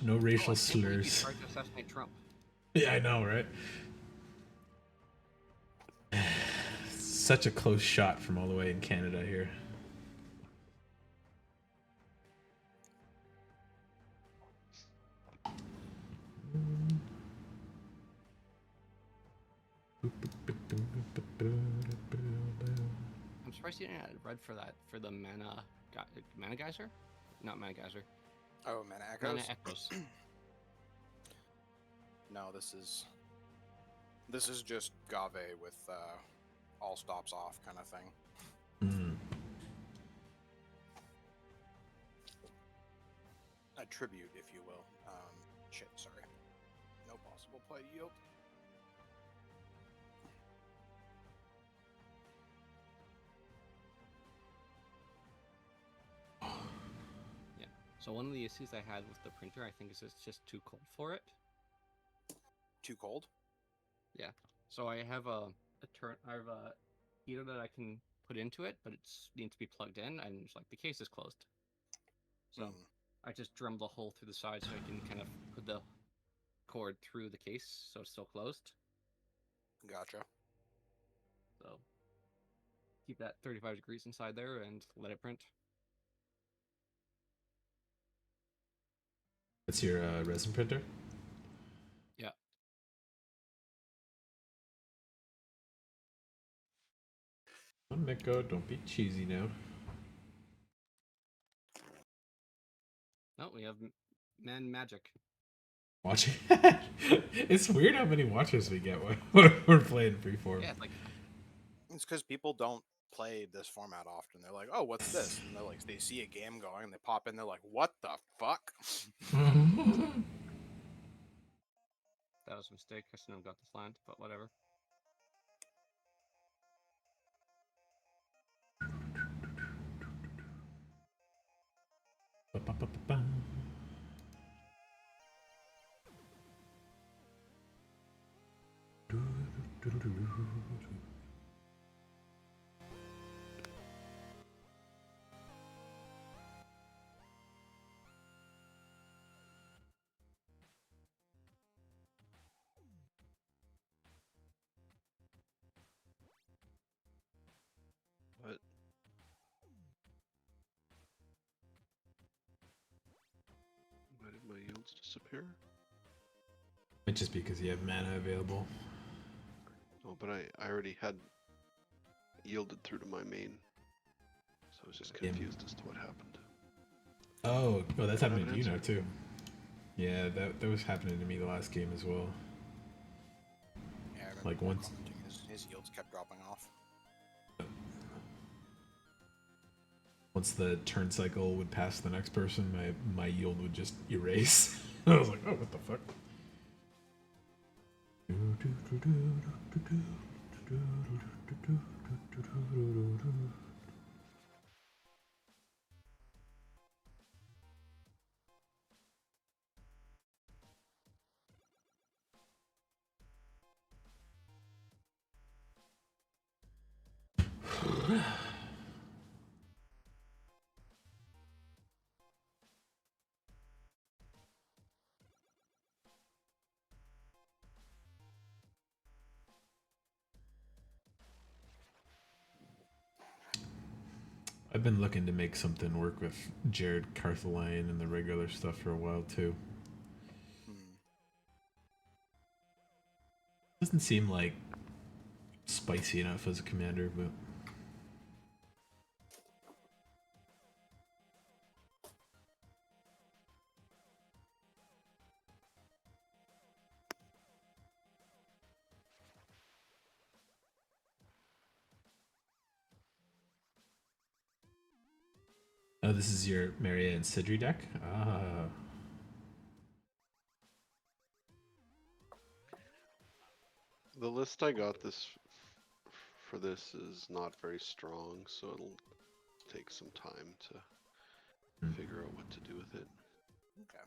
No Oh, racial I can't believe he slurs. tried to assassinate Trump. Yeah, I know, right? Such a close shot from all the way in Canada here. I'm surprised he didn't add red for that for the mana geyser, not mana geyser, Oh, Mana mana Echoes? echoes. No, this is just Gave with all stops off kind of thing. Mm. A tribute, if you will. Shit, sorry. No possible play yield. Yeah. So one of the issues I had with the printer, I think, is it's just too cold for it. Too cold? Yeah. So I have I have a heater that I can put into it, but it needs to be plugged in, and it's like the case is closed. So Hmm. I just drilled the hole through the side so I can kind of put the cord through the case, so it's still closed. Gotcha. So keep that 35 degrees inside there and let it print. That's your resin printer? Yeah. Come on, Miko, don't be cheesy now. No, we have man magic. Watching. It's weird how many watchers we get when we're playing freeform. Yeah, it's like It's because people don't play this format often. They're like, oh, what's this? And they're like, they see a game going and they pop in, they're like, what the fuck? that was a mistake. I shouldn't have got this land, but whatever. Ba-ba-ba-ba-ba. What? Why did my yields disappear? Might just be because you have mana available. Oh, but I already had yielded through to my main, so I was just Yeah. confused as to what happened. Oh, that's Don't have happening an to you now answer? too. Yeah, that was happening to me the last game as well. Yeah, I remember Like Paul once, commenting his yields kept dropping off. once the turn cycle would pass the next person, my yield would just erase. I was like, oh, what the fuck? I've been looking to make something work with Jared Carthelion and the regular stuff for a while too. Hmm. Doesn't seem like spicy enough as a commander, but oh, this is your Maria and Sidri deck. Ah, The list I got for this is not very strong, so it'll take some time to figure out what to do with it. Okay.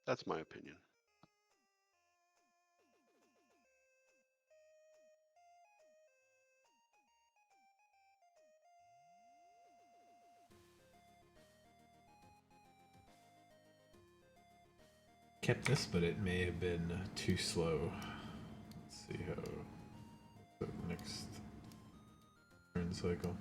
That's my opinion. kept this, but it may have been too slow. Let's see how the next turn cycle.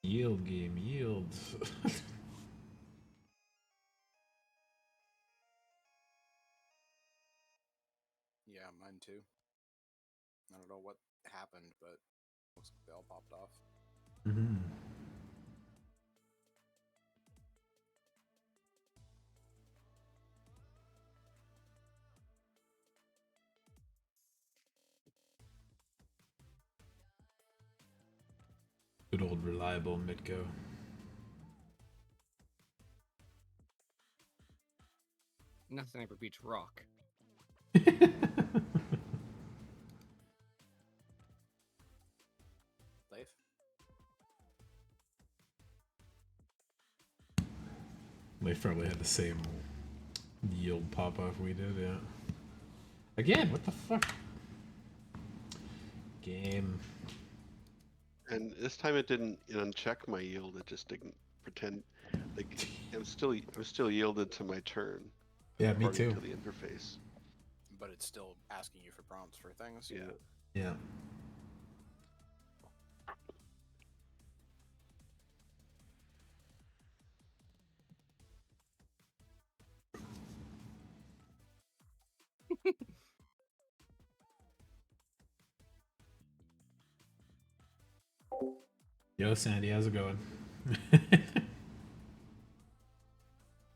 Yield game, yield. Yeah, mine too. I don't know what happened, but looks like they all popped off. Mm-hmm. Good old reliable Mitgo. Nothing ever beats rock. Leif? They probably had the same yield pop off we did, yeah. Again, what the fuck? Game. And this time it didn't uncheck my yield. It just didn't pretend like I'm still yielded to my turn. Yeah, me according too. To the interface. But it's still asking you for prompts for things. Yeah. Yeah. Yo, Sandy, how's it going? What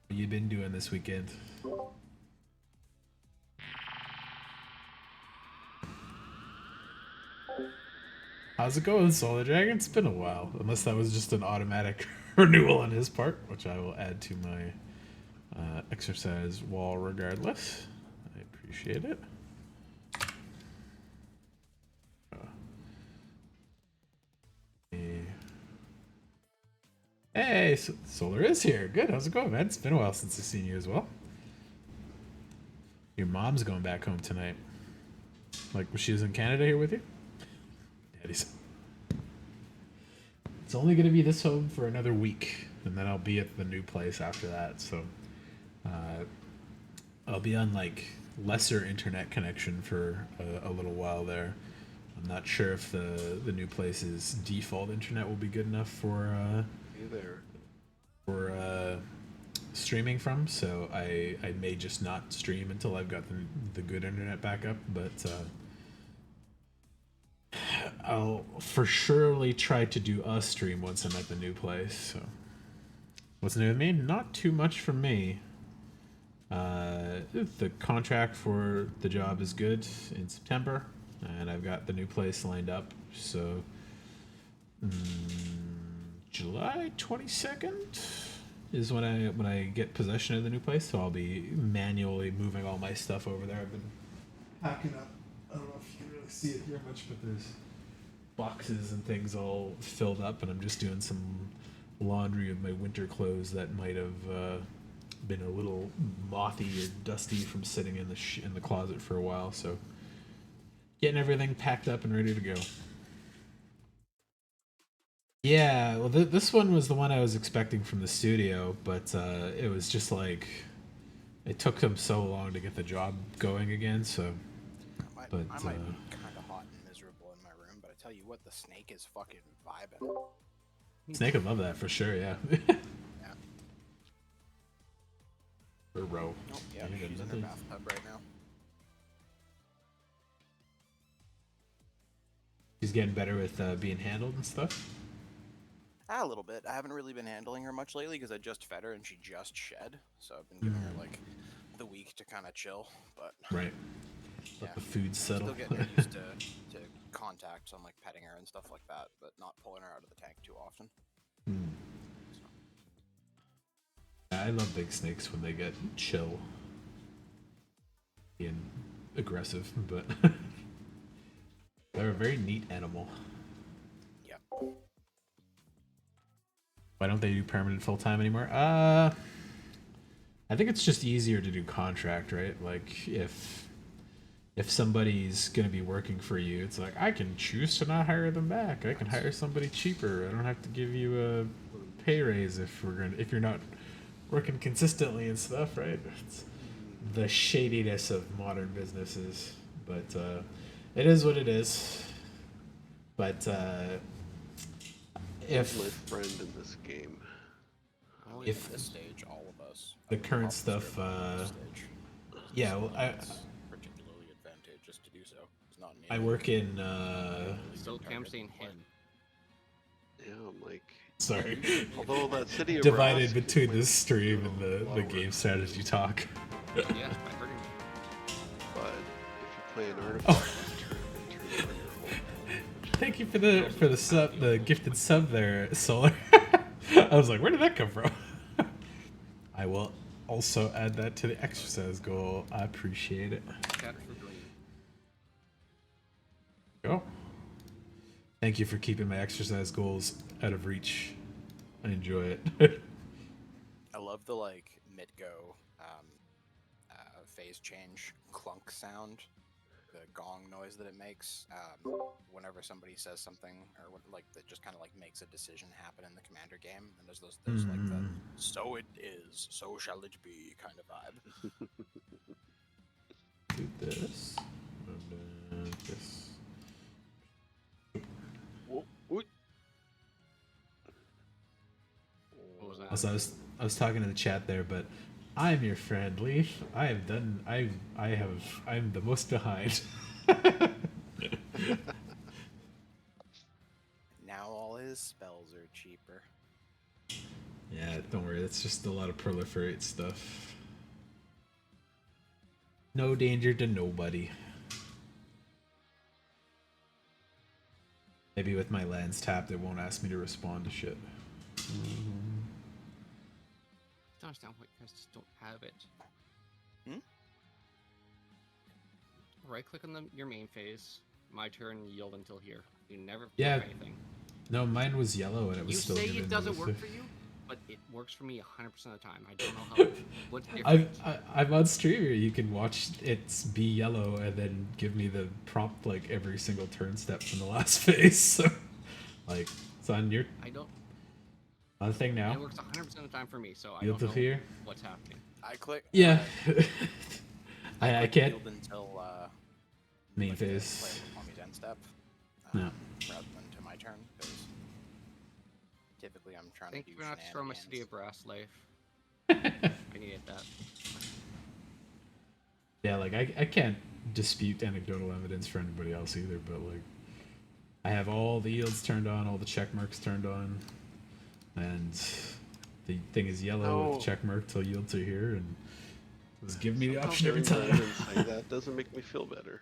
you been doing this weekend? How's it going, Solar Dragon? It's been a while. Unless that was just an automatic renewal on his part, which I will add to my exercise wall regardless. I appreciate it. Hey, Solar is here. Good. How's it going, man? It's been a while since I've seen you as well. Your mom's going back home tonight. Like, she was in Canada here with you? Daddy's. It's only going to be this home for another week, and then I'll be at the new place after that. So, I'll be on like lesser internet connection for a little while there. I'm not sure if the new place's default internet will be good enough for There. streaming from. So I may just not stream until I've got the good internet back up. But I'll for surely try to do a stream once I'm at the new place. So what's new with me? Not too much from me. The contract for the job is good in September, and I've got the new place lined up. So July 22nd is when I get possession of the new place. So I'll be manually moving all my stuff over there. I've been packing up. I don't know if you can really see it here much, but there's boxes and things all filled up, and I'm just doing some laundry of my winter clothes that might have been a little mothy or dusty from sitting in the closet for a while. So getting everything packed up and ready to go. Yeah, well, this one was the one I was expecting from the studio, but it was just like it took them so long to get the job going again. So, I but might be kind of hot and miserable in my room, but I tell you what, the snake is fucking vibing. Snake would love that for sure. Yeah. Or row. Oh, yeah, I got she's in her nothing. bathtub right now. She's getting better with being handled and stuff. Ah, a little bit. I haven't really been handling her much lately because I just fed her and she just shed. So I've been giving her like the week to kind of chill. But Right. yeah, Let the food settle. still getting her used to contact, so I'm like petting her and stuff like that, but not pulling her out of the tank too often. Hmm. I love big snakes when they get chill. Being aggressive, but they're a very neat animal. Yep. Why don't they do permanent full time anymore? I think it's just easier to do contract, right? Like if somebody's gonna be working for you, it's like I can choose to not hire them back. I can hire somebody cheaper. I don't have to give you a pay raise if you're not working consistently and stuff, right? It's the shadiness of modern businesses, but it is what it is. But if My friend in this game. Only If at this stage, all of us. the I mean, current all of us stuff, at this stage. yeah, So well, it's particularly advantageous to do so. It's not I enabling work in Still Cam's saying him. Yeah, I'm like. sorry, Although that city of divided Rask between might this stream do and a the lot of game work, strategy talk. Yes, I heard him. But if you play an Oh. artifact, turn on your whole. Thank you for the sub, the gifted sub there, Solar. I was like, where did that come from? I will also add that to the exercise goal. I appreciate it. Chat for green. Go. Thank you for keeping my exercise goals out of reach. I enjoy it. I love the like mid-go phase change clunk sound, the gong noise that it makes whenever somebody says something or like that just kind of like makes a decision happen in the commander game. And there's like the "so it is, so shall it be" kind of vibe. Do this. And this. Whoa, whoop. What was that? Also, I was talking to the chat there, but I'm your friend, Leaf. I'm the most behind. Now all his spells are cheaper. Yeah, don't worry. That's just a lot of proliferate stuff. No danger to nobody. Maybe with my lands tapped, it won't ask me to respond to shit. I don't understand why you guys just don't have it. Right click on your main phase. My turn, yield until here. You never do Yeah, anything. No, mine was yellow and it was You still say giving it me doesn't the work th- for you, but it works for me 100% of the time. I don't know how. What's different? I'm on Streamer. You can watch it be yellow and then give me the prompt like every single turn step from the last phase. So, like, it's on your I don't. on thing It now. works 100% of the time for me, so I Yield don't to know fear? what's happening. I click. Yeah. I click can't. yield until Main like, the phase. player Tommy's end step. No. Rather than to my turn, because typically I'm trying Thank to you do for not destroying my city of shenanigans. brass life. I needed that. Yeah, like I can't dispute anecdotal evidence for anybody else either, but like I have all the yields turned on, all the check marks turned on, and the thing is yellow with No. check mark till yield to here, and just give me the Somehow option every hearing time. Brandon say that doesn't make me feel better.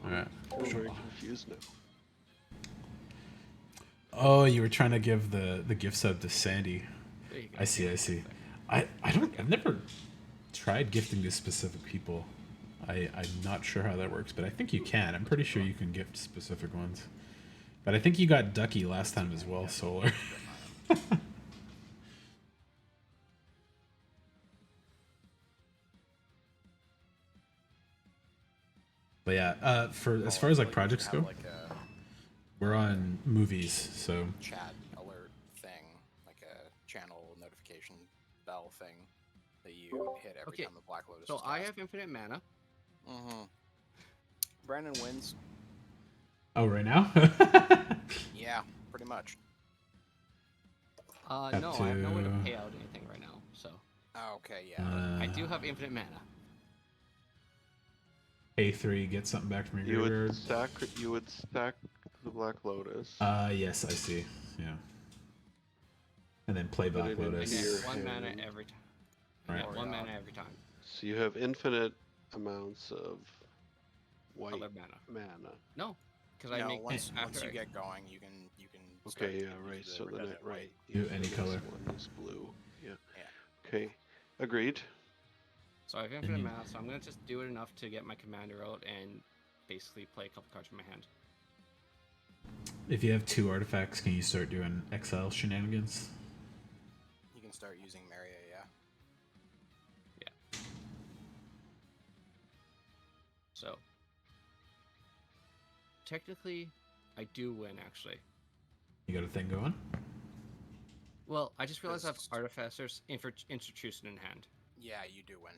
Alright. I'm very confused now. Oh, you were trying to give the gift sub to Sandy. There you go. I see. I've never tried gifting to specific people. I'm not sure how that works, but I think you can. I'm pretty sure you can gift specific ones. But I think you got Ducky last time as well, Solar. But yeah, for as far as like projects go, Like a we're on movies, so chat alert thing, like a channel notification bell thing that you hit every Okay, time the Black Lotus. So is I cast. have infinite mana. Mm-hmm. Brandon wins. oh, right now. Yeah, pretty much. Up No, I have no way to to- pay out anything right now, so Oh, okay, yeah. I do have infinite mana. A3, get something back from your You graveyard. would stack the Black Lotus. Yes, I see. Yeah. And then play Put Black it into I Lotus. get your one mana hand. every time. I Right. get one mana every time. So you have infinite amounts of white Color mana. mana. No, because I No, make once after you I- get going, you can start Okay, to yeah, use right. the So then, redundant white. right. Do yeah, any so color. This one is blue. Yeah. Yeah. Okay. Agreed. So I have infinite you- mana, so I'm gonna just do it enough to get my commander out and basically play a couple cards from my hand. If you have 2 artifacts, can you start doing exile shenanigans? You can start using Maria, yeah. So technically, I do win actually. You got a thing going? Well, I just realized I have Just- Artificer's Institution in hand. Yeah, you do win.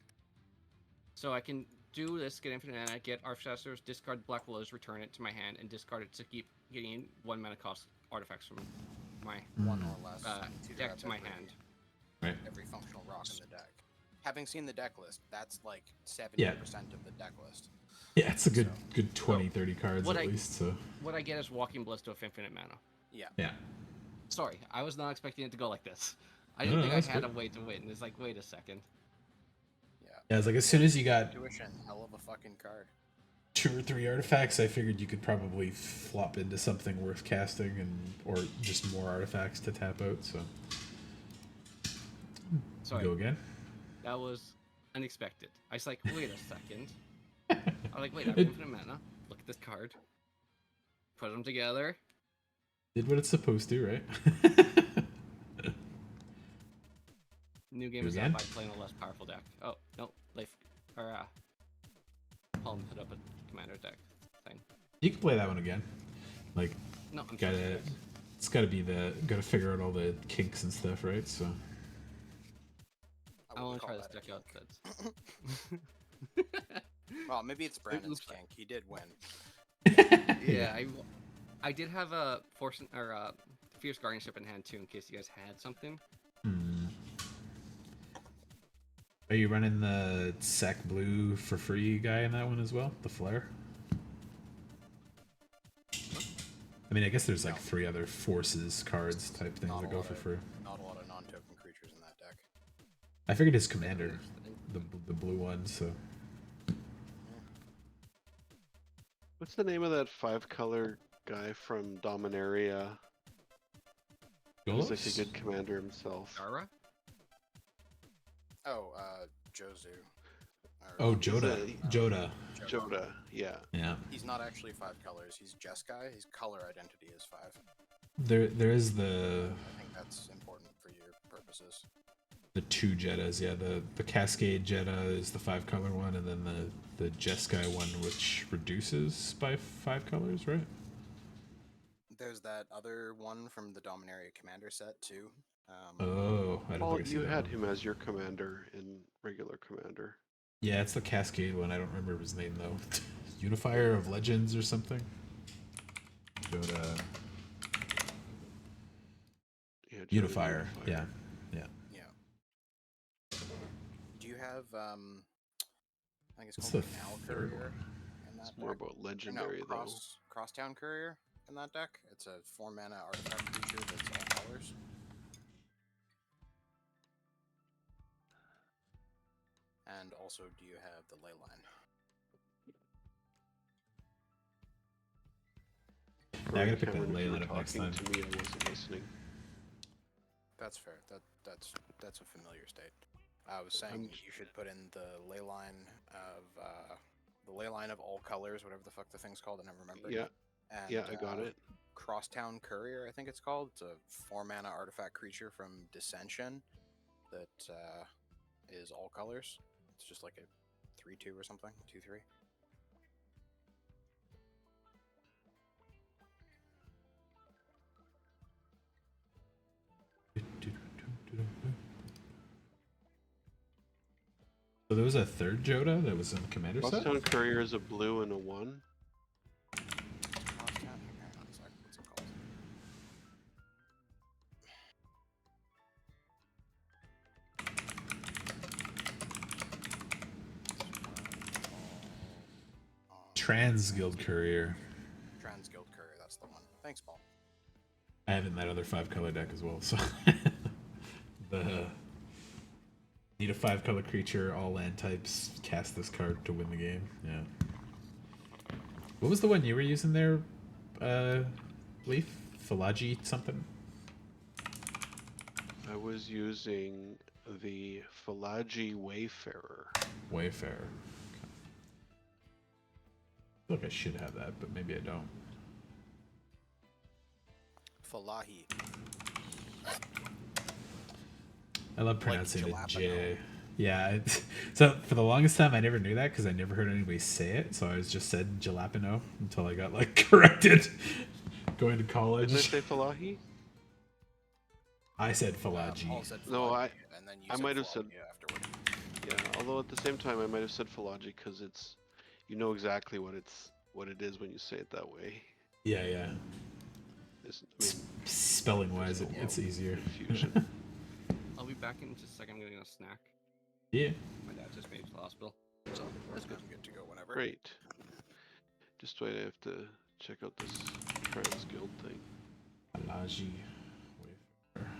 So I can do this, get infinite mana, get Artificer's, discard Black Willows, return it to my hand, and discard it to keep getting 1 mana cost artifacts from my One or less. It's either deck of to my every- hand. Right. Every functional rock in the deck. Having seen the deck list, that's like 70% of the deck list. Yeah, it's a good So- good 20, 30 cards what at I- least. So What I get is Walking Ballista with infinite mana. yeah. Sorry, I was not expecting it to go like this. I No, didn't no, think I that's had good. a way to win. It's like, wait a second. Yeah, it's like as soon as you got Tuition, hell of a fucking card. 2 or 3 artifacts, I figured you could probably flop into something worth casting and or just more artifacts to tap out. So Sorry, go again. that was unexpected. I was like, wait a second. I was like, wait, I have infinite mana. Look at this card. Put them together. Did what it's supposed to, right? New game Do is again? up by playing a less powerful deck. Oh, no. Palm put up a commander deck thing. You can play that one again. Like, No, I'm gotta sorry. it's gotta figure out all the kinks and stuff, right? So I want wouldn't to try call this that a deck out. kink. That's... Well, maybe it's Brandon's looks like- kink. He did win. yeah, I did have a Fierce Guardianship in hand too, in case you guys had something. Are you running the Sack Blue for free guy in that one as well? The Flare? I mean, I guess there's like No. 3 other forces cards type things Not that a go lot for of- free. Not a lot of non-token creatures in that deck. I figured his commander, the blue one, so What's the name of that 5-color guy from Dominaria? He's like a Golos? good commander himself. Dara? Oh, Jozu. Oh, He's Joda. a- Joda. Joda, yeah. Yeah. He's not actually 5 colors. He's Jeskai. His color identity is 5. There is the I think that's important for your purposes. 2 Jettas, yeah. The Cascade Jetta is the 5-color one, and then the Jeskai one, which reduces by 5 colors, right? There's that other one from the Dominaria commander set too. Oh, I don't Well, think I see you that had one. him as your commander in regular commander. Yeah, it's the Cascade one. I don't remember his name though. Unifier of Legends or something. Joda. Yeah, Joda Unifier. Yeah. Yeah. Yeah. Do you have I think it's What's called the an Owl third Courier one? in that It's more deck? about Or legendary though. Crosstown Courier in that deck. It's a 4-mana artifact creature that's all colors. And also, do you have the ley line? Yeah, I gotta Sorry, pick that Cameron, if you Leyline were up next talking time. To me, I wasn't listening. That's fair. That's a familiar state. I was saying you should put in the ley line of all colors, whatever the fuck the thing's called. I never remember. Yeah, And, yeah, I got it. Crosstown Courier, I think it's called. It's a 4-mana artifact creature from Dissension that is all colors. It's just like a 3/2 or something, 2/3. So there was a 3rd Joda that was in the commander set? Crosstown Courier is a blue and a 1. Crosstown, hang on a sec, what's it called? Trans Guild Courier. Trans Guild Courier, that's the one. Thanks, Paul. I have it in that other 5-color deck as well. So the need a 5-color creature, all land types. Cast this card to win the game. Yeah. What was the one you were using there, Leaf? Falaji something? I was using the Falaji Wayfarer. Wayfarer. I feel like I should have that, but maybe I don't. Falahi. I love pronouncing it jalapeno. J. Yeah. So for the longest time, I never knew that because I never heard anybody say it. So I was just said jalapeno until I got like corrected going to college. Didn't I say Falahi? I said Falaji. Paul said No, Falahi, and then you I said might have said- Falahi afterward. Yeah, although at the same time I might have said Falaji because it's, you know exactly what it is when you say it that way. Yeah, yeah. It's, I mean, Spelling wise, it's easier. confusion. I'll be back in just a second. I'm getting a snack. Yeah. My dad just made it to the hospital. So That's good. Good to go whenever. Great. Just wait, I have to check out this Trans Guild thing. Falaji. Wayfarer.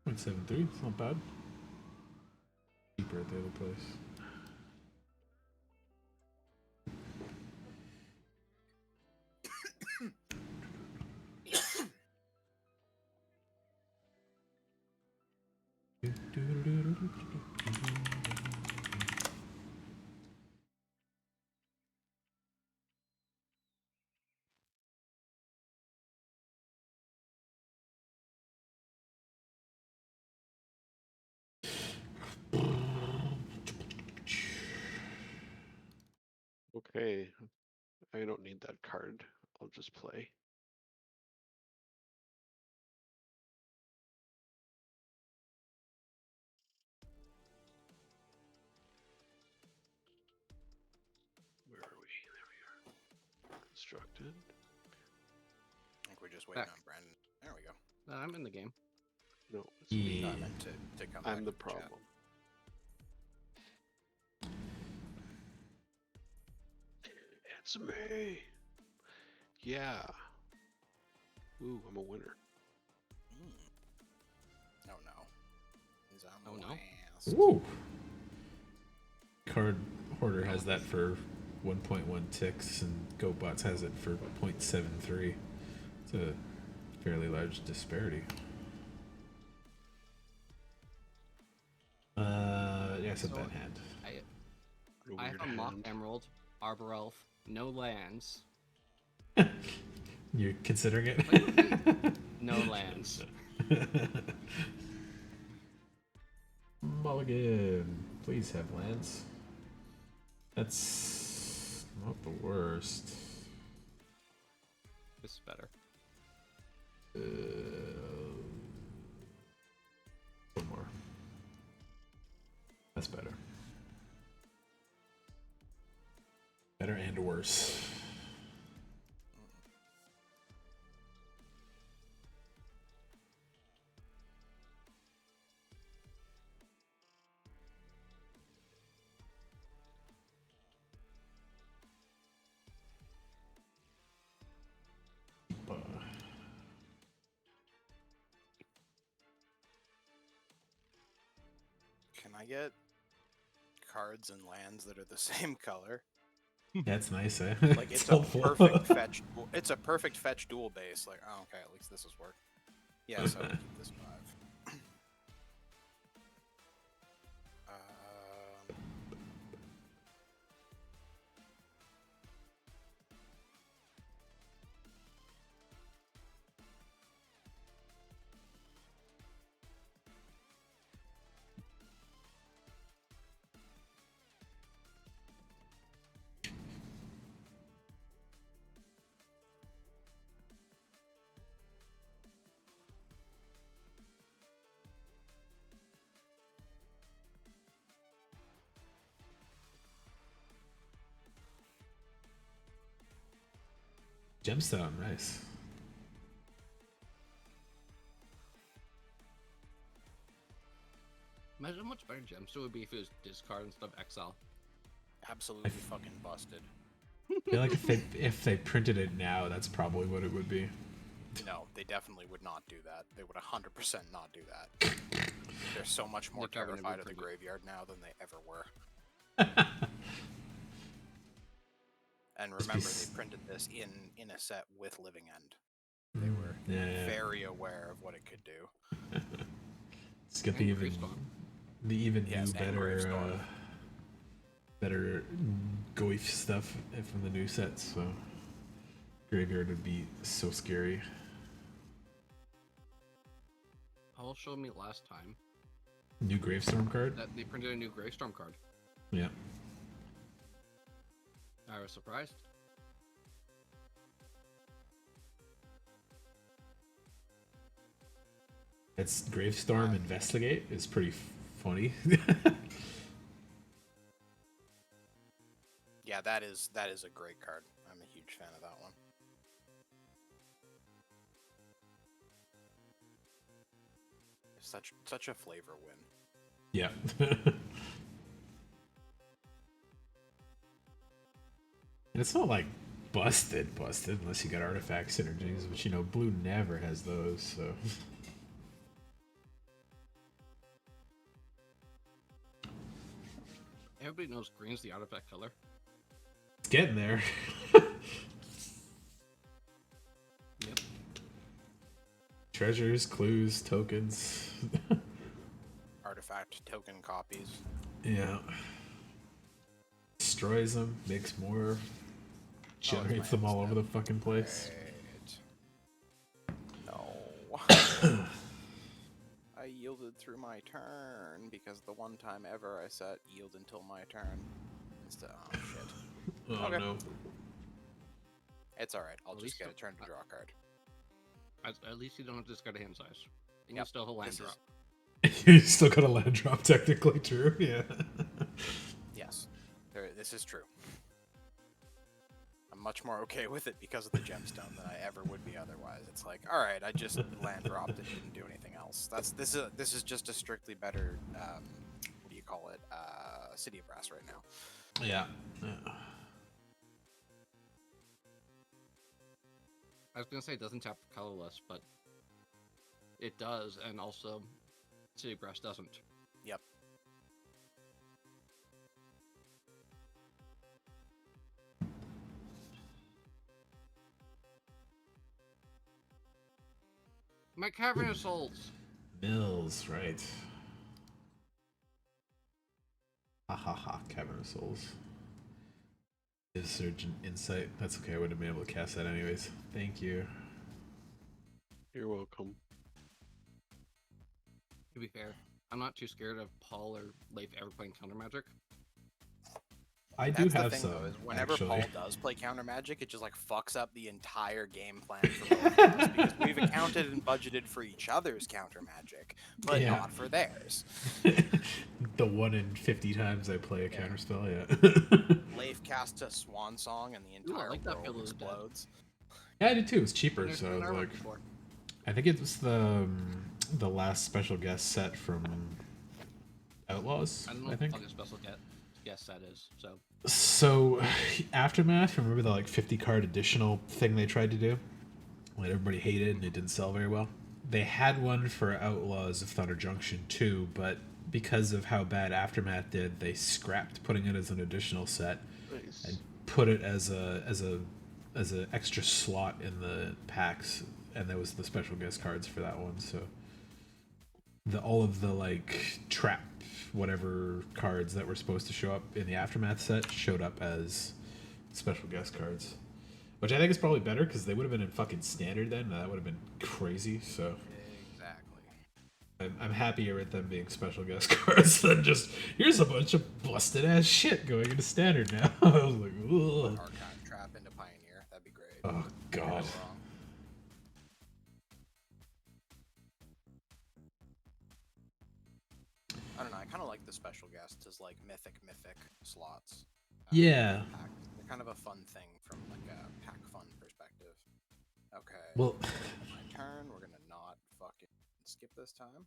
0.73. It's not bad. Cheaper at the other place. Okay, I don't need that card. I'll just play. Where are we? There we are. Constructed. I think we're just waiting Back. on Brandon. There we go. I'm in the game. No, it's me. No, I Yeah. meant to come back I'm the to chat. problem. It's me. Yeah. Ooh, I'm a winner. Mm. Oh no. He's on Oh, the no. last. Ooh. Card Hoarder has that for 1.1 ticks, and GoBots has it for 0.73. It's a fairly large disparity. Yeah, it's a So, bad hand. I have a weird Mock hand. Emerald, Arbor Elf, no lands, You're considering it? no lands. Mulligan. Please have lands. That's not the worst. This is better. One more. That's better. Better and worse. Can I get cards and lands that are the same color? That's nice, eh? Like it's a helpful. perfect fetch. It's a perfect fetch dual base. Like, oh, okay, at least this is work. Yeah, so keep this 5. Gemstone, nice. Imagine how much better Gemstone would be if it was discard instead of exile. Absolutely fucking busted. I feel like if they printed it now, that's probably what it would be. No, they definitely would not do that. They would 100% not do that. They're so much more They're probably terrified of the pretty- graveyard now than they ever were. And Must be remember, s- they printed this in a set with Living End. They were Yeah. very aware of what it could do. Let's get And the Gravestorm. Yes, new and better Gravestorm. better Goif stuff from the new sets. So graveyard would be so scary. Paul showed me last time New Gravestorm card. that they printed a new Gravestorm card. Yeah. I was surprised. It's Gravestorm Investigate is pretty funny. Yeah, that is a great card. I'm a huge fan of that one. Such a flavor win. Yeah. And it's not like busted unless you got artifact synergies, which you know blue never has those, so Everybody knows green's the artifact color. it's getting there. Yep. Treasures, clues, tokens. Artifact token copies. Yeah. Destroys them, makes more, generates them all over the fucking place. Right. No. I yielded through my turn because the one time ever I set yield until my turn. Instead, oh shit. Oh Okay. no. It's alright. I'll At just least get a the- turn to draw a card. At least you don't have to discard a hand size. And you Yep, still have a land this is- drop. You still got a land drop, technically true. Yeah. Yes. This is true. I'm much more okay with it because of the gemstone than I ever would be otherwise. It's like, alright, I just land dropped and didn't do anything else. This is just a strictly better what do you call it? City of Brass right now. Yeah. Yeah. I was gonna say it doesn't tap colorless, but it does, and also City Brass doesn't. Yep. My Cavernous Souls! Mills, right. Ha ha ha, Cavern of Souls. Surgeon Insight. That's okay, I wouldn't have been able to cast that anyways. Thank you. You're welcome. To be fair, I'm not too scared of Paul or Leif ever playing counter magic. I That's do the have thing, some, though, is whenever actually. Paul does play counter magic, it just like fucks up the entire game plan for both of us because we've accounted and budgeted for each other's counter magic, but Yeah. not for theirs. The 1 in 50 times I play a counterspell, yeah. Leif casts a swan song and the Ooh, I entire like that world Field of the Dead. explodes. Yeah, I did too. It's And cheaper, there's so I been was armor like, before. I think it was the last special guest set from Outlaws. I don't know I think. what the special guest set is, so So, Aftermath. Remember the like 50 card additional thing they tried to do? That everybody hated and it didn't sell very well. They had one for Outlaws of Thunder Junction too, but because of how bad Aftermath did, they scrapped putting it as an additional set Nice. and put it as a extra slot in the packs, and there was the special guest cards for that one. So all of the like trap whatever cards that were supposed to show up in the Aftermath set showed up as special guest cards, which I think is probably better because they would have been in fucking standard then. That would have been crazy. So Exactly. I'm happier with them being special guest cards than just here's a bunch of busted ass shit going into standard now. I was like, ugh. Archive trap into Pioneer. That'd be great. Oh god. Can't go wrong. I don't know. I kind of like the special guests as like mythic slots. Yeah. Pack. They're kind of a fun thing from like a pack fun perspective. Okay. Well, my turn. We're gonna not fucking skip this time.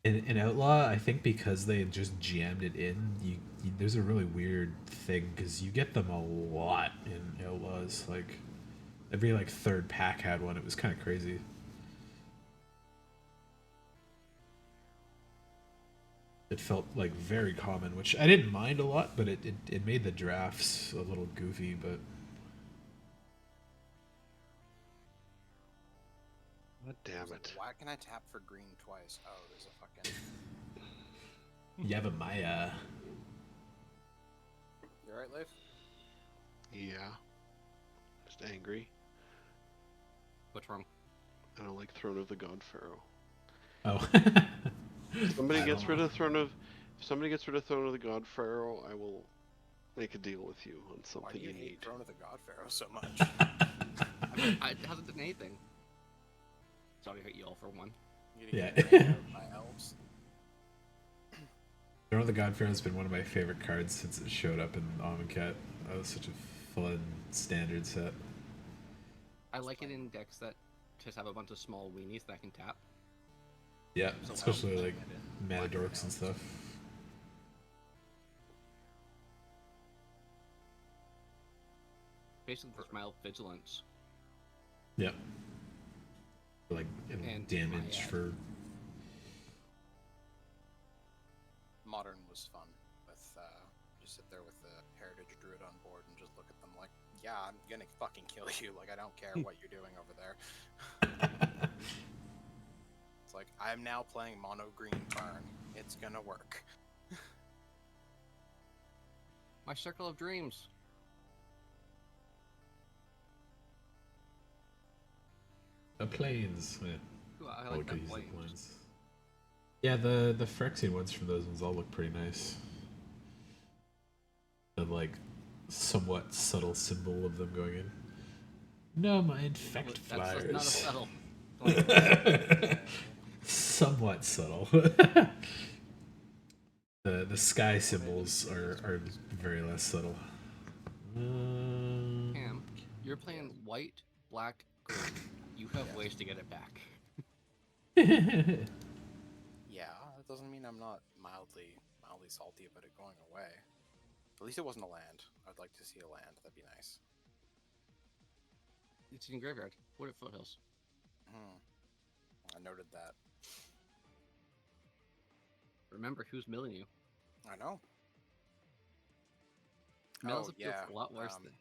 In Outlaw, I think because they had just jammed it in, there's a really weird thing because you get them a lot in Outlaws. Like every like third pack had one. It was kind of crazy. It felt like very common, which I didn't mind a lot, but it made the drafts a little goofy. But God damn It's like, it. why can I tap for green twice? Oh, there's a fucking. Yavimaya. You alright, Leif? Yeah. Just angry. What's wrong? I don't like Throne of the God Pharaoh. Oh. Somebody I gets don't rid know. of Throne of. If somebody gets rid of Throne of the God Pharaoh, I will make a deal with you on Why something do you you hate need. Throne of the God Pharaoh so much? It hasn't done anything. Sorry, I hate you all for one. You Yeah. get raided out by elves. Throne of the God Pharaoh has been one of my favorite cards since it showed up in Amonkhet. That was such a fun standard set. I like it in decks that just have a bunch of small weenies that I can tap. Yeah, So especially well, like Black Matadorks and Elves. stuff. Basically, just mild vigilance. Yep. Like And damage my, for. Modern was fun with just sit there with the heritage druid on board and just look at them like, yeah, I'm gonna fucking kill you. Like I don't care what you're doing over there. It's like I'm now playing mono green turn. It's gonna work. My Circle of Dreams. The planes. Yeah. Ooh, I I like could that use the planes. planes. Yeah, the Phyrexian ones from those ones all look pretty nice. The like somewhat subtle symbol of them going in. No, my infect That's not a flyers. subtle. Somewhat subtle. The sky symbols are very less subtle. Cam, you're playing white, black, green. You have Yes. ways to get it back. Yeah, that doesn't mean I'm not mildly salty about it going away. At least it wasn't a land. I'd like to see a land. That'd be nice. It's in graveyard. What at Foothills? I noted that. Remember who's milling you. I know. Mills Oh, feels yeah. a lot worse than.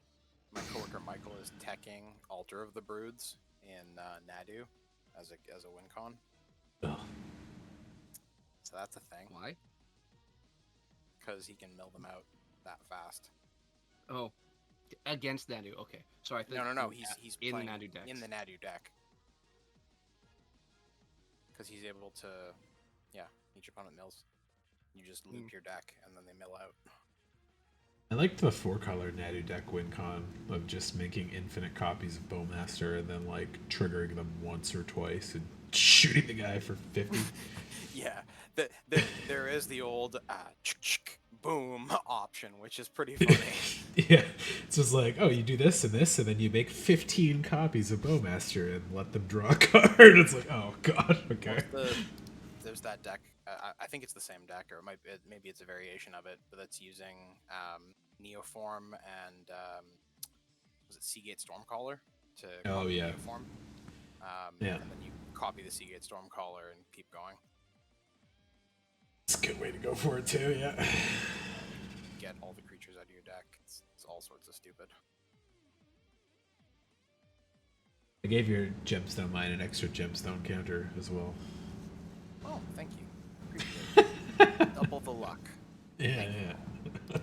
My coworker Michael is teching Altar of the Broods in Nadu as a win con. Oh. So that's a thing Why? because he can mill them out that fast. Oh, against Nadu. Okay, so I think No. He's in the playing Nadu decks. in the Nadu deck because he's able to, each opponent mills. You just loop your deck and then they mill out. I liked the 4-color Nadu deck win con of just making infinite copies of Bowmaster and then like triggering them once or twice and shooting the guy for 50. Yeah, there is the old boom option, which is pretty funny. Yeah, it's just like, oh, you do this, and then you make 15 copies of Bowmaster and let them draw a card. It's like, oh god, okay. There's that deck. I think it's the same deck, or maybe it's a variation of it, but that's using Neoform and was it Seagate Stormcaller to Oh, copy yeah. Neoform. Yeah. And then you copy the Seagate Stormcaller and keep going. It's a good way to go for it too, yeah. You get all the creatures out of your deck. It's all sorts of stupid. I gave your gemstone mine an extra gemstone counter as well. Oh, thank you. Appreciate it. Double the luck. Yeah, yeah.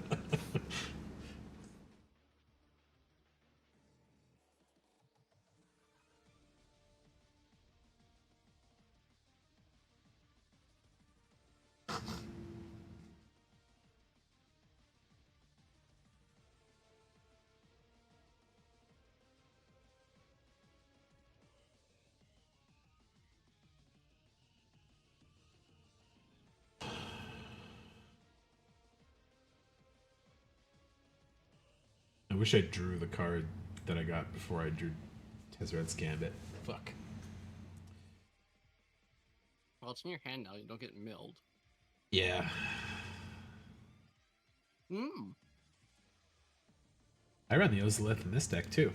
I wish I drew the card that I got before I drew Tezzeret's Gambit. Fuck. Well, it's in your hand now. You don't get milled. Yeah. Hmm. I run the Ozolith in this deck too.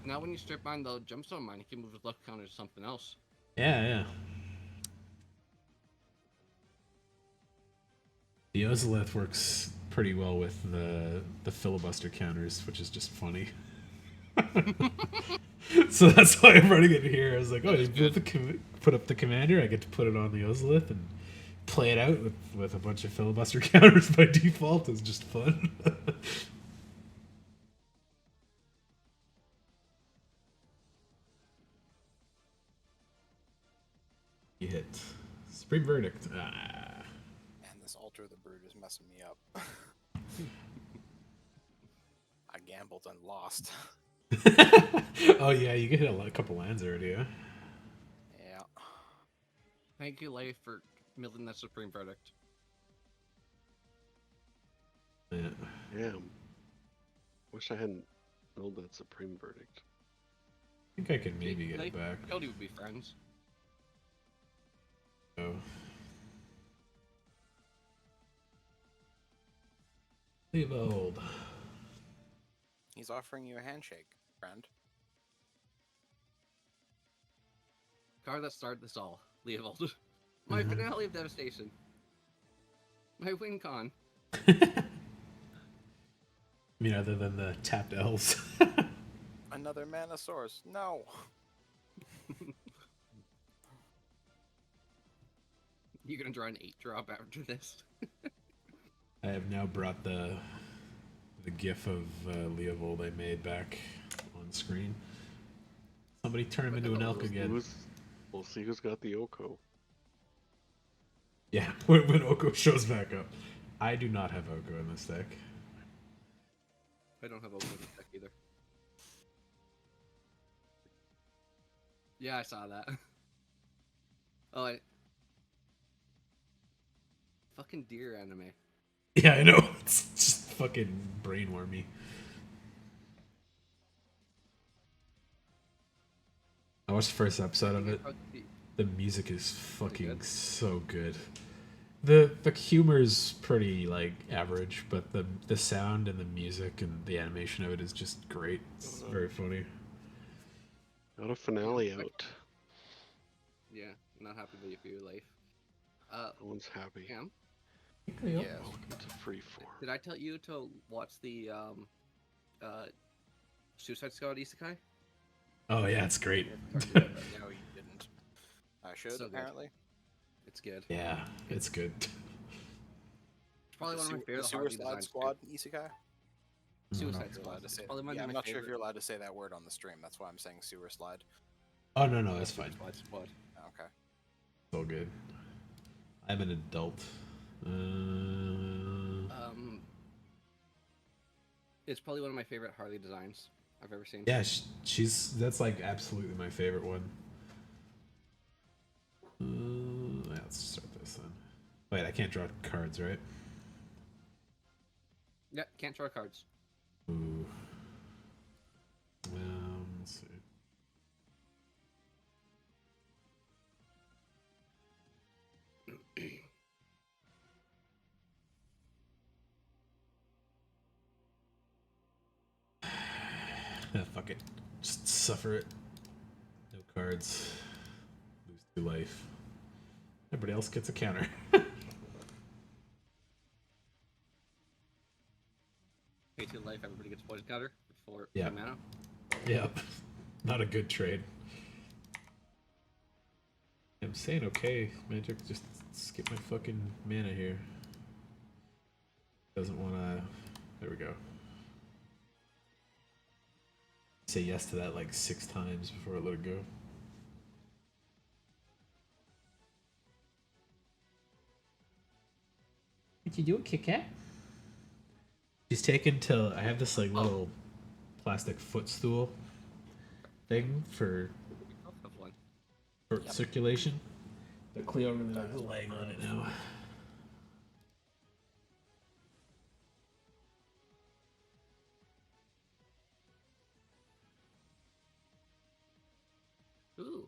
Now when you strip mine the gemstone mine, you can move his luck counter to something else. Yeah, yeah. The Ozolith works pretty well with the filibuster counters, which is just funny. So that's why I'm running it here. I was like, oh, you put up the commander, I get to put it on the Ozolith and play it out with a bunch of filibuster counters by default. It's just fun. You hit. Supreme Verdict. Ah. And this Altar of the Brood is messing me up. I gambled and lost. Oh yeah, you get hit a couple lands already, huh? Yeah. Thank you, Life, for milling that Supreme Verdict. Yeah. Damn. Wish I hadn't built that Supreme Verdict. I think I could maybe get Life, it back. Cody would be friends. Oh. Leave old. He's offering you a handshake, friend. Card that started this all. Leovold. My Mhm. finale of devastation. My win con. I mean, other than the tapped elves. Another mana source. No. You're gonna draw an 8-drop after this. I have now brought the gif of Leovold I made back on screen. Somebody turn him into an elk again. We'll see who's got the Oko. Yeah, when Oko shows back up. I do not have Oko in this deck. I don't have a win deck either. Yeah, I saw that. Oh, fucking deer anime. Yeah, I know. It's just fucking brainwormy. I watched the first episode of it. The music is fucking good. so good. The humor's pretty like average, but the sound and the music and the animation of it is just great. It's very funny. Got a finale out. Yeah, not happy with your life. No one's happy. Cam, Yes. Welcome to Freeform. did I tell you to watch the Suicide Squad Isekai? Oh yeah, it's great. No, you didn't. I should, So good. apparently. It's good. Yeah, it's good. It's probably one of my The favorite Sewer Harley Slide designs. Squad Isekai? Suicide You're Squad. allowed to It's say probably one yeah, of I'm my not sure if favorite- you're allowed to say that word on the stream. That's why I'm saying Sewer Slide. Oh no, that's fine. Suicide Squad. Oh, okay. It's all good. I'm an adult. It's probably one of my favorite Harley designs I've ever seen. Yeah, that's like absolutely my favorite one. Yeah, let's start this then. Wait, I can't draw cards, right? Yeah, can't draw cards. Ooh. Let's see. Fuck it. Just suffer it. No cards. Lose 2 life. Everybody else gets a counter. Pay 2 life, everybody gets poison counter for Yeah. 2 mana. Yep. Not a good trade. I'm saying okay, Magic, just skip my fucking mana here. Doesn't wanna... There we go. Say yes to that like 6 times before I let it go. What you doing, Kit Kat? She's taken to... I have this like little plastic footstool thing for I'll have one. circulation. But Cleo really likes laying on it now. Ooh.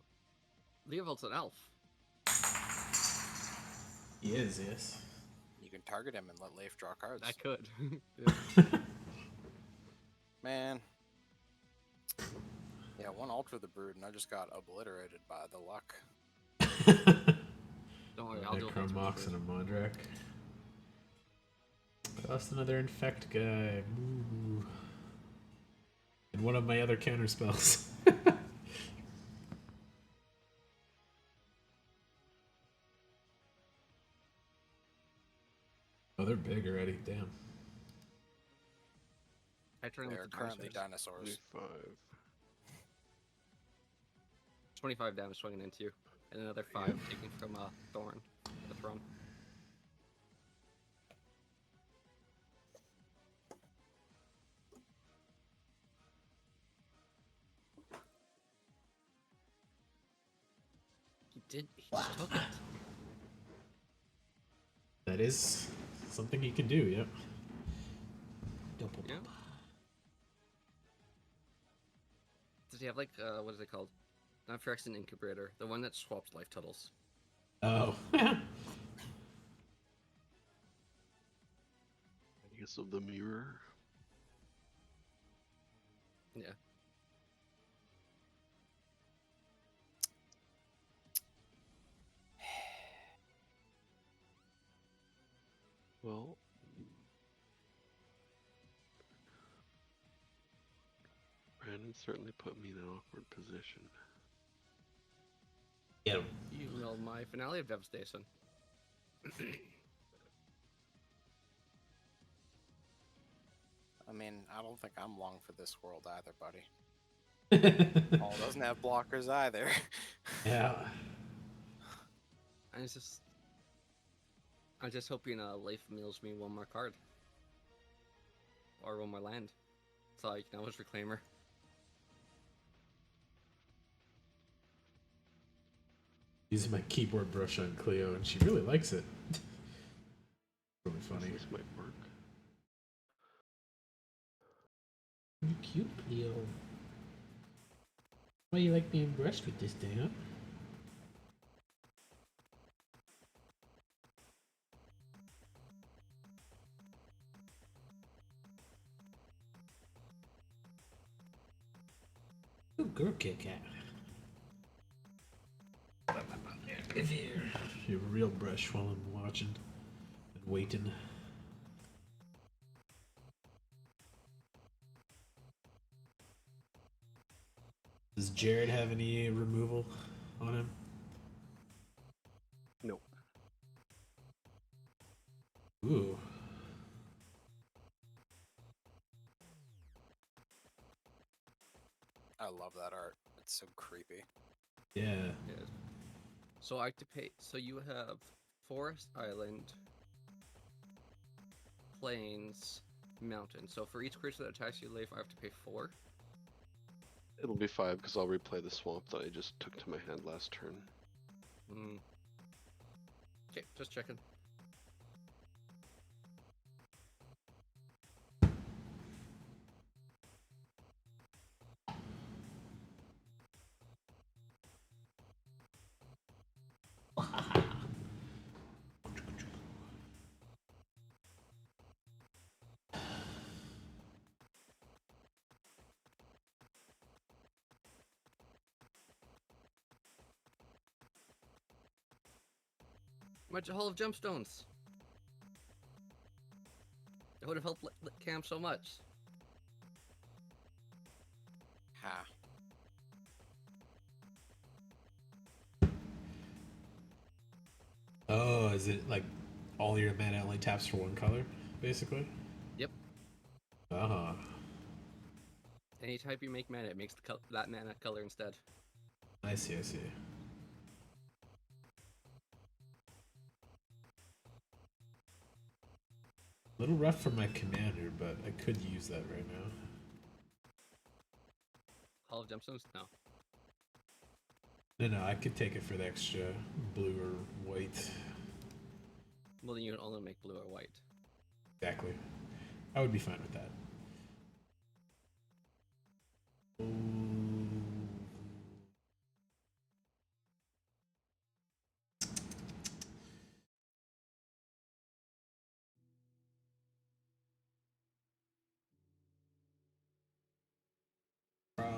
Leovold's an elf. He is, yes. You can target him and let Leif draw cards. I could. Yeah. Man. Yeah, one Alter the Brood, and I just got obliterated by the luck. Don't worry, I'll do a Necromox and a Mondrak. I lost another infect guy. Ooh. And one of my other counter spells. Oh, they're big already. Damn. I turn They're with the currently dinosaurs. dinosaurs. 25. 25 damage swinging into you, and another 5 taken from Thorn, the throne. He just took it. That is something he can do, yep. Yeah. Does he have like what is it called? Not Phyrexian Incubator, the one that swaps life totals. Oh. Guess of the mirror. Yeah. Well, Brandon certainly put me in an awkward position. Get him. You know my finale of Devastation. I mean, I don't think I'm long for this world either, buddy. Paul doesn't have blockers either. Yeah. I'm just hoping Leif mills me one more card. Or one more land. So I can always Reclaimer. Using my keyboard brush on Cleo, and she really likes it. Really funny. This might work. You're cute, Cleo. Why you like being brushed with this thing, huh? Good girl, Kit Kat. Give here. You have a real brush while I'm watching and waiting. Does Jared have any removal on him? Nope. Ooh. I love that art. It's so creepy. Yeah. Yes. So I have to pay. So you have Forest, Island, Plains, Mountain. So for each creature that attacks you, Leif, I have to pay 4. It'll be 5 because I'll replay the swamp that I just took to my hand last turn. Hmm. Okay, just checking. Magic Hall of Gemstones. It would have helped Cam so much. Ha. Oh, is it like all your mana only taps for one color, basically? Yep. Uh-huh. Any type you make mana, it makes that mana color instead. I see, I see. A little rough for my commander, but I could use that right now. Hall of Gemstones? No. No, I could take it for the extra blue or white. Well, then you would only make blue or white. Exactly. I would be fine with that.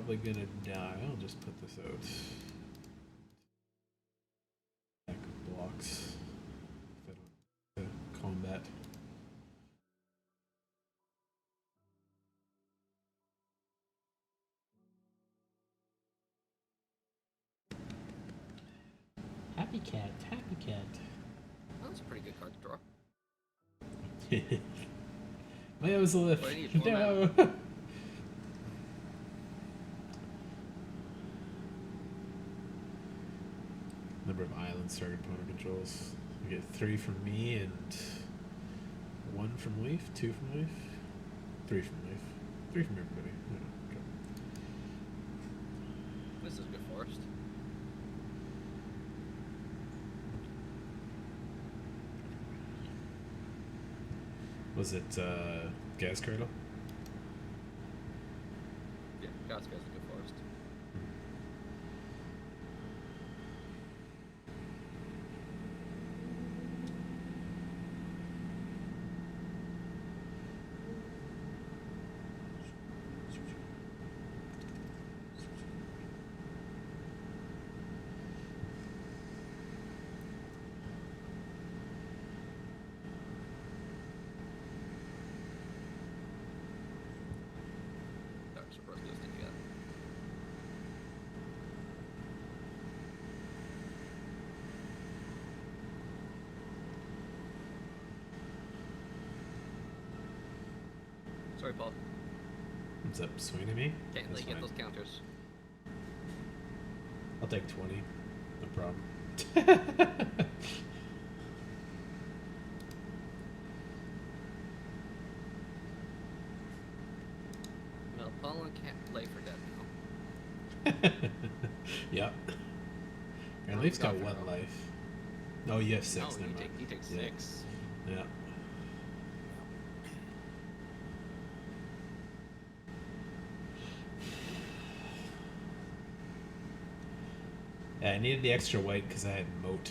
probably gonna die. I'll just put this out. Back of blocks. If I don't combat. Happy cat, happy cat. That was a pretty good card to draw. My was a lift. What do you need, No. Number of islands target opponent controls. You get 3 from me and 1 from Leaf, 2 from Leaf, 3 from Leaf, 3 from everybody. Yeah, okay. This is good forest. Was it Gas Cradle? Yeah, God's guy's a good forest. Dark Surprise goes together. Sorry, Paul. What's up, swinging me? Can't That's let you get fine. those counters. I'll take 20. No problem. Well, Paul can't play for dead now. Yeah. And Oh, Leaf's you got got 1 through. life. Oh, you have 6. No, never mind. he takes Yeah. 6. Yeah. Yeah, I needed the extra white because I had moat,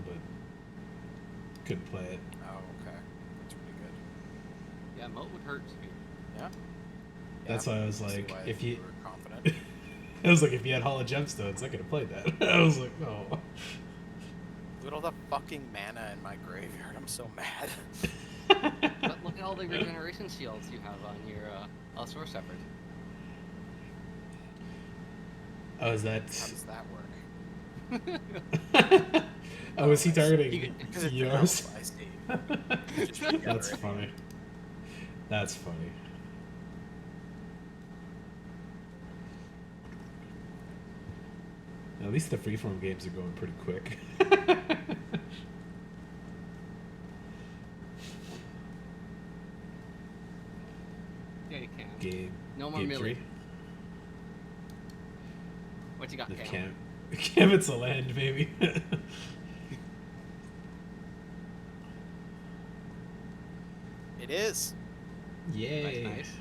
but couldn't play it. Oh, okay. That's pretty good. Yeah, Moat would hurt too. Yeah. That's Yeah, why I was I see like, why if you, were confident. I was like, if you had Hall of Gemstones, I could have played that. I was like, oh. Look at all the fucking mana in my graveyard. I'm so mad. But look at all the regeneration shields you have on your Allosaurus Shepherd. Oh, is that? How does that work? Oh, is he I see. targeting Because it's yours? I see. Just together That's it. funny. That's funny. At least the freeform games are going pretty quick. Yeah, you can. Game. No more game melee. 3. What you got, The Cam? Cam, it's a land, baby. It is. Yay. Nice.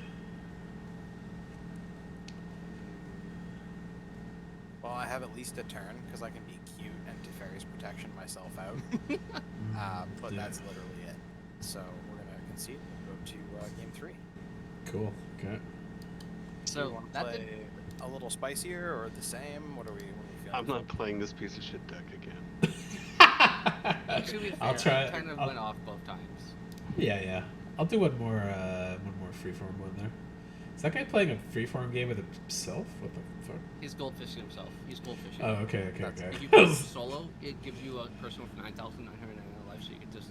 Well, I have at least a turn because I can be cute and Teferi's protection myself out. But Yeah. that's literally it. So we're gonna concede and go to game 3. Cool. Okay. Do So we want to that play did, a little spicier or the same? What are we feeling? I'm not playing this piece of shit deck again. to be fair, I'll try. it kind of I'll- went off both times. Yeah. I'll do one more freeform one there. Is that guy playing a freeform game with himself? What the fuck? He's goldfishing himself. He's goldfishing. Oh, okay. If you play solo, it gives you a person with 9,999 life, so you can just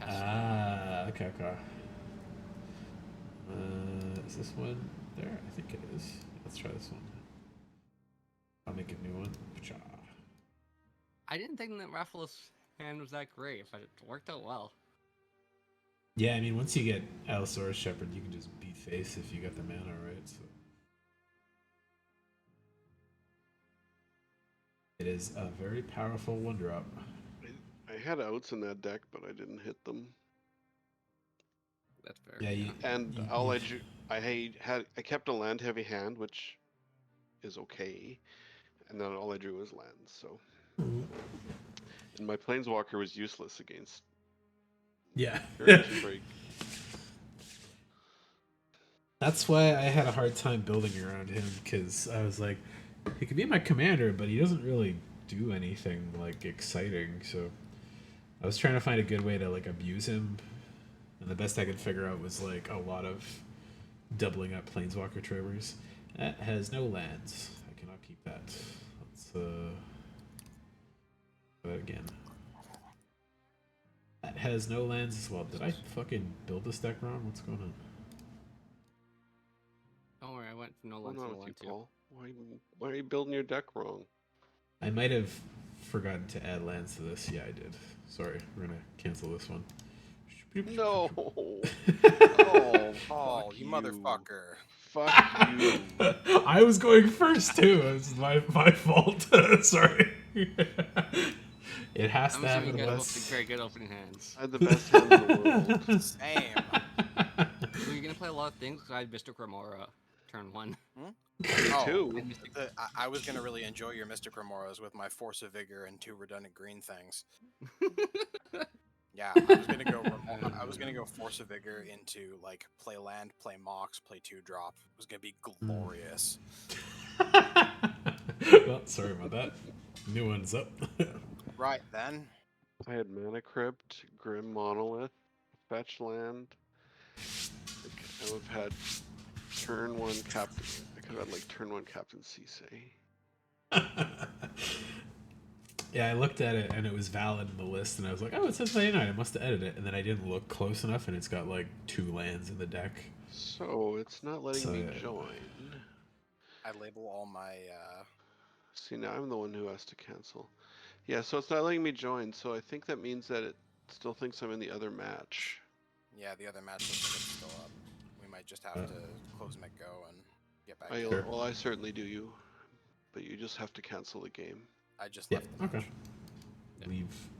test. Ah, okay. Is this one there? I think it is. Let's try this one. I'll make a new one. Pshaw. I didn't think that Raffles' hand was that great, but it worked out well. Yeah, I mean, once you get Allosaurus Shepherd, you can just beat face if you got the mana right. So it is a very powerful 1-drop. I had outs in that deck, but I didn't hit them. That's fair. Yeah, you, And you- all you- I kept a land heavy hand, which is okay. And then all I drew was lands, so. And my Planeswalker was useless against Yeah. Heritage Break. That's why I had a hard time building around him, because I was like, he could be my commander, but he doesn't really do anything like exciting. So I was trying to find a good way to like abuse him, and the best I could figure out was like a lot of doubling up Planeswalker Tremors. That has no lands. I cannot keep that. Let's do that again. That has no lands as well. Did I fucking build this deck wrong? What's going on? Don't worry, I went from no What's lands going to on with you, one too. Paul? Why are you building your deck wrong? I might have forgotten to add lands to this. Yeah, I did. Sorry, we're gonna cancel this one. No. Oh, Paul, Fuck you you. motherfucker. Fuck you. I was going first too. It's my fault. Sorry. It has I'm to assuming happen you guys once. both very good opening hands. I had the best hand in the world. Same. So you're gonna play a lot of things. 'Cause I had Mystic Remora turn 1. Oh, Two. And Mystic I was gonna really enjoy your Mystic Remoras with my Force of Vigor and 2 redundant green things. Yeah, I was gonna go Force of Vigor into like play land, play Mox, play 2-drop. It was gonna be glorious. Well, sorry about that. New one's up. Right then. I had Mana Crypt, Grim Monolith, Fetch Land. Like, I would have had turn 1 Captain. I could have had like turn 1 Captain Cisse. Yeah, I looked at it and it was valid in the list, and I was like, oh, it says 99. I must have edited it. And then I didn't look close enough, and it's got like 2 lands in the deck. So it's not letting So, me yeah. join. I label all my See, now I'm the one who has to cancel. Yeah, so it's not letting me join, so I think that means that it still thinks I'm in the other match. yeah, the other match looks like it's still up. We might just have to close Go and get back in. Sure. Well, I certainly do you, but you just have to cancel the game. I just Yeah, left the okay. match. Yeah. Leave.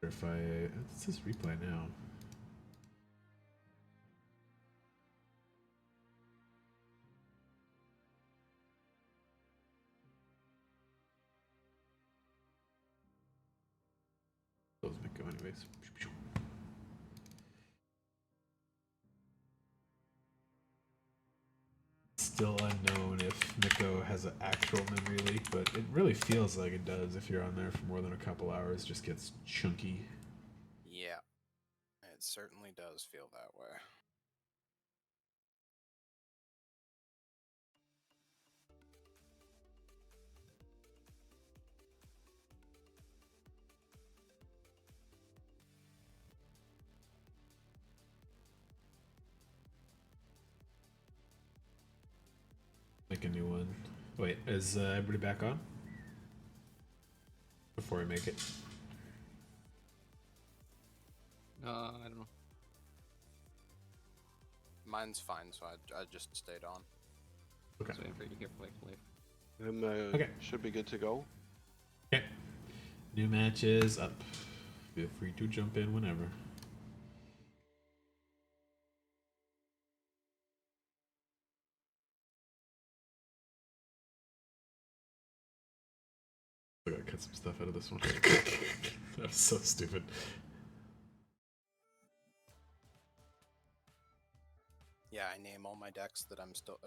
If I. It says replay now. Those might go anyways. Still unknown if Miko has an actual memory leak, but it really feels like it does if you're on there for more than a couple hours. Just gets chunky. Yeah, it certainly does feel that way. Make a new one. Wait, is everybody back on? Before I make it. I don't know. Mine's fine, so I just stayed on. Okay. So waiting for you to hear play. I'm, Okay. Should be good to go. Okay. New match is up. Feel free to jump in whenever. I gotta cut some stuff out of this one. That was so stupid. Yeah, I name all my decks that I'm still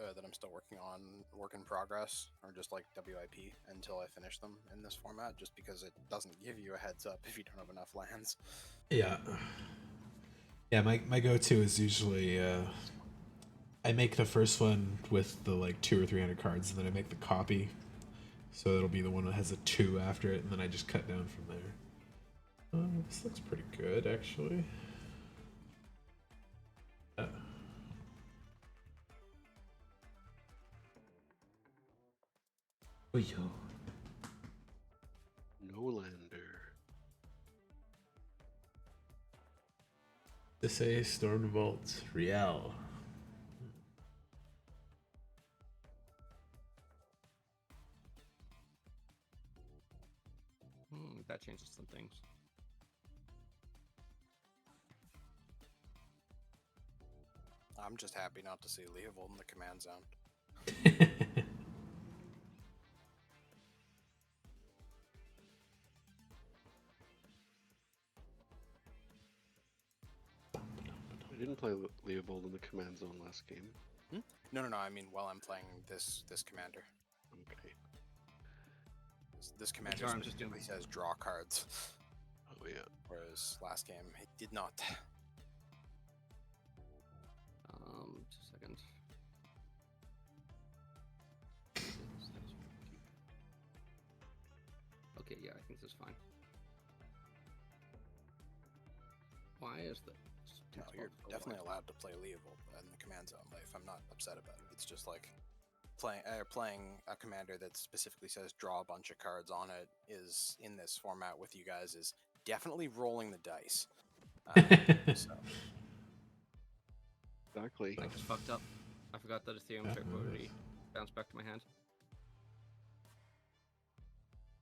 working on, work in progress, or just like WIP until I finish them in this format, just because it doesn't give you a heads up if you don't have enough lands. Yeah. Yeah, my go-to is usually I make the first one with the like 200 or 300 cards, and then I make the copy, so it'll be the one that has a 2 after it, and then I just cut down from there. This looks pretty good, actually. Oh, yo. No lander. This a Stormbolt Real. That changes some things. I'm just happy not to see Leovold in the command zone. I didn't play Leovold in the command zone last game. No, I mean while I'm playing this commander. Okay. This commander Sorry, I'm just doing- specifically says draw cards, Oh yeah. whereas last game it did not. 2 seconds. Okay, yeah, I think this is fine. Why is the No, you're definitely allowed to play Leovold in the command zone life. I'm not upset about it. It's just like playing a commander that specifically says draw a bunch of cards on it is in this format with you guys is definitely rolling the dice. So Exactly. I just fucked up. I forgot that Ethereum check already bounced back to my hand.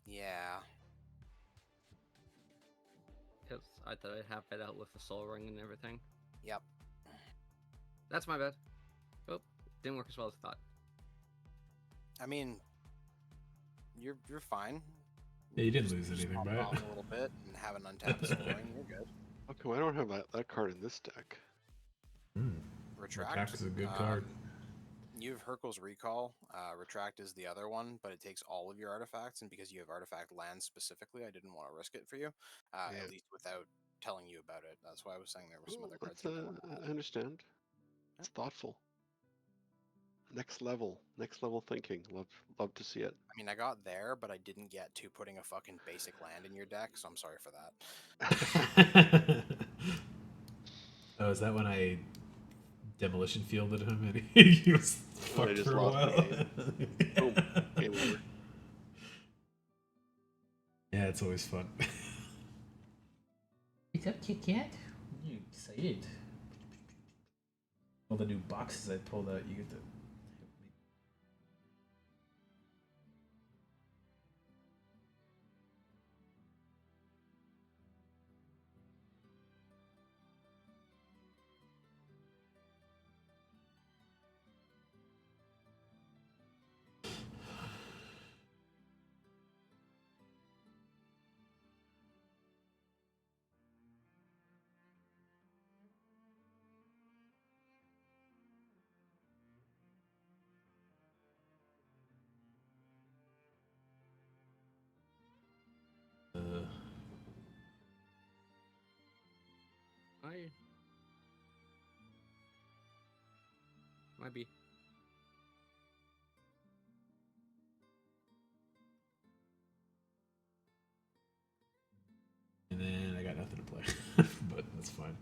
yeah, Because I thought I'd have it out with the soul ring and everything. yep. That's my bad. Oh, didn't work as well as I thought. I mean, you're fine. Yeah, you didn't Just- lose just anything pop by it off it. a little bit and have an untapped soul ring. You're good. How come I don't have that card in this deck? Retract. Retract is a good card. You have Hercule's Recall. Retract is the other one, but it takes all of your artifacts, and because you have artifact lands specifically, I didn't want to risk it for you, Yeah. at least without telling you about it. That's why I was saying there were some Oh, other cards. that's, you might wanna I add. understand. It's thoughtful. Next level thinking. Love to see it. I mean, I got there, but I didn't get to putting a fucking basic land in your deck, so I'm sorry for that. Oh, is that when I demolition fielded him and he was fucked just for a lost while? the Boom. Game over. Yeah, it's always fun. What's up, Kit Kat? You excited? All the new boxes I pulled out, you get to. Might be. And then I got nothing to play, but that's fine.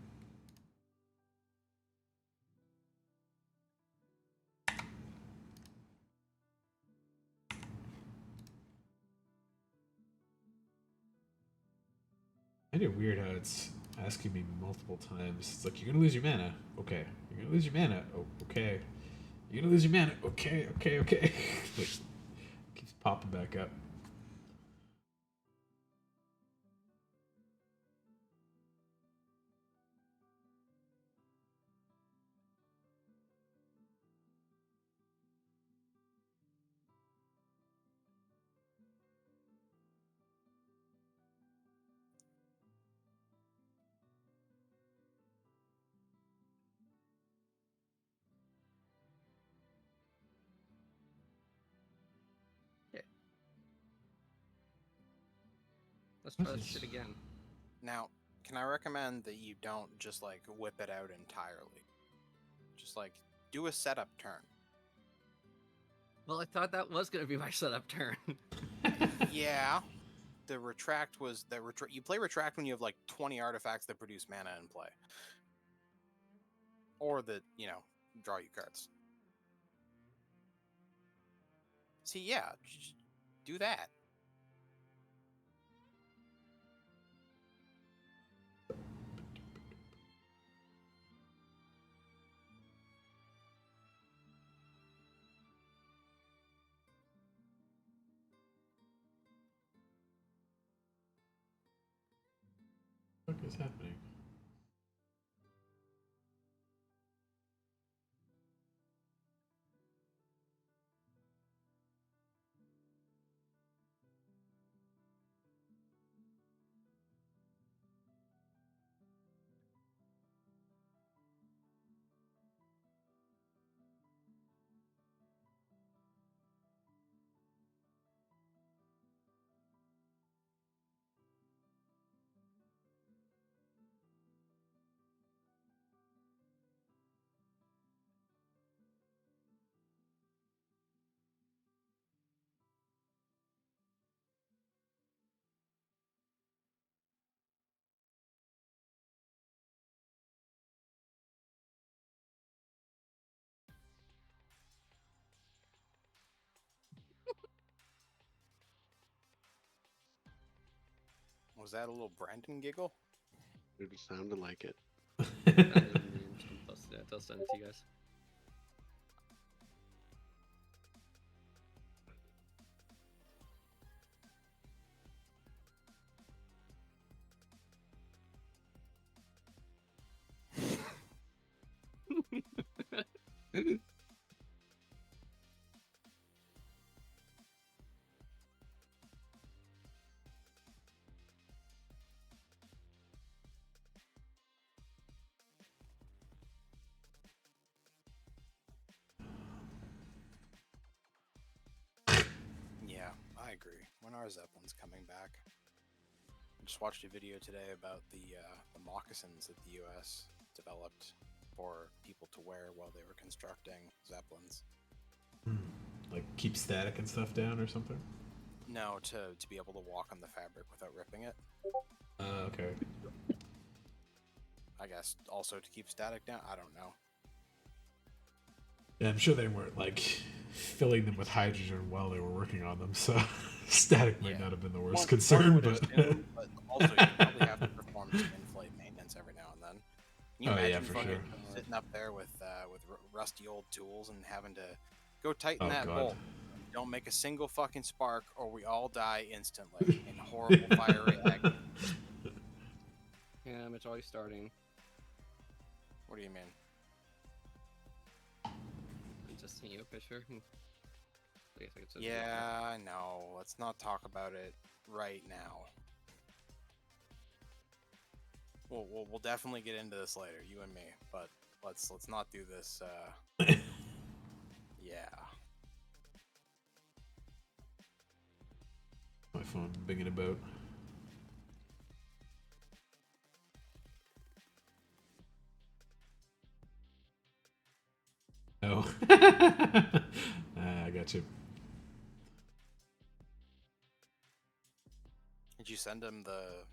Kind of weird how it's asking me multiple times. It's like, you're gonna lose your mana. Okay. You're gonna lose your mana. Oh, okay. You're gonna lose your mana. Okay. Like, keeps popping back up. Let's try This this is- shit again. Now, can I recommend that you don't just like whip it out entirely? Just like do a setup turn. Well, I thought that was gonna be my setup turn. Yeah. The retract was that you play retract when you have like 20 artifacts that produce mana in play. Or that, draw you cards. See, yeah, do that. What is happening? Was that a little Brandon giggle? It sounded like it. I'll send it to you guys. Yeah, I agree. When are Zeppelins coming back? I just watched a video today about the moccasins that the U.S. developed for people to wear while they were constructing Zeppelins. Like keep static and stuff down or something? No, to be able to walk on the fabric without ripping it. Okay. I guess also to keep static down. I don't know. Yeah, I'm sure they weren't like filling them with hydrogen while they were working on them, so static might Yeah. not have been the worst One concern, would but assume, but also you probably have to perform some in-flight maintenance every now and then. Can you Oh, yeah, imagine for fucking sure. sitting up there with rusty old tools and having to go tighten Oh, that God. bolt? Don't make a single fucking spark, or we all die instantly in horrible fiery agony. Yeah, it's already starting. What do you mean? I'm just seeing you a picture. I guess I could send Yeah, I know. Let's not talk about it right now. We'll definitely get into this later, you and me. But let's not do this. Yeah. My phone binging about. Oh. I got you. Did you send him the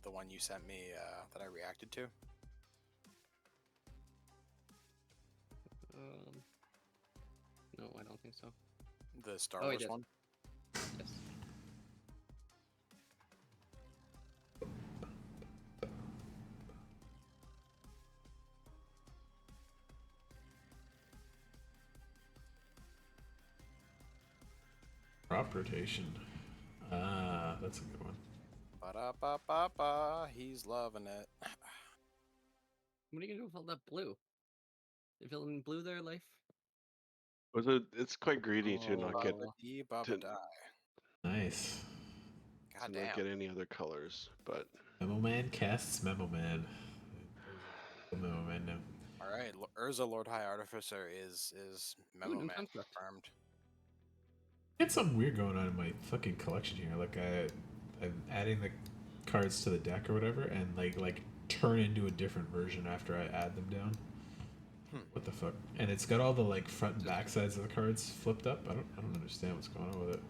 one you sent me that I reacted to? No, I don't think so. The Star Oh, he Wars did. one? Yes. Crop rotation. Ah, that's a good one. Ba-da-ba-ba-ba, he's loving it. What are you gonna do with all that blue? You feeling blue there, Life? Was it? It's quite greedy to not get Ba-ba-dee, ba-ba-die. Nice. to not Goddamn. get any other colors, but Memo Man casts Memo Man. Memo Man now. All right, Urza Lord High Artificer is Memo new Man construct. confirmed. I had something weird going on in my fucking collection here. Like I'm adding the cards to the deck or whatever, and like turn into a different version after I add them down. What the fuck? And it's got all the like front and back sides of the cards flipped up. I don't understand what's going on with it.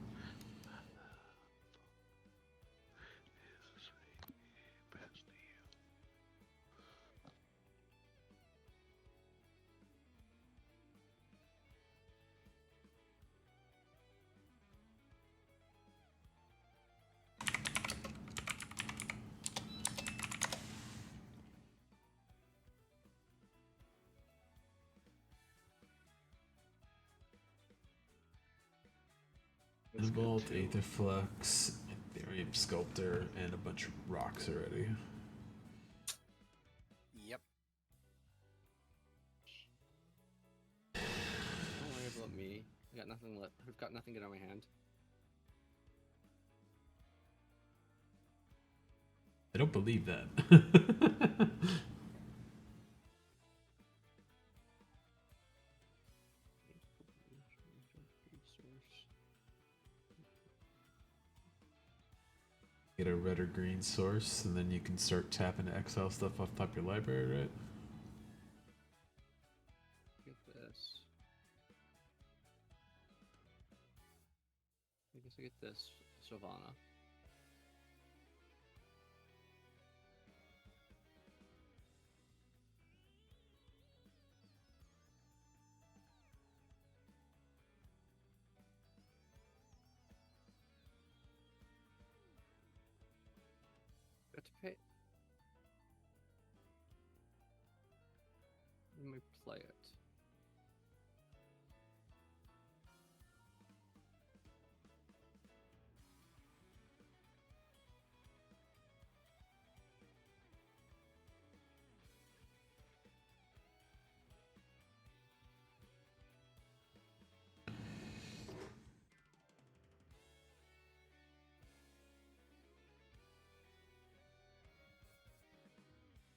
that's good Bolt, too. Aetherflux, Ethereum Sculptor, and a bunch of rocks already. Yep. Don't worry about me. I got nothing left. I've got nothing good on my hand. I don't believe that. Get a red or green source, and then you can start tapping to exile stuff off top of your library, right? Get this. I guess I get this Savannah. Got to pay. Let me play it.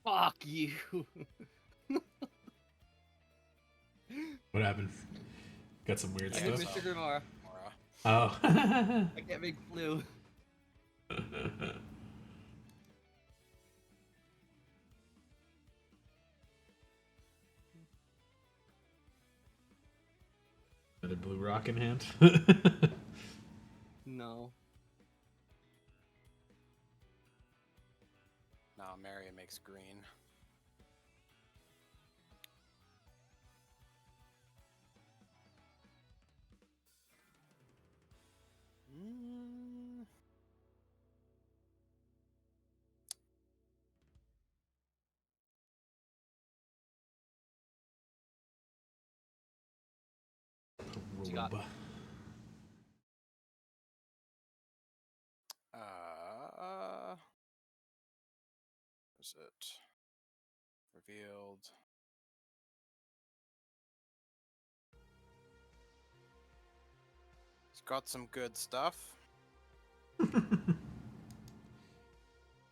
Fuck you! What happened? Got some weird I hit stuff. Mr. Granora. Mora. Oh. I can't make blue. Another blue rock in hand. No. No, Marion makes green. Mm. What you got? Is it revealed? It's got some good stuff.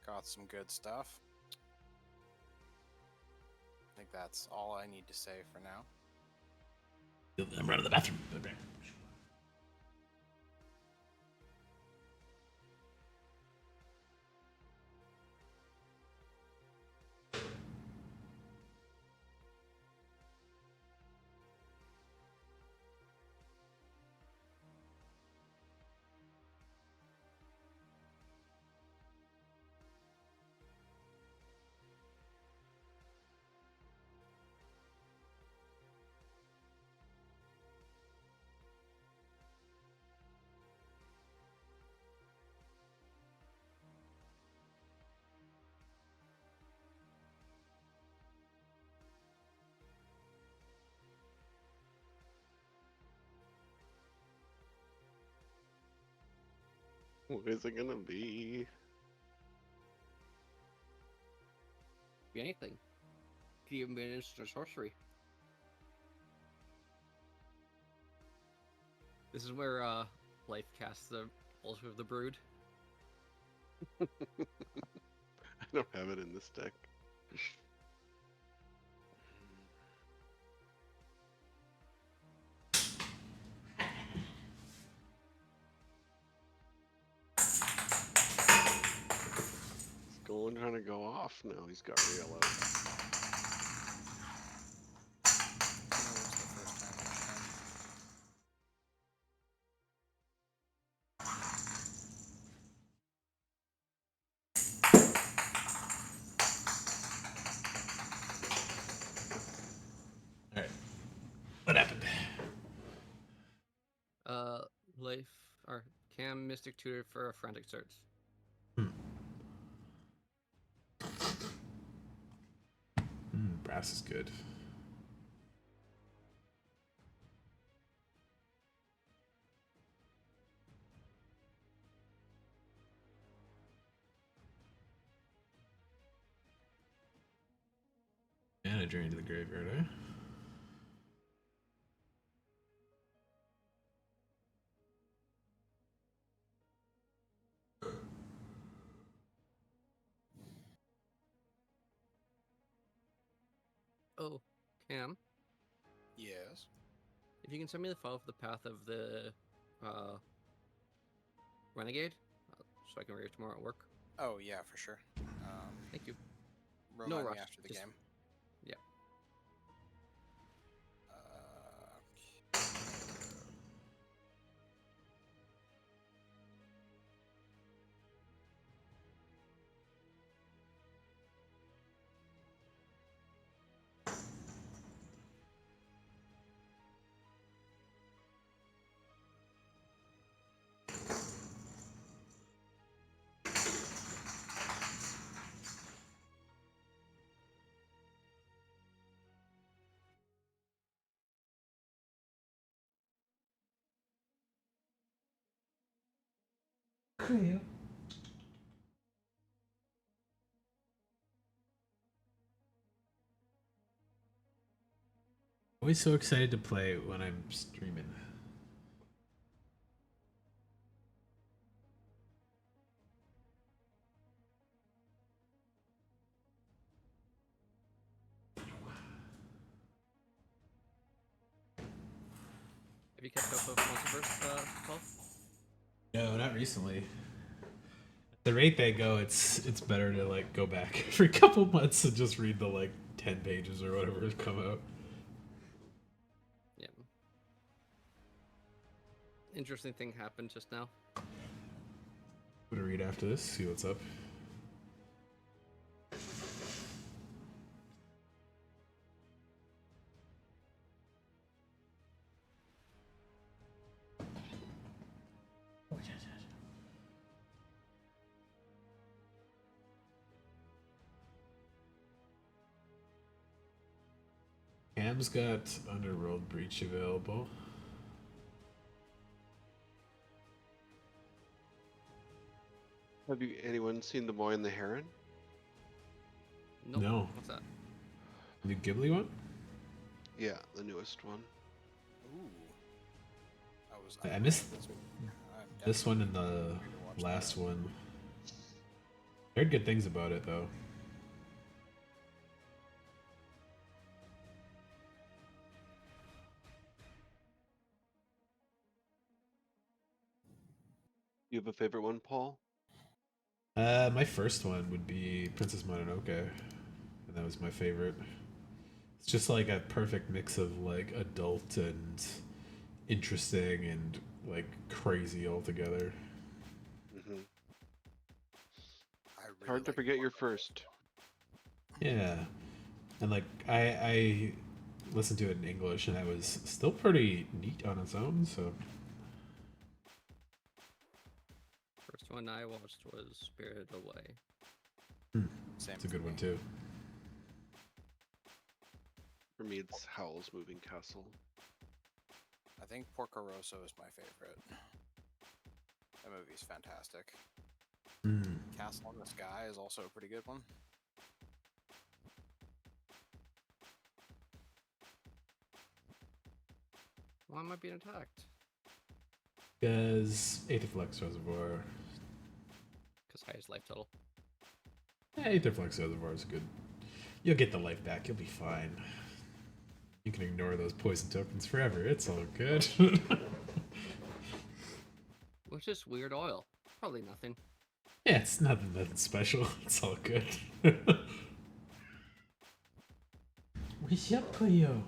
Got some good stuff. I think that's all I need to say for now. I'm running to the bathroom. What is it gonna be? Be anything. Could even be an instant sorcery. This is where Life casts the Altar of the Brood. I don't have it in this deck. Golan trying to go off. No, he's got Riello. I know it's the first time I've Alright. What happened? Life or Cam Mystic Tutor for Frantic Starts. Brass is good. And a journey to the graveyard, eh? Oh, Cam, Yes. if you can send me the file for the path of the Renegade, so I can read it tomorrow at work. Oh yeah, for sure. Thank you. Remind rush, me after the just- game. yeah. Cleo. Always so excited to play when I'm streaming. Have you kept up with Multiverse, Paul? No, not recently. At the rate they go, it's better to like go back every couple months and just read the like 10 pages or whatever has come out. Yeah. Interesting thing happened just now. I'm gonna read after this, see what's up. Cam's got Underworld Breach available. Have you anyone seen The Boy and the Heron? Nope. No. What's that? The Ghibli one? Yeah, the newest one. Ooh. I missed I'm this one and definitely the ready to watch last that. one. Heard good things about it though. You have a favorite one, Paul? My first one would be Princess Mononoke, and that was my favorite. It's just like a perfect mix of like adult and interesting and like crazy altogether. Mm-hmm. I really Hard to like forget your Porco. first. Yeah, and like I listened to it in English, and that was still pretty neat on its own. So First one I watched was Spirited Away. Same it's a for good one me. too. For me, it's Howl's Moving Castle. I think Porco Rosso is my favorite. That movie's fantastic. Mm. Castle in the Sky is also a pretty good one. Why am I being attacked? Because Aetherflux Reservoir. Because highest life total. Yeah, Aetherflux Reservoir is good. You'll get the life back. You'll be fine. You can ignore those poison tokens forever. It's all good. What's this weird oil? Probably nothing. Yeah, it's nothing special. It's all good. What's up, Cleo?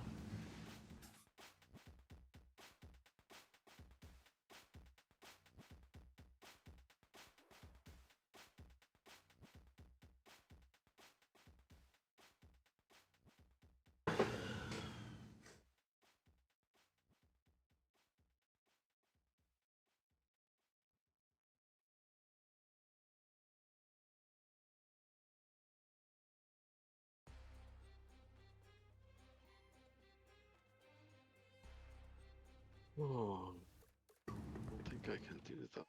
Oh, I don't think I can do that.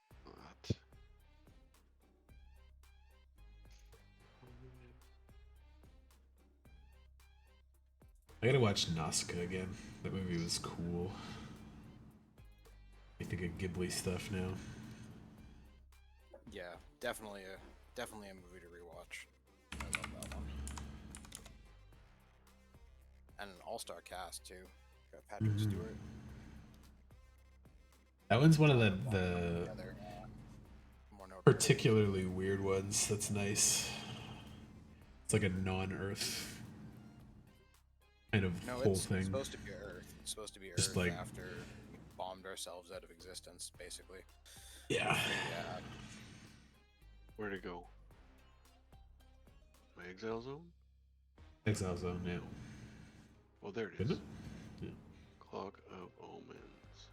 I gotta watch Nazca again. That movie was cool. I think of Ghibli stuff now. Yeah, definitely a movie to rewatch. I love that one. And an all-star cast too. Got Patrick Mhm. Stewart. That one's one of the Together. More notable. particularly weird ones. That's nice. It's like a non-Earth kind of No, whole it's thing. supposed to be Earth. It's supposed to be Just Earth like- after we bombed ourselves out of existence, basically. Yeah. Yeah. Where to go? My exile zone? Exile Zone now. Oh, there it Isn't is. it? Yeah. Clock of Omens.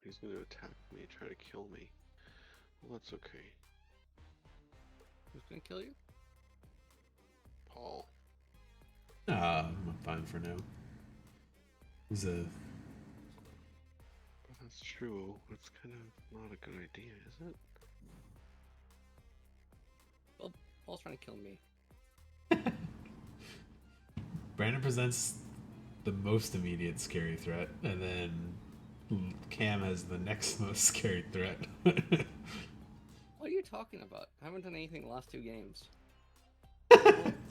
He's gonna attack me, try to kill me. Well, that's okay. Who's gonna kill you? Paul. I'm fine for now. He's a That's true. It's kind of not a good idea, is it? Well, Paul's trying to kill me. Brandon presents the most immediate scary threat, and then Cam has the next most scary threat. What are you talking about? I haven't done anything the last 2 games.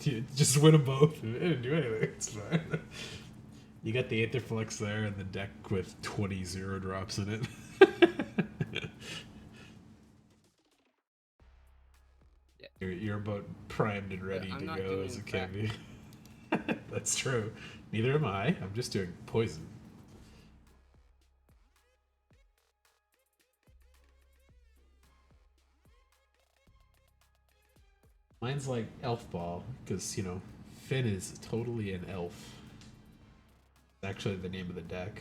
Dude, just win them both. I didn't do anything. It's fine. You got the Aetherflux there and the deck with 20 0 drops in it. Yeah. You're about primed and ready I'm to not go doing as a crack. candy. That's true. Neither am I. I'm just doing poison. Mine's like Elf Ball, because, you know, Finn is totally an elf. It's actually the name of the deck.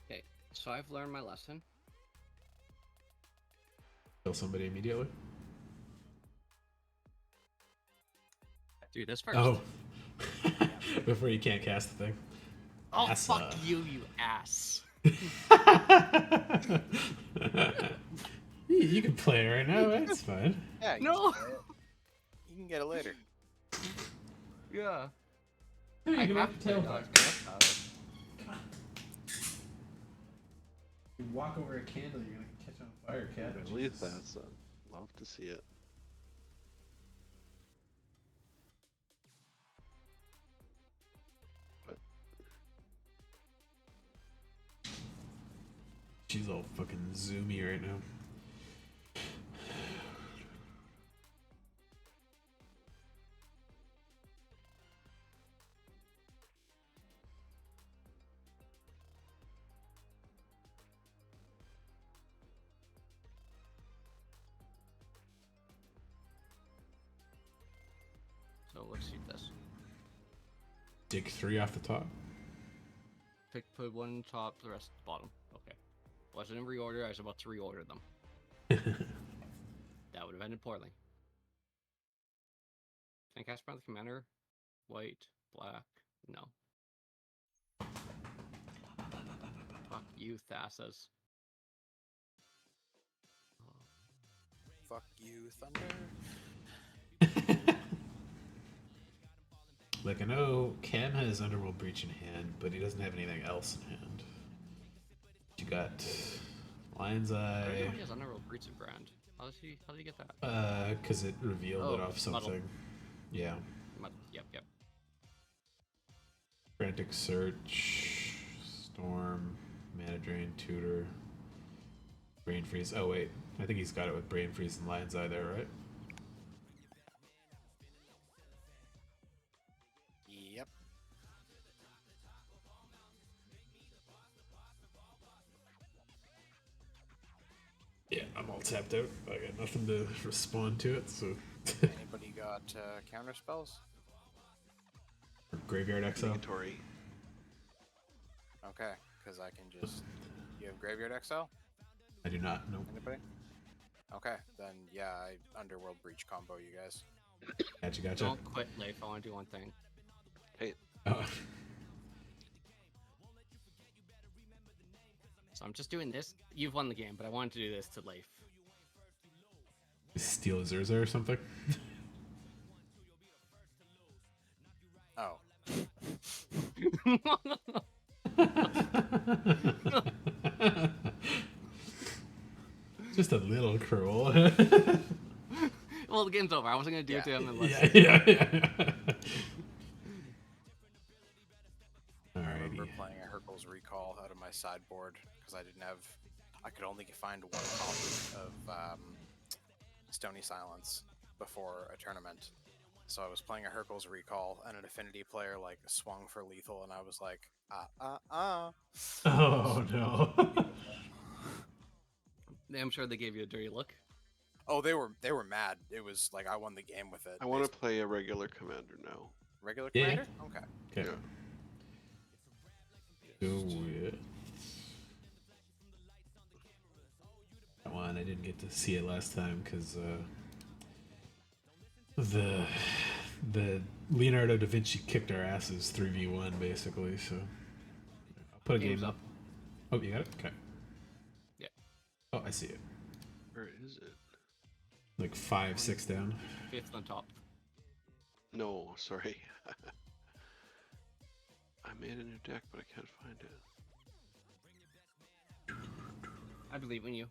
Okay, so I've learned my lesson. Kill somebody immediately. Do this first. Oh. Before you can't cast the thing. Oh, That's, fuck you ass. You can play it right now, it's fine. Yeah, you No. can get it. You can get it later. Yeah. You I can have have to to tail dodge. You walk over a candle, you're gonna catch on fire, cat. At least that's love to see it. But She's all fucking zoomy right now. So let's see this. Dig 3 off the top. Put one top, the rest bottom. Okay. Wasn't in reorder. I was about to reorder them. That would have ended poorly. Can I cast around the commander? White, black, no. Fuck you, Thassa's. Fuck you, Thunder. Like, I know Cam has Underworld Breach in hand, but he doesn't have anything else in hand. You got Lion's I don't know Eye. he has Underworld Breach of Brand. How did he get that? Because it revealed it Oh, off muddle. something. Yeah. Yep. Frantic Search, Storm, Mana Drain, Tutor, Brain Freeze. Oh, wait. I think he's got it with Brain Freeze and Lion's Eye there, right? Yep. Yeah, I'm all tapped out. I got nothing to respond to it, so. Anybody got counter spells? Graveyard Exile. Negatory. Okay, because I can just. You have Graveyard XL? I do not, no. Anybody? Okay, then yeah, I Underworld Breach combo you guys. Gotcha. Don't quit, Leif. I want to do one thing. Hey, Oh. So I'm just doing this. You've won the game, but I wanted to do this to Leif. Steal Zurza or something? Oh. Just a little cruel. Well, the game's over. I wasn't gonna do it to him unless. yeah. I remember Alrighty. playing a Hercules Recall out of my sideboard because I could only find one copy of Stony Silence before a tournament. So I was playing a Hercules Recall and an Affinity player like swung for lethal and I was like, Oh no. I'm sure they gave you a dirty look. Oh, they were mad. It was like I won the game with it. I want to play a regular commander now. Regular Yeah. commander? Okay. Okay. Yeah. Go with that one. I didn't get to see it last time because the Leonardo da Vinci kicked our asses 3v1 basically. So I'll put a Game's game up. up. Oh, you got it. Okay. Yeah. Oh, I see it. Where is it? Like 5-6 down. 5th on top. No, sorry. I made a new deck, but I can't find it. I believe in you.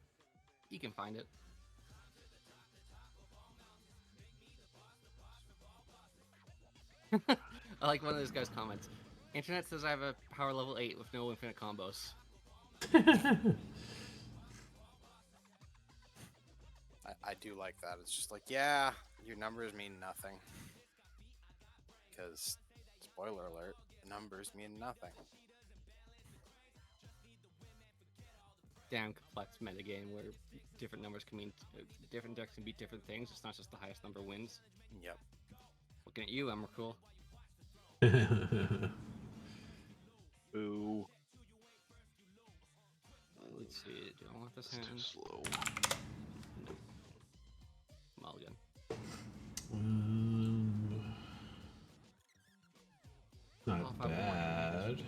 You can find it. I like one of those guys' comments. Internet says I have a power level 8 with no infinite combos. I do like that. It's just like, yeah, your numbers mean nothing. Because, spoiler alert, numbers mean nothing. Damn complex metagame where different numbers can mean different decks can beat different things. It's not just the highest number wins. Yep. Looking at you, Emrakul. Boo. Let's see. Do I want this That's too hand? slow. Mulligan. Not Well, if I want bad.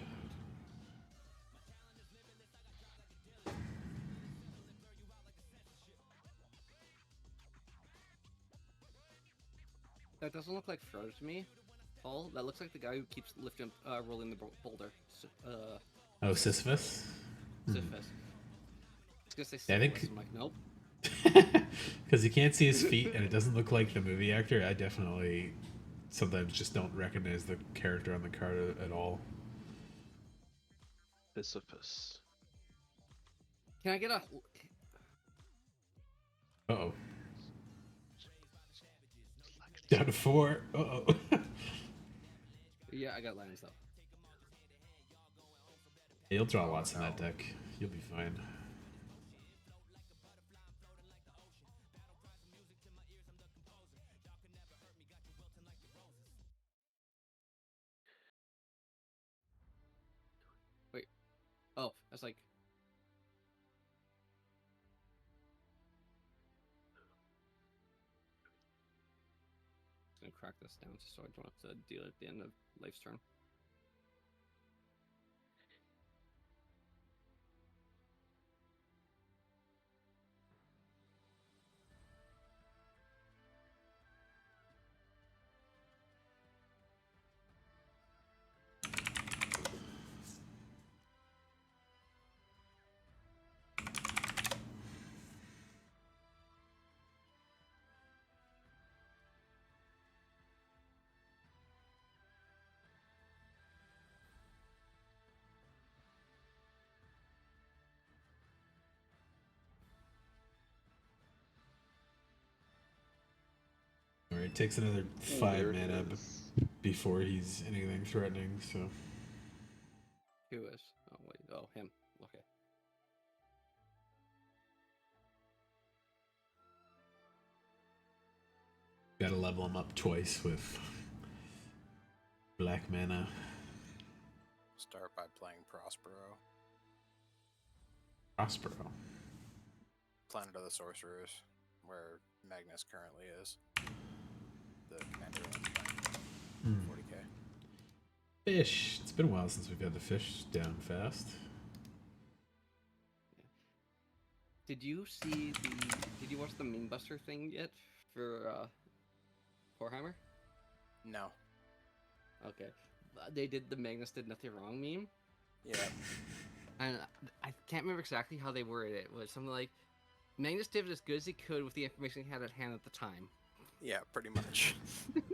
That doesn't look like Frodo to me, Paul. That looks like the guy who keeps lifting, rolling the boulder. Oh, Sisyphus? Sisyphus. I was gonna say Yeah, I think- Sisyphus. I'm like, nope. Because you can't see his feet and it doesn't look like the movie actor. I definitely sometimes just don't recognize the character on the card at all. Sisyphus. Can I get a? Uh-oh. Down to 4. Uh-oh. Yeah, I got lands though. You'll draw lots in that deck. You'll be fine. Oh, that's like. Gonna crack this down so I don't have to deal at the end of Life's turn. Alright, it takes another Oh, 5 there it mana is. before he's anything threatening, so. Who is? Oh wait. Oh, him. Okay. Gotta level him up twice with black mana. Start by playing Prospero. Prospero. Planet of the Sorcerers, where Magnus currently is. The commander one's playing 40k. Fish. It's been a while since we've had the fish down fast. Did you see the? Did you watch the Meme Buster thing yet for Warhammer? No. Okay. They did the Magnus did nothing wrong meme, Yeah. and I can't remember exactly how they worded it. It was something like, Magnus did as good as he could with the information he had at hand at the time. Yeah, pretty much.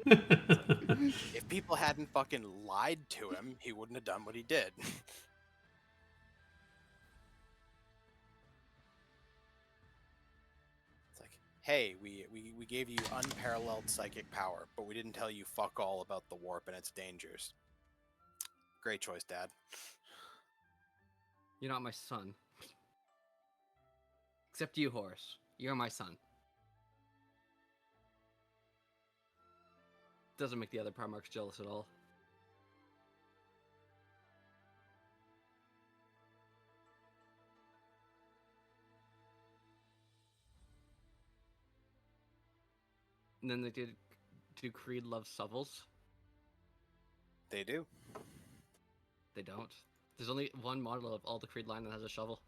If people hadn't fucking lied to him, he wouldn't have done what he did. It's like, hey, we gave you unparalleled psychic power, but we didn't tell you fuck all about the warp and its dangers. Great choice, Dad. You're not my son. Except you, Horace. You're my son. doesn't make the other Primarchs jealous at all. And then they did. Do Creed love shovels? They do. They don't. There's only one model of all the Creed line that has a shovel.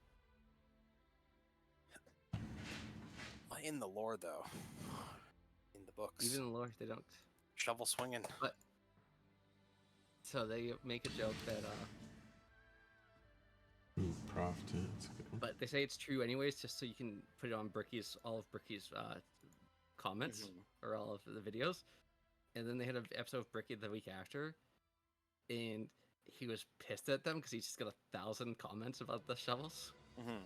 In the lore, though, in the books, Even in lore, they don't. shovel swinging. But so they make a joke that Ooh, Prof. Too. That's a good one. but they say it's true anyways, just so you can put it on Bricky's all of Bricky's comments or all of the videos. And then they had an episode of Bricky the week after, and he was pissed at them because he just got 1,000 comments about the shovels. Mm-hmm.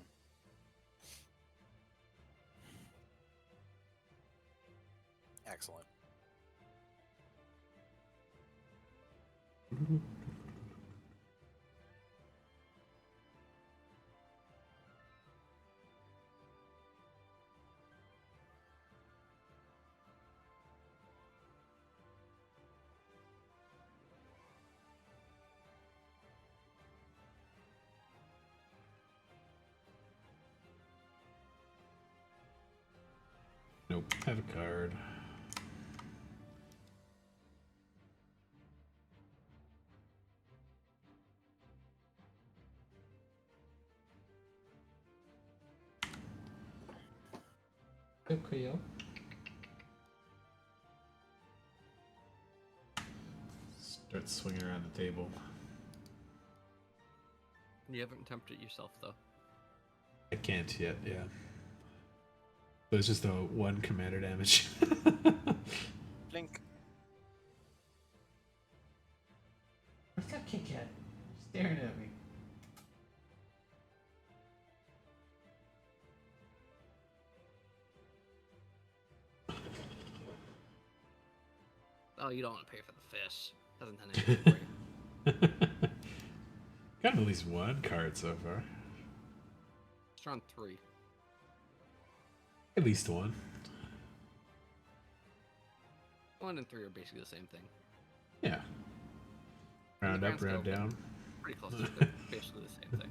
Excellent. Nope. Have a card. Okay, yo. Start swinging around the table. You haven't attempted it yourself though. I can't yet, yeah. So it's just a 1 commander damage. Blink. Where's that Kit Kat? Staring at me. Oh, you don't want to pay for the fish. Hasn't done anything for you. Got at least 1 card so far. It's on 3. At least 1. 1 and 3 are basically the same thing. Yeah. Round up, round grand down. Pretty close. They're basically the same thing.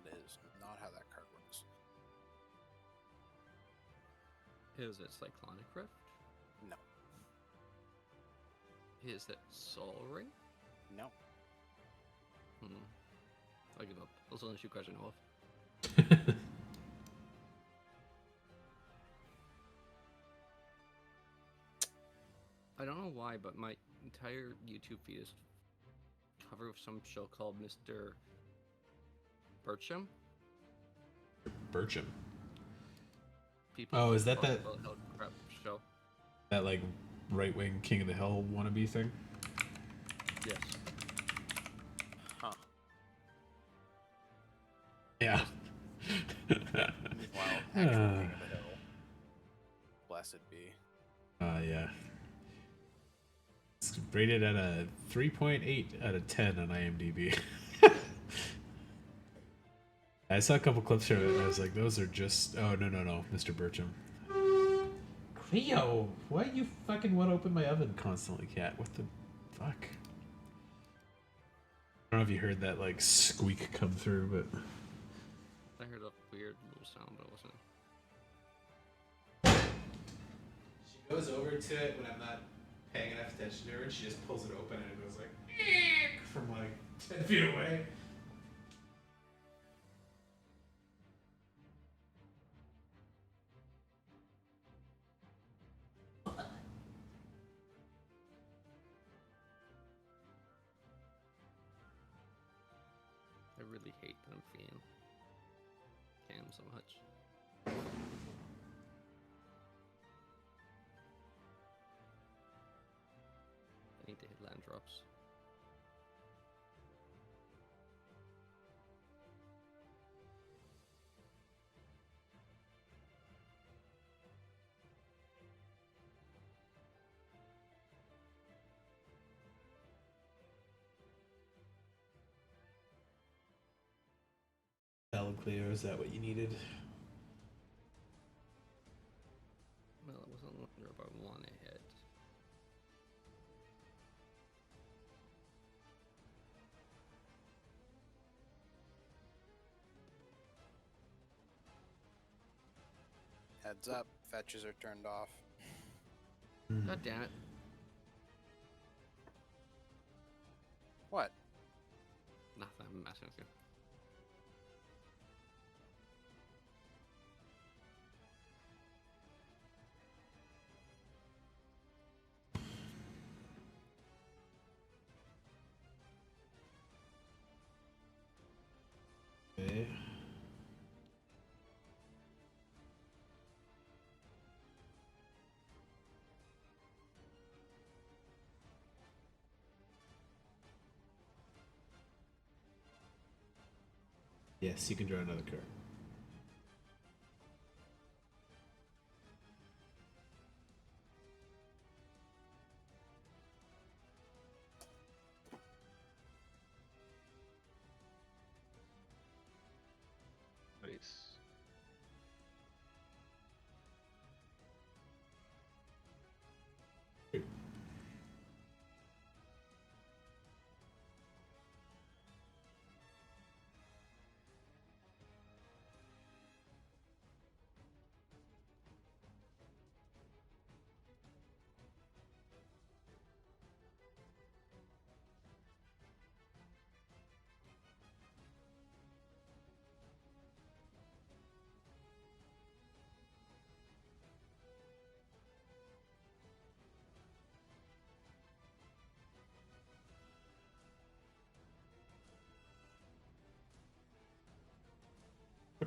It is not how that card works. Is it Cyclonic Rift? No. Is it Soul Ring? No. I'll give up. Those are the only 2 cards I know of. I don't know why, but my entire YouTube feed is covered with some show called Mr. Bircham. Bircham. People Oh, is that talk that- about how crap show? That like right-wing King of the Hill wannabe thing. Yes. Huh. Yeah. Meanwhile, actual King of the Hill. Blessed be. Yeah. It's rated at a 3.8 out of 10 on IMDb. I saw a couple clips from it and I was like, those are just... Oh, no, Mr. Bircham. Cleo, why you fucking want to open my oven constantly, cat? What the fuck? I don't know if you heard that, like, squeak come through, but... I heard a weird little sound, but it wasn't. She goes over to it when I'm not paying enough attention to her, and she just pulls it open and it goes like... from like 10 feet away. really hate that I'm feeling Cam so much. I need to hit land drops. Clear, is that what you needed? Well, it wasn't land drop I wanted to hit. Heads up, fetches are turned off. God damn it. What? Nothing, I'm messing with you. Okay. Yes, you can draw another card. Nice.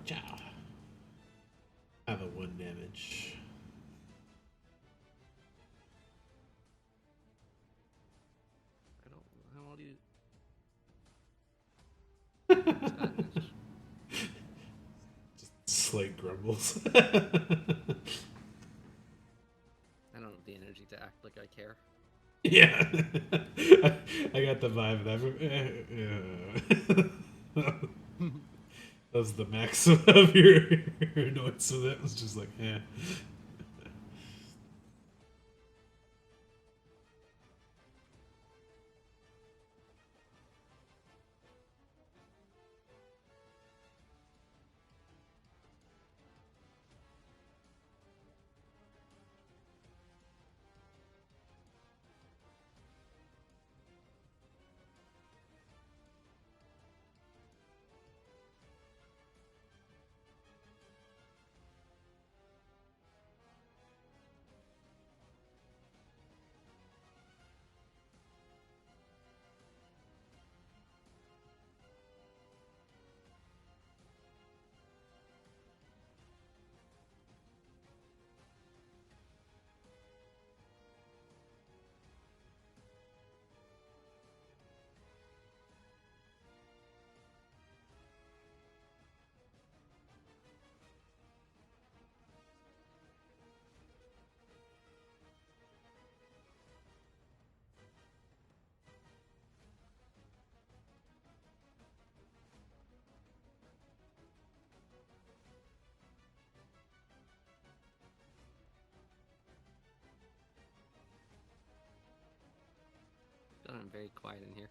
Ciao. I have a 1 damage. How do you... Just Slate grumbles. I don't have the energy to act like I care. Yeah. I got the vibe that that was the max of your annoyance, so that was just like, eh. I'm very quiet in here.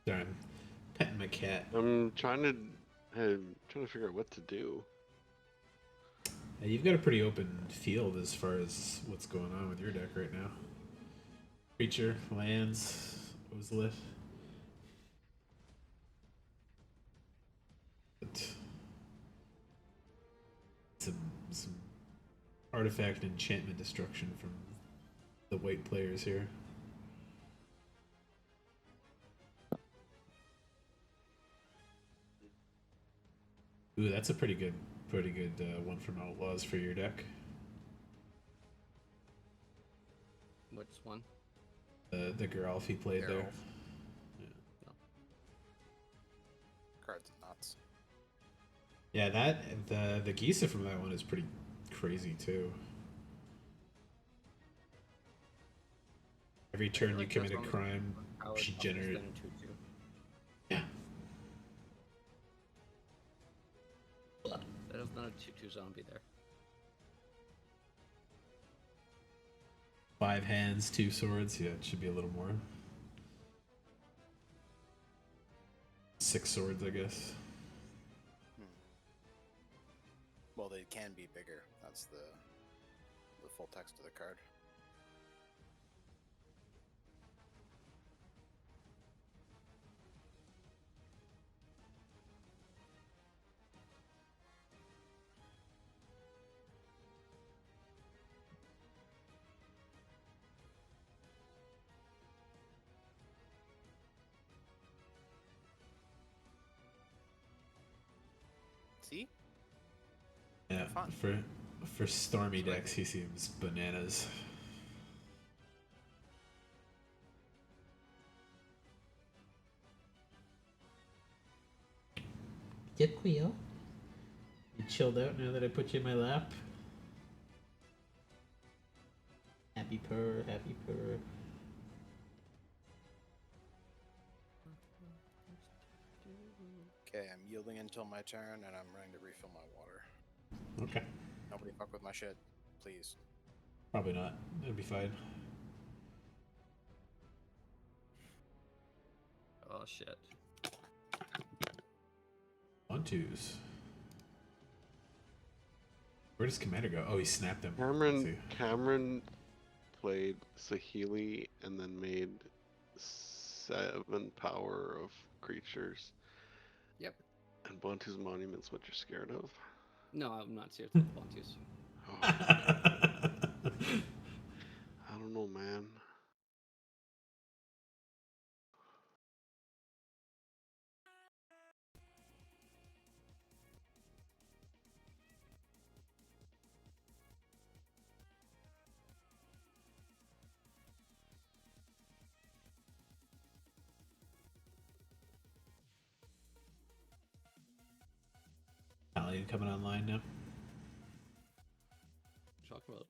Sorry, I'm petting my cat. I'm trying to figure out what to do. You've got a pretty open field as far as what's going on with your deck right now. Creature, lands, Ozlith. But some artifact enchantment destruction from the white players here. Ooh, that's a pretty good one from Outlaws for your deck. Which one? The Geralf he played there. Geralf. Card's nuts. Yeah, that the Gisa from that one is pretty crazy too. Every turn you like commit a that's one crime, Power she up generate. spin 2/2. Yeah. That is not a 2/2 zombie there. 5 hands, 2 swords. Yeah, it should be a little more. 6 swords, I guess. Well, they can be bigger. That's the full text of the card. See? Yeah, Fun. for stormy That's what I decks, he seems bananas. Get Queel. You chilled out now that I put you in my lap. Happy purr, happy purr. Okay, I'm yielding until my turn, and I'm running to refill my water. Okay. Nobody fuck with my shit, please. Probably not. That'd be fine. Oh shit. 1-2s. Where does Commander go? Oh, he snapped him. Let's see. Cameron played Saheeli and then made 7 power of creatures. Yep. And Bantu's Monument's what you're scared of? No, I'm not serious with Bontus. Oh, I don't know, man. Paladin coming online now. Talking about.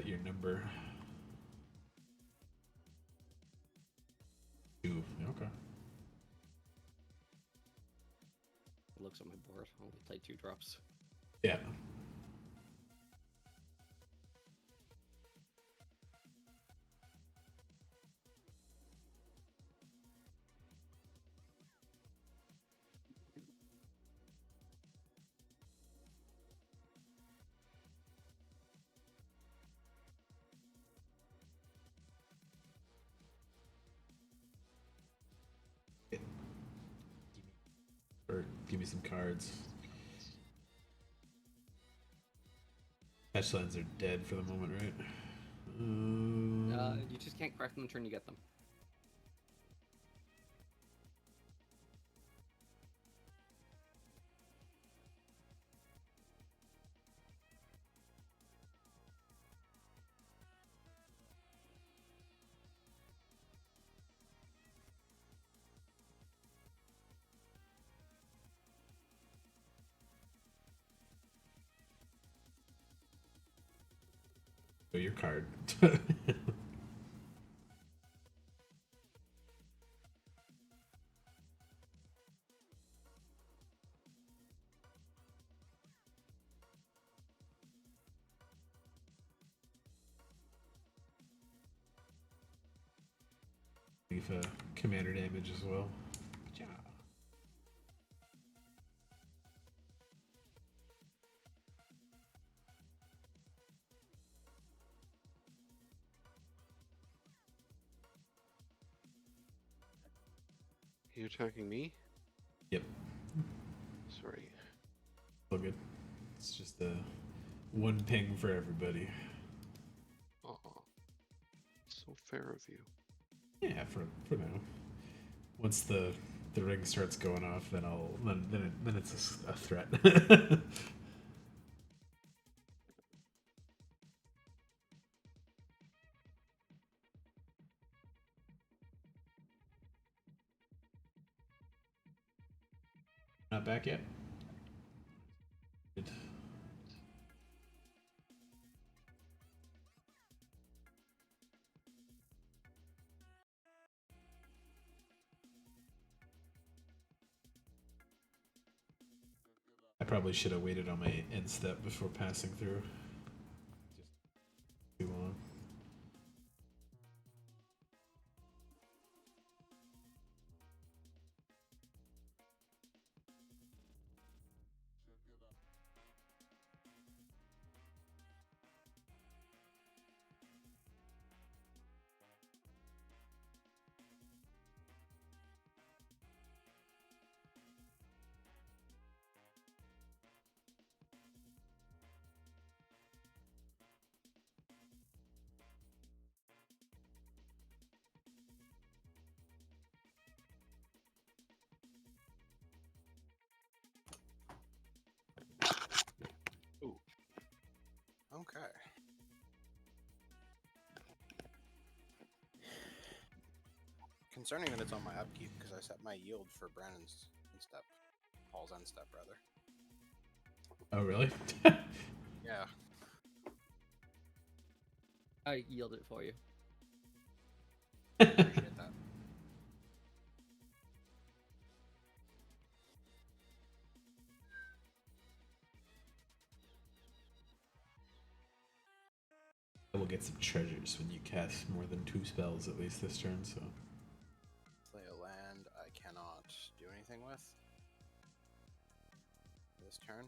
Your number 2. Okay. It looks on my board. I only played 2 drops. Yeah. Or give me some cards. Patchlands are dead for the moment, right? You just can't crack them the turn you get them. Oh, your card. Leave commander damage as well. Ja. You attacking me? Yep. Sorry. All good. It's just a one ping for everybody. Aw. So fair of you. Yeah, for now. Once the the ring starts going off, then then it's a threat. Not back yet. Good. I probably should have waited on my end step before passing through. Just too long. Okay. Concerning that it's on my upkeep, because I set my yield for Brandon's end step. Paul's end step, rather. Oh, really? Yeah. I yield it for you. Appreciate that. I will get some treasures when you cast more than 2 spells at least this turn, so. Play a land I cannot do anything with this turn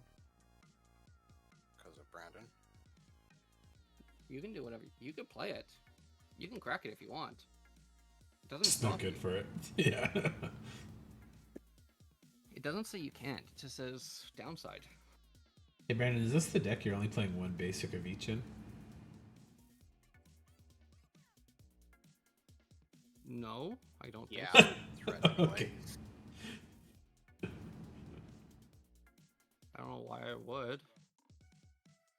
because of Brandon. You can do whatever. You can play it. You can crack it if you want. It doesn't It's not stop good you. for it. Yeah. It doesn't say you can't. It just says downside. Hey, Brandon, is this the deck you're only playing one basic of each in? No, I don't Yeah. think so. It's red anyway. Okay. I don't know why I would.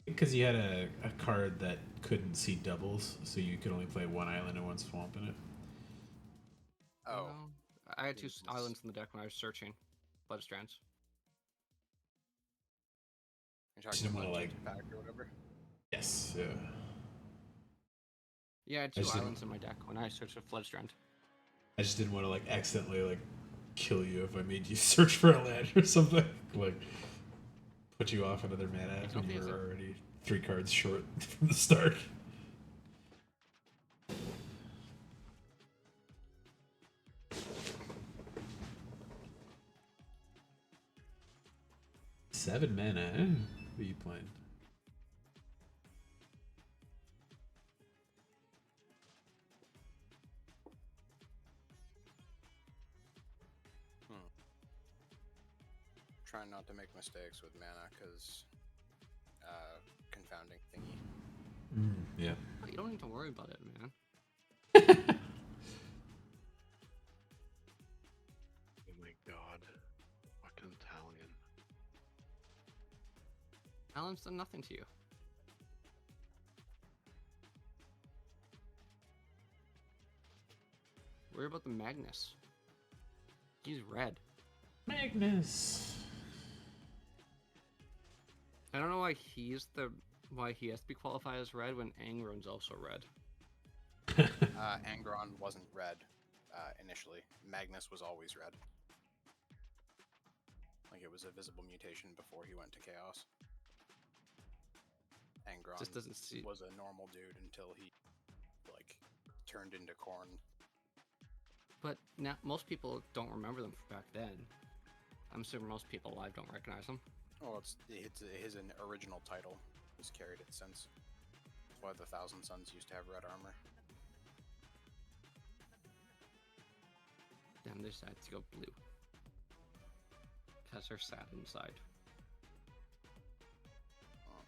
Because you had a card that couldn't see doubles, so you could only play one island and one swamp in it. Oh, No. I had 2 Jesus. islands in the deck when I was searching. Blood Strands. you're Just talking didn't about wanna, James Pack or whatever. Yes. Yeah. Yeah, I had I 2 just didn't- islands in my deck when I searched for Floodstrand. I just didn't want to like accidentally like kill you if I made you search for a land or something. Like put you off another mana don't when you think were so. already 3 cards short from the start. Seven mana. Eh? What are you playing? Trying not to make mistakes with mana because confounding thingy. Yeah. But you don't need to worry about it, man. Oh my god. Fucking Italian. Alan's done nothing to you. Worry about the Magnus. He's red. Magnus. I don't know why he has to be qualified as red when Angron's also red. Angron wasn't red initially. Magnus was always red. Like it was a visible mutation before he went to Chaos. Angron Just doesn't see. was a normal dude until he like turned into corn. But now most people don't remember them from back then. I'm assuming most people alive don't recognize them. Oh, it's his original title. He's carried it since. That's why the Thousand Suns used to have red armor. Damn, they decided to go blue. Because they're sad inside. Oh.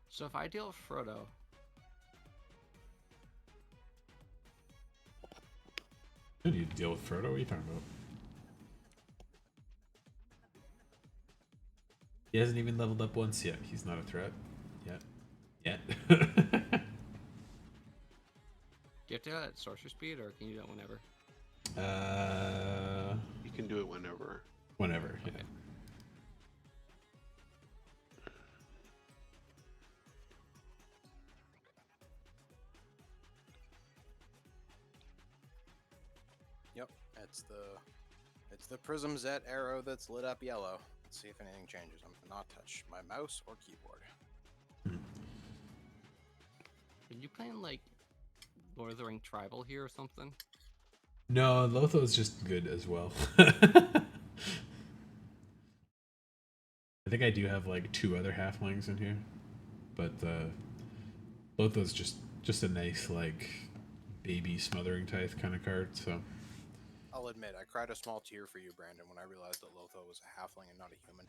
So if I deal Frodo, I don't need to deal with Frodo. What are you talking about? He hasn't even leveled up once yet. He's not a threat. Yet. Yet. Do you have to do that at sorcerer speed, or can you do that whenever? You can do it whenever. Whenever. Yeah. Okay. Yep, it's the Prism Zet arrow that's lit up yellow. Let's see if anything changes. I'm gonna not touch my mouse or keyboard. Are you playing like Lord of the Ring Tribal here or something? No, Lotho's just good as well. I think I do have like 2 other halflings in here, but Lotho's just a nice like baby smothering tithe kind of card. So I'll admit, I cried a small tear for you, Brandon, when I realized that Lotho was a halfling and not a human.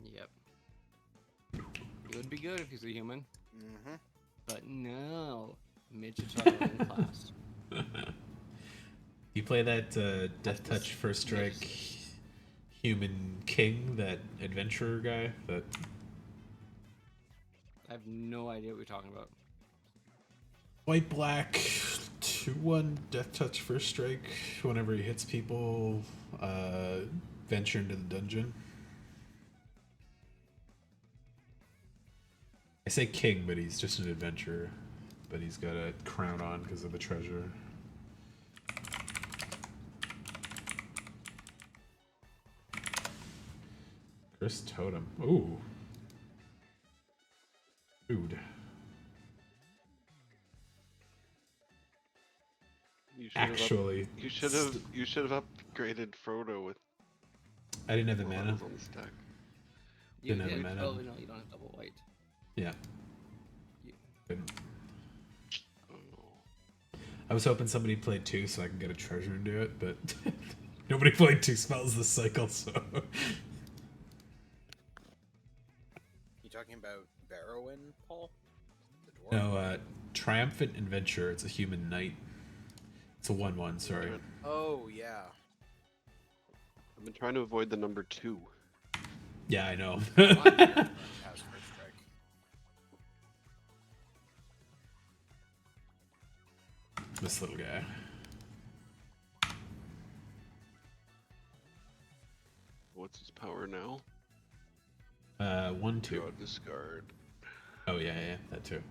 Yep. He would be good if he's a human, Mm-hmm. but no. Midgets are their own class. you play that Death Touch First Strike Human King, that adventurer guy. That I have no idea what you're talking about. white black 2/1 Death Touch First Strike. Whenever he hits people, venture into the dungeon. I say king, but he's just an adventurer. But he's got a crown on because of the treasure. Chris Totem. Ooh. Food. You should have Actually, you should have upgraded Frodo with I didn't have the more mana. levels on the stack. You, Didn't have yeah, the mana. oh no, you don't have double white. Yeah. You- Couldn't. Oh. I was hoping somebody played 2 so I can get a treasure and do it, but nobody played 2 spells this cycle, so. You talking about Barrowin, Paul? The dwarf? No, Triumphant Adventure. It's a human knight. It's a 1/1, sorry. Oh, yeah. I've been trying to avoid the number 2. Yeah, I know. Has first strike. This little guy. What's his power now? 1/2. Draw, discard. Oh yeah, that too.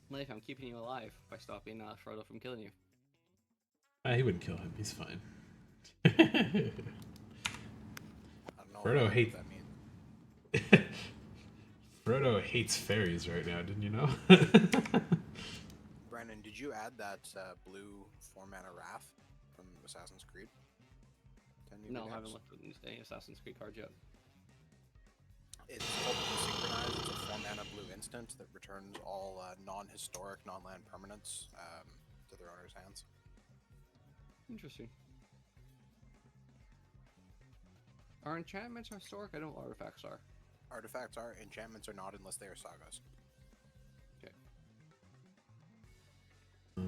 Life, I'm keeping you alive by stopping Frodo from killing you. He wouldn't kill him. He's fine. I don't know Frodo what hate- that means. Frodo hates fairies right now. Didn't you know? Brandon, did you add that blue 4-mana Wrath from Assassin's Creed? No, I haven't looked at any Assassin's Creed cards yet. It's called Synchronize. It's a 4-mana blue instant that returns all non-historic, non-land permanents to their owner's hands. Interesting. Are enchantments historic? I know artifacts are. Artifacts are, enchantments are not unless they are sagas. Okay.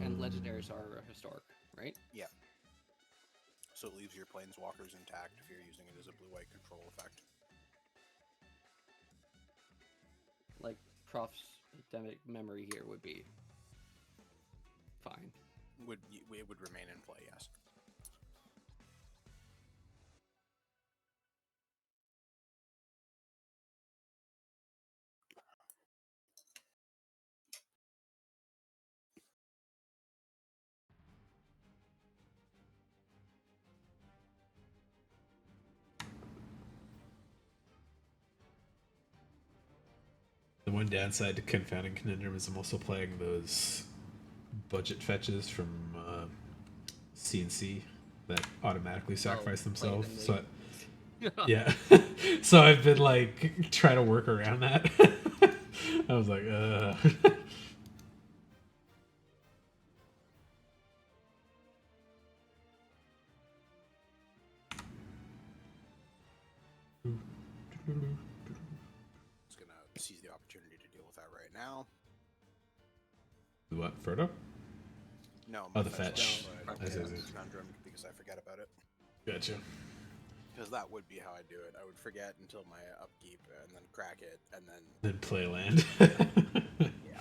And legendaries are historic, right? Yeah. So it leaves your planeswalkers intact if you're using it as a blue-white control effect. Like Prof's endemic memory here would be fine. It would remain in play, yes. The one downside to Confounding Conundrum is I'm also playing those budget fetches from CNC that automatically sacrifice themselves. So yeah, so I've been like trying to work around that. I was like, Just gonna seize the opportunity to deal with that right now. What, Frodo? No, Oh, my the fetch. but I I don't see, get I see. a conundrum because I forget about it. Gotcha. Because that would be how I do it. I would forget until my upkeep and then crack it and then Then play land. yeah.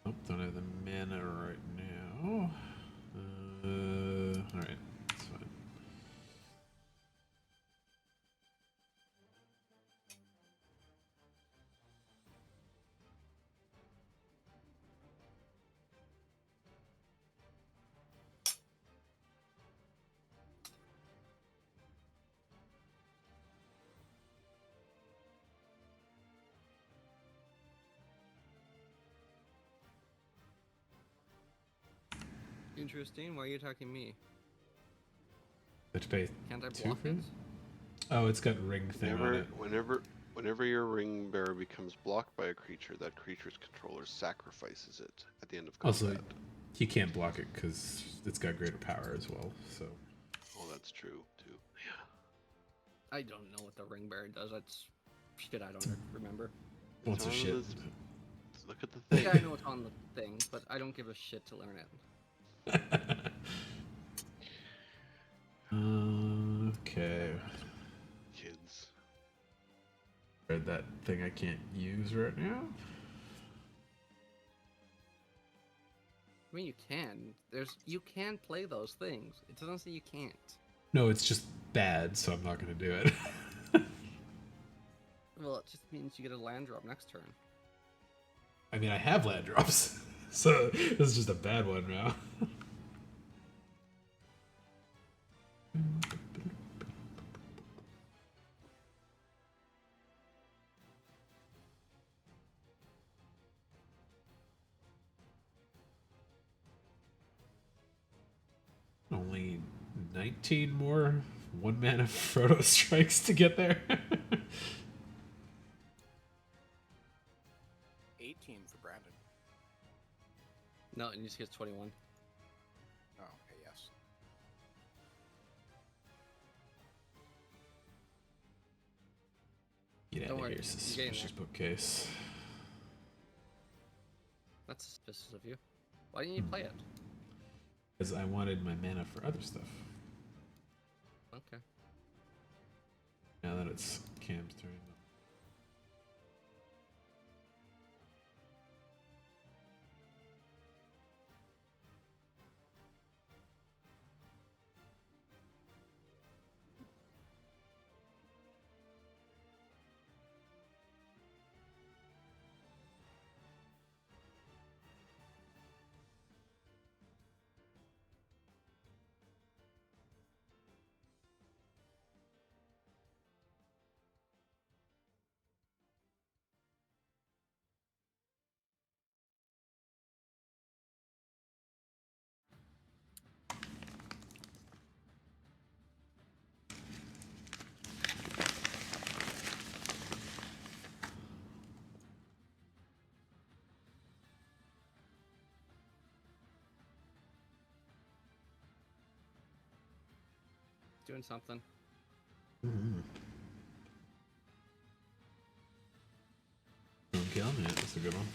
Oh, don't have the mana right now. Alright, that's fine. Interesting. Why are you attacking me? Let's pay Can't I 2 block for it? it? Oh, it's got ring thing on it. Whenever your ring bearer becomes blocked by a creature, that creature's controller sacrifices it at the end of Also, combat. he can't block it because it's got greater power as well. So Oh, that's true too. I don't know what the ring bearer does. That's shit I don't remember. lots of on shit. this- Look at the thing. Yeah, I know it's on the thing, but I don't give a shit to learn it. Okay. Kids. Read that thing I can't use right now. I mean, you can. You can play those things. It doesn't say you can't. No, it's just bad, so I'm not gonna do it. Well, it just means you get a land drop next turn. I mean, I have land drops, so this is just a bad one now. Only 19 more 1-mana Frodo strikes to get there. 18 for Brandon. No, it just gets 21. Oh, okay, yes. Get out Don't of worry, here, you're getting suspicious there. bookcase. That's suspicious of you. Why didn't you play it? Because I wanted my mana for other stuff. Okay. Now that it's Cam's turn. Doing something. Mm-hmm. Don't kill me. That's a good one.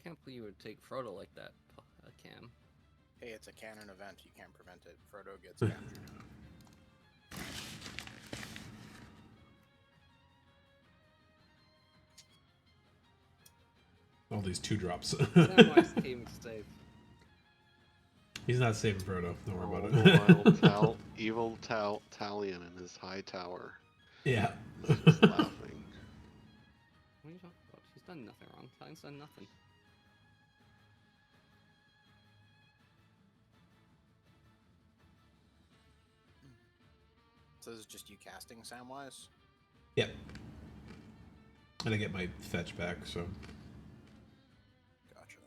can't believe you would take Frodo like that, Cam. Hey, it's a canon event. You can't prevent it. Frodo gets captured. All these 2-drops. Samwise came safe. He's not saving Frodo. Don't worry All about it. the while, evil Talion in his high tower Yeah. is just laughing. What are you talking about? He's done nothing wrong. Talion's done nothing. So this is just you casting Samwise? Yep. And I get my fetch back, so. Gotcha.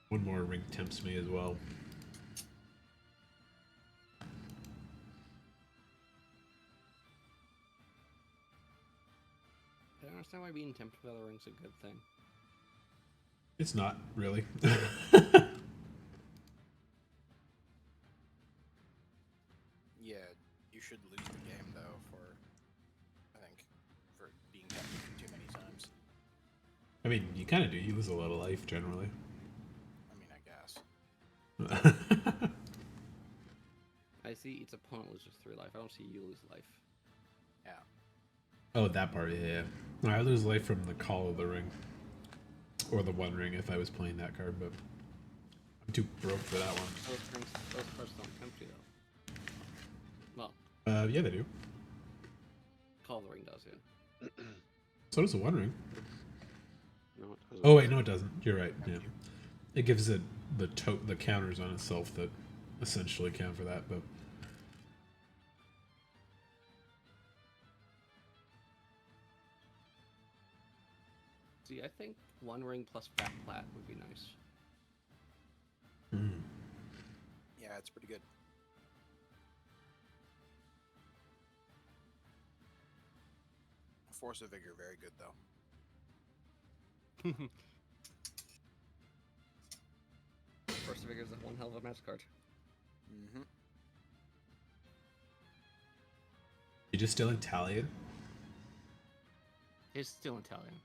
One more ring tempts me as well. I don't understand why being tempted by the ring's a good thing. It's not, really. Yeah, you should lose the game though I think, for being tempted too many times. I mean, you kind of do. You lose a lot of life, generally. I mean, I guess. I see each opponent loses 3 life. I don't see you lose life. Yeah. Oh, that part, yeah. No, I lose life from the Call of the Ring. Or the One Ring if I was playing that card, but I'm too broke for that one. Those cards don't tempt you though. Well, Yeah, they do. Call of the Ring does, yeah. So does the One Ring. No, it doesn't. Oh wait, no, it doesn't. You're right. Yeah, it gives it the counters on itself that essentially count for that. But See, I think 1 ring plus Fat Plat would be nice. Yeah, it's pretty good. Force of Vigor, very good though. Force of Vigor is one hell of a match card. Mm-hmm. you just stealing Talion? He's still Italian.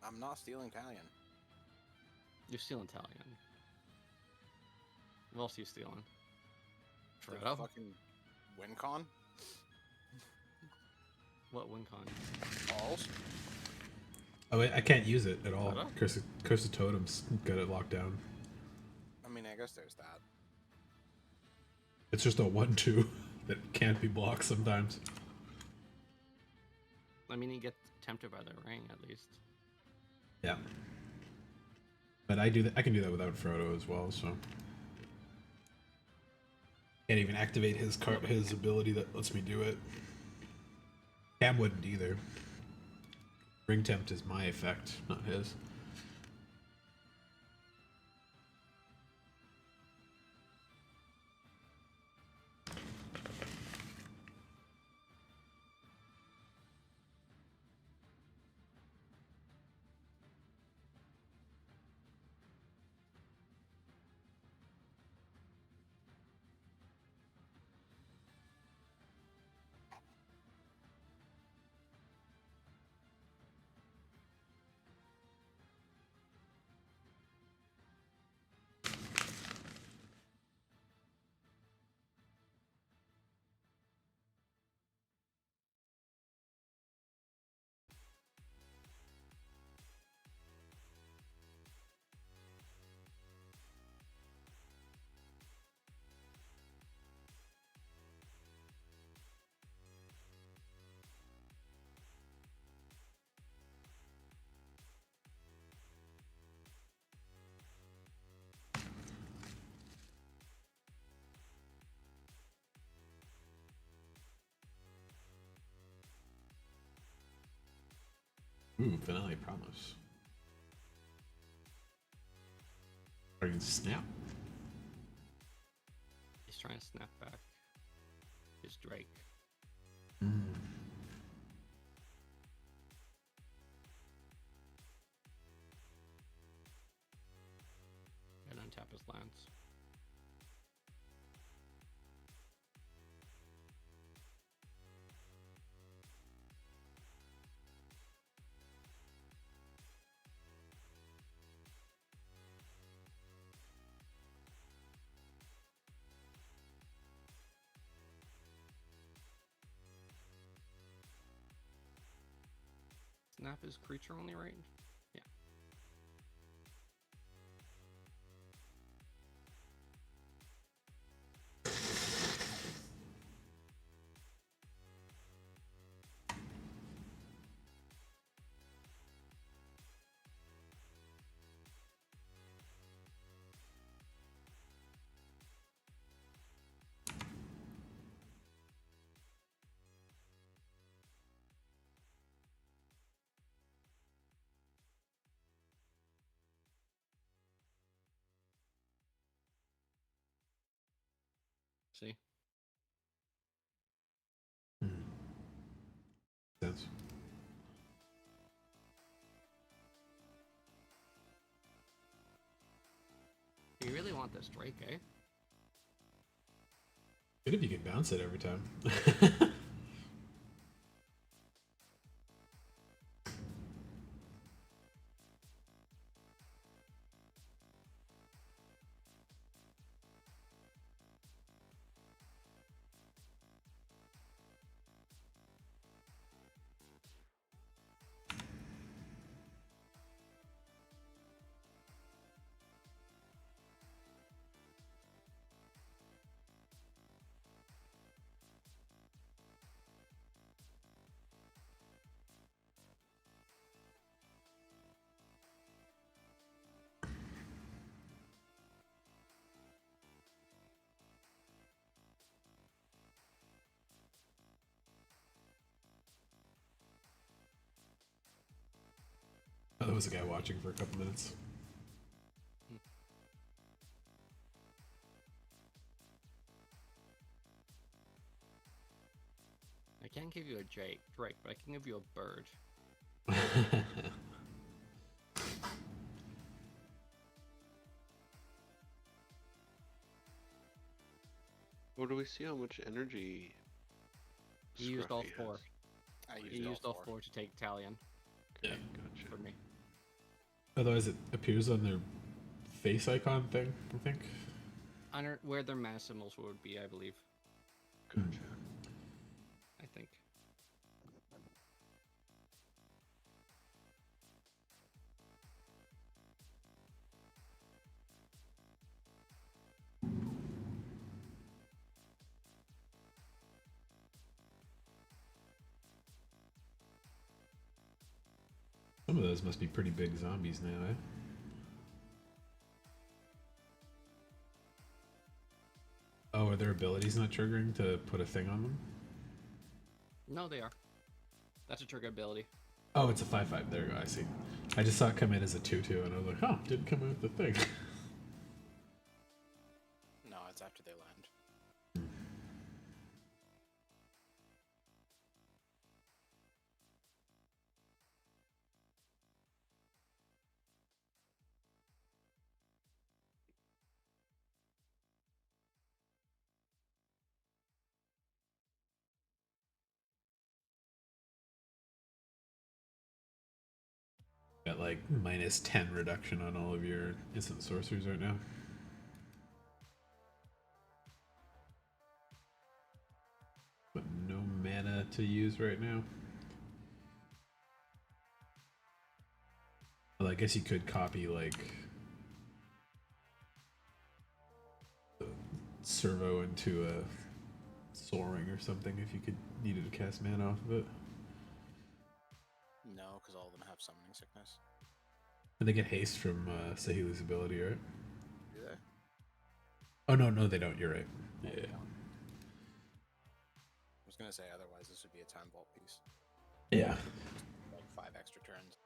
I'm not stealing Talion. You're stealing Italian. What else are you stealing? The Frodo? fucking WinCon? What WinCon? Balls? Oh wait, I can't use it at all. Frodo? Curse of Totems got it locked down. I mean, I guess there's that. It's just a 1/2 that can't be blocked sometimes. I mean, you get tempted by the ring at least. Yeah. But I do that. I can do that without Frodo as well. So can't even activate his ability that lets me do it. Cam wouldn't either. Ring tempt is my effect, not his. Ooh, Finale Promise. Are you gonna snap? He's trying to snap back his Drake. And untap just lands. Snap is creature only, right? Yeah. See? Sense. You really want this Drake, eh? Good if you can bounce it every time. Oh, there was a guy watching for a couple minutes. I can't give you a Drake, but I can give you a bird. What do we see? How much energy? You used all Scruffy 4. has? I You used all 4 to take Talion Yeah. Gotcha. for me. Otherwise, it appears on their face icon thing, I think. Under where their mana symbols would be, I believe. Gotcha. I think. Some of those must be pretty big zombies now, eh? Oh, are their abilities not triggering to put a thing on them? No, they are. That's a trigger ability. Oh, it's a 5/5. There you go. I see. I just saw it come in as a 2/2, and I was like, "Oh, didn't come in with the thing." No, it's after they land. Got like -10 reduction on all of your instant sorceries right now. But no mana to use right now. Well, I guess you could copy like servo into a soaring or something if you could needed to cast mana off of it. No, because all of them have summoning sickness. And they get haste from Saheeli's ability, right? Do they? Oh no, they don't. You're right. Oh, they Yeah. don't. I was gonna say otherwise this would be a time vault piece. Yeah. Like 5 extra turns.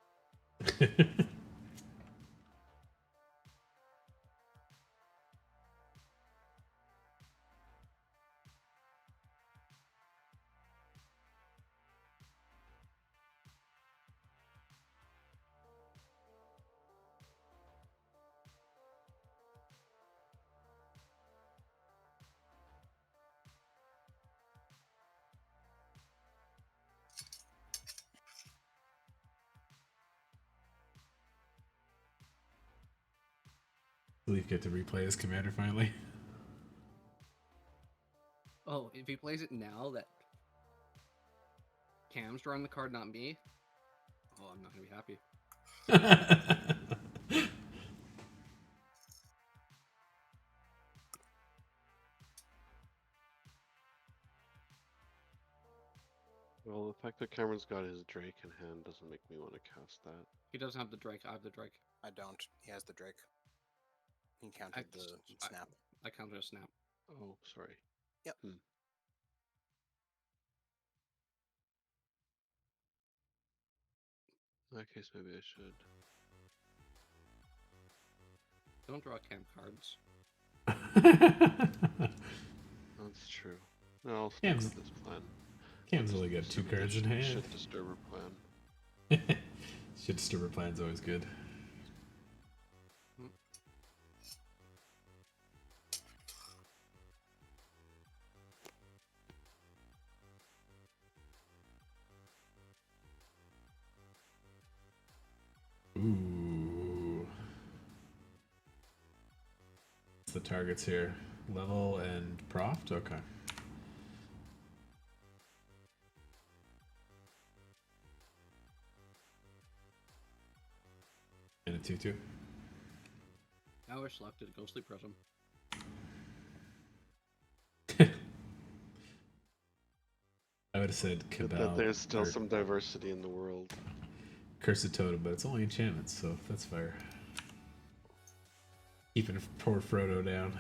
Leaf get to replay as commander finally. Oh, if he plays it now that Cam's drawing the card, not me. Oh, I'm not gonna be happy. Well, the fact that Cameron's got his Drake in hand doesn't make me want to cast that. He doesn't have the Drake. I have the Drake. I don't. He has the Drake. He counted the snap. I counted a snap. Oh, sorry. Yep. In that case, maybe I should. Don't draw Cam cards. That's true. No, I'll stick Cam's- with this plan. Cam's only got 2 cards in hand. Shit disturber plan. Shit disturber plan's always good. Ooh. What's the targets here? Level and Proft? Okay. And a 2-2. Now we're selected Ghostly Prism. I would have said But Cabal. that there's still or some diversity in the world. Cursed Totem, but it's only enchantments, so that's fire. Keeping poor Frodo down.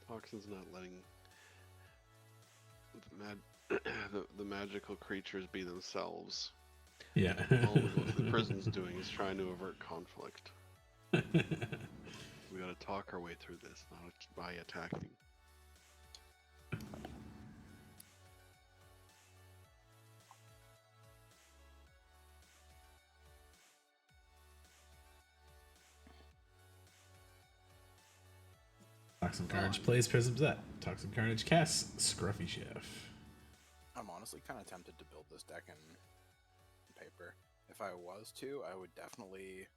Toxin's not letting the magical creatures be themselves. Yeah. All the prison's doing is trying to avert conflict. We gotta talk our way through this, not by attacking. Toxin Carnage plays Prism Zet. Toxin Carnage casts Scruffy Chef. I'm honestly kind of tempted to build this deck in paper. If I was to, I would definitely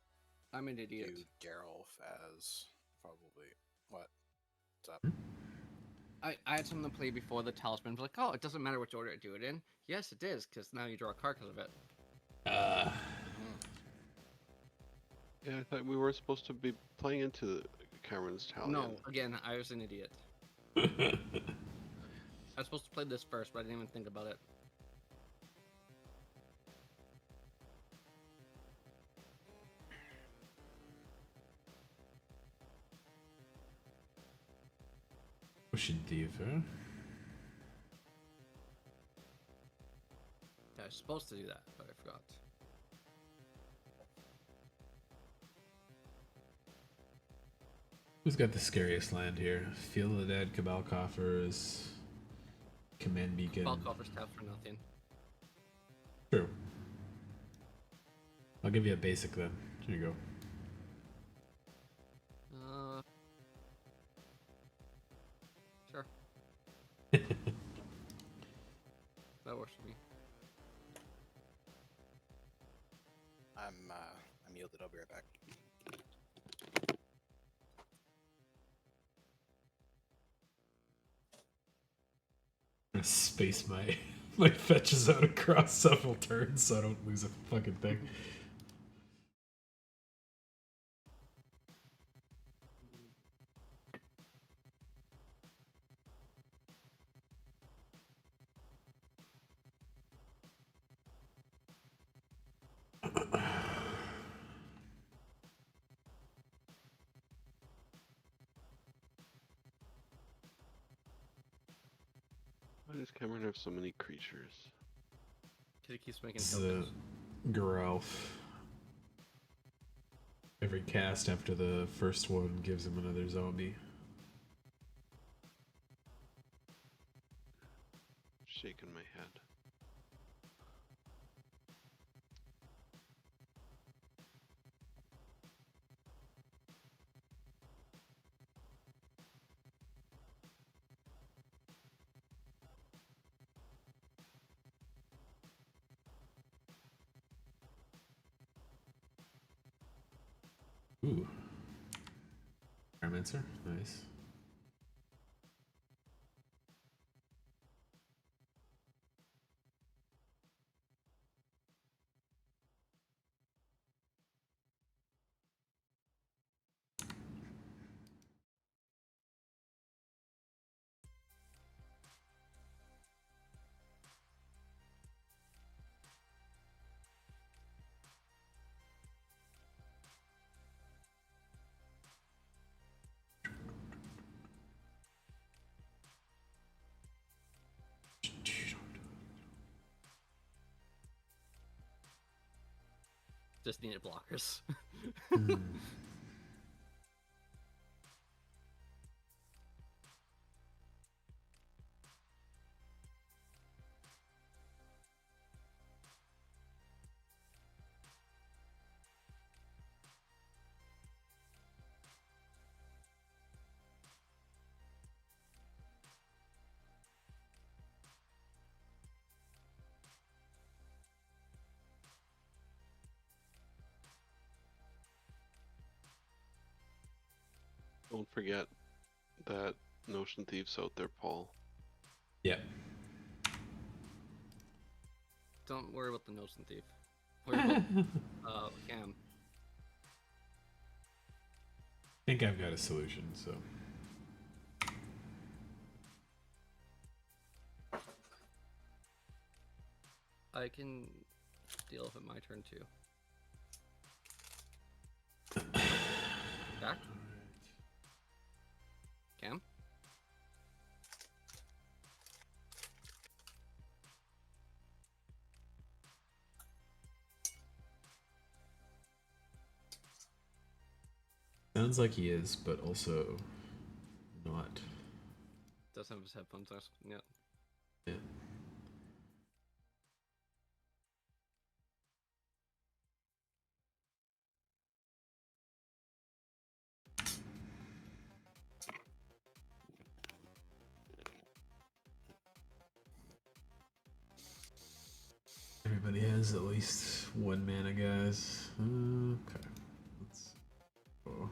I'm an idiot. do Geralf as probably what? What's up? I had something to play before the Talisman. Like, oh, it doesn't matter which order I do it in. Yes, it is, because now you draw a card because of it. Yeah, I thought we were supposed to be playing into Cameron's Talion. No, again, I was an idiot. I was supposed to play this first, but I didn't even think about it. Ocean Diva. I was supposed to do that, but I forgot. Who's got the scariest land here? Field of the Dead, Cabal Coffers, Command Beacon. Ball covers tap for nothing. True. I'll give you a basic then. Here you go. Sure. That works for me. I'm yielded. I'll be right back. I'm gonna space my fetches out across several turns so I don't lose a fucking thing. Why does Cameron have so many creatures? Because he keeps making This is tokens. a Geralf. Every cast after the first one gives him another zombie. Shaking my head. Ooh. Pyromancer, nice. Just needed blockers. Don't forget that Notion Thief's out there, Paul. Yep. Don't worry about the Notion Thief. Worry about Cam. I think I've got a solution, so. I can deal with it my turn too. Back? Cam? Sounds like he is, but also not. Doesn't have his headphones on yet. Yeah. Everybody has at least one mana, guys. Okay. Let's. Oh,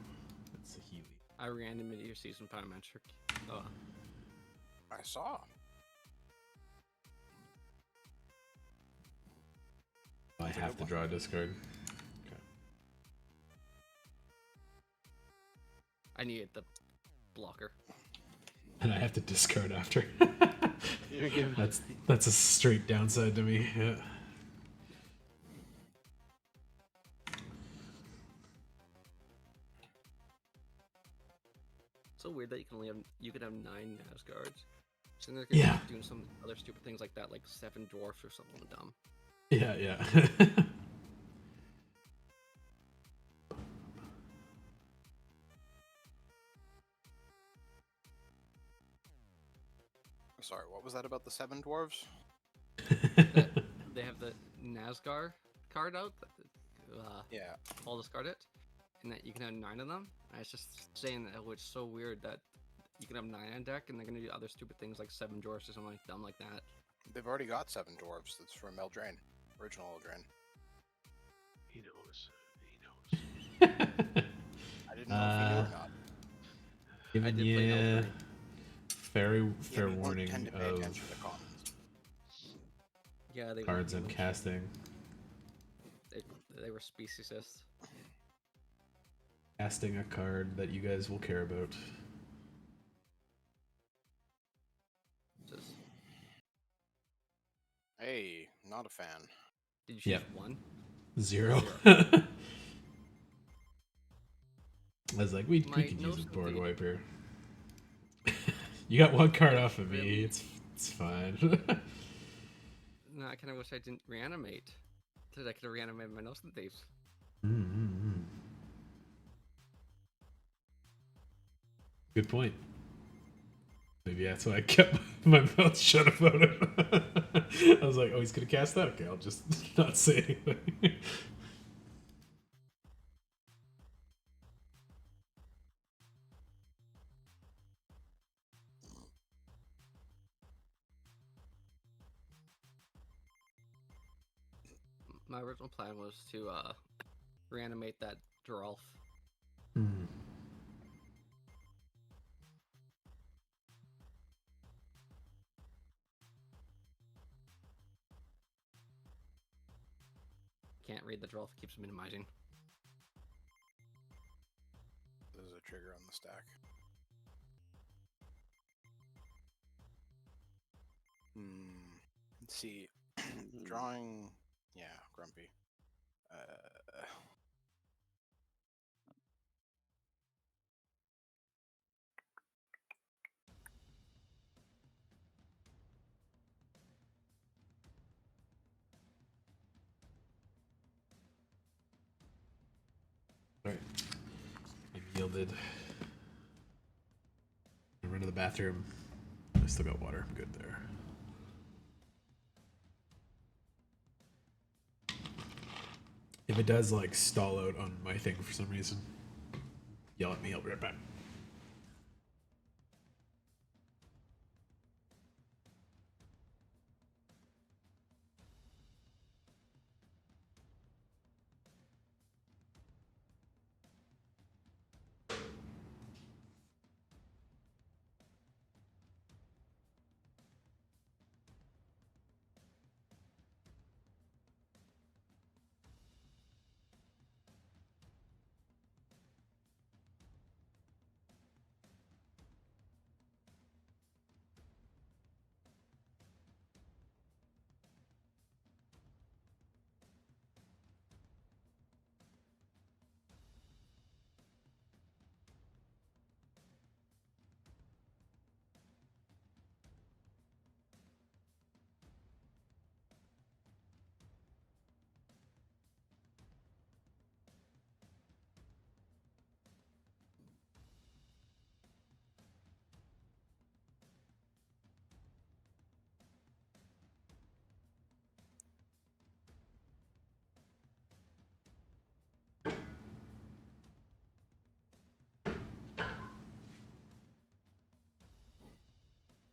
that's a Healy. I reanimated your season Pyromancer. Oh, I saw. I have to draw a discard. Okay. I needed the blocker. And I have to discard after. You're giving That's a straight downside to me. Yeah. So weird that you can have 9 Nazguards. So they're Yeah. doing some other stupid things like that, like 7 dwarfs or something dumb. Yeah, yeah. Sorry, what was that about the 7 dwarves? They have the Nazgar card out. Yeah. I'll discard it, and that you can have 9 of them. I was just saying that it's so weird that you can have 9 on deck, and they're gonna do other stupid things like 7 dwarfs or something like dumb like that. They've already got 7 dwarves. That's from Eldraine. Original Eldraine. He knows. He knows. I didn't know if you knew or not. Giving I did play you Eldraine. fair Yeah, we don't warning tend to pay of attention to commons. Yeah, they cards were and huge. casting. They were speciesist. Casting a card that you guys will care about. Just, Hey, not a fan. did you choose Yep. 1? 0. I was like, we My could use a Notion board Thief. wipe here. You got 1 card off of me. It's fine. No, I kind of wish I didn't reanimate. Because I could have reanimated my Notion Thieves. Good point. Maybe that's why I kept my mouth shut about it. I was like, oh, he's gonna cast that? Okay, I'll just not say anything. My original plan was to reanimate that Geralf can't read the drill if it keeps minimizing. There's a trigger on the stack. Let's see. Drawing. Yeah, grumpy. Alright. I'm yielded. I run to the bathroom. I still got water. I'm good there. If it does like stall out on my thing for some reason, yell at me. I'll be right back.